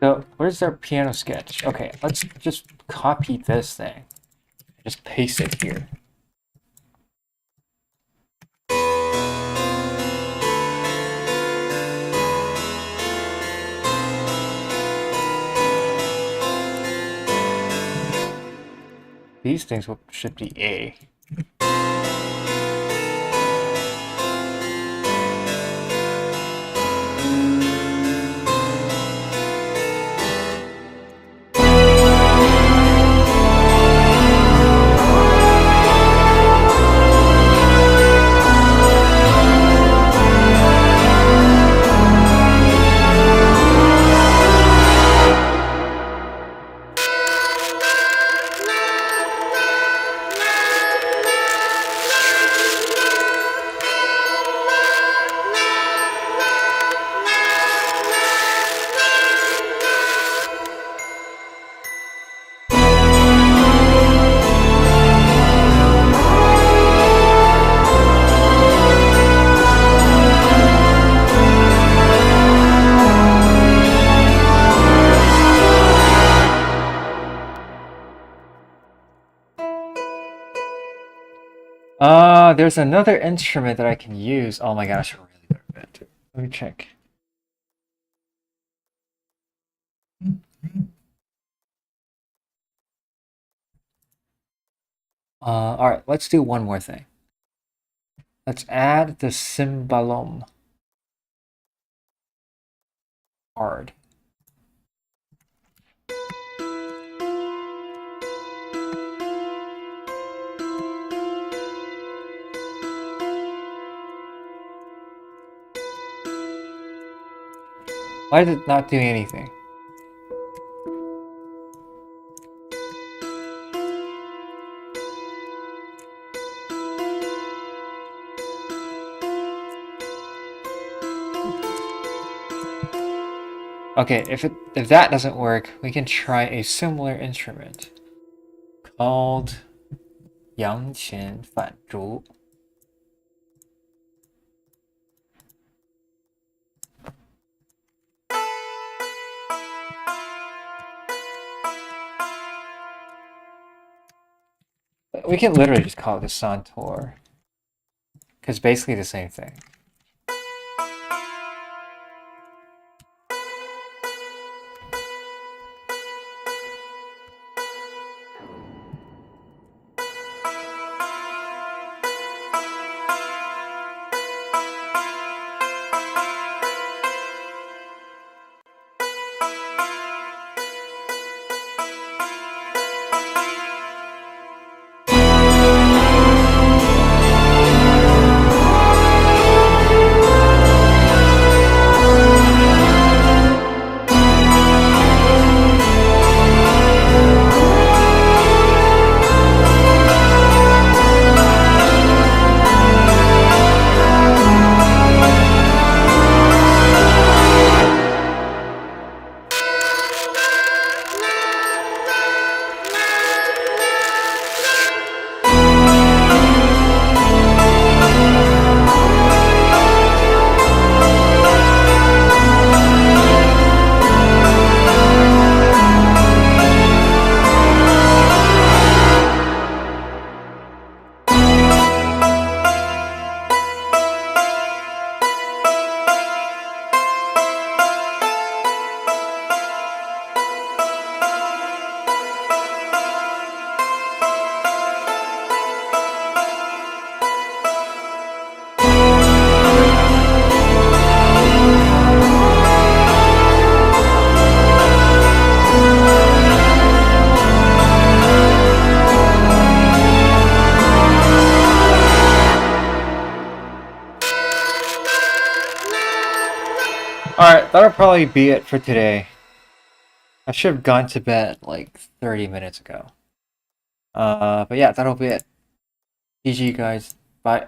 So where's our piano sketch? Okay, let's just copy this thing. Just paste it here. These things should be A. There's another instrument that I can use. Oh my gosh, I'm really good at it. Let me check. Alright, let's do one more thing. Let's add the cymbalum card. Why is it not doing anything? Okay, if that doesn't work, we can try a similar instrument called 扬琴反竹. We can literally just call it the Santor, because basically the same thing. probably be it for today. I should have gone to bed like 30 minutes ago. But yeah, that'll be it. GG, guys. Bye.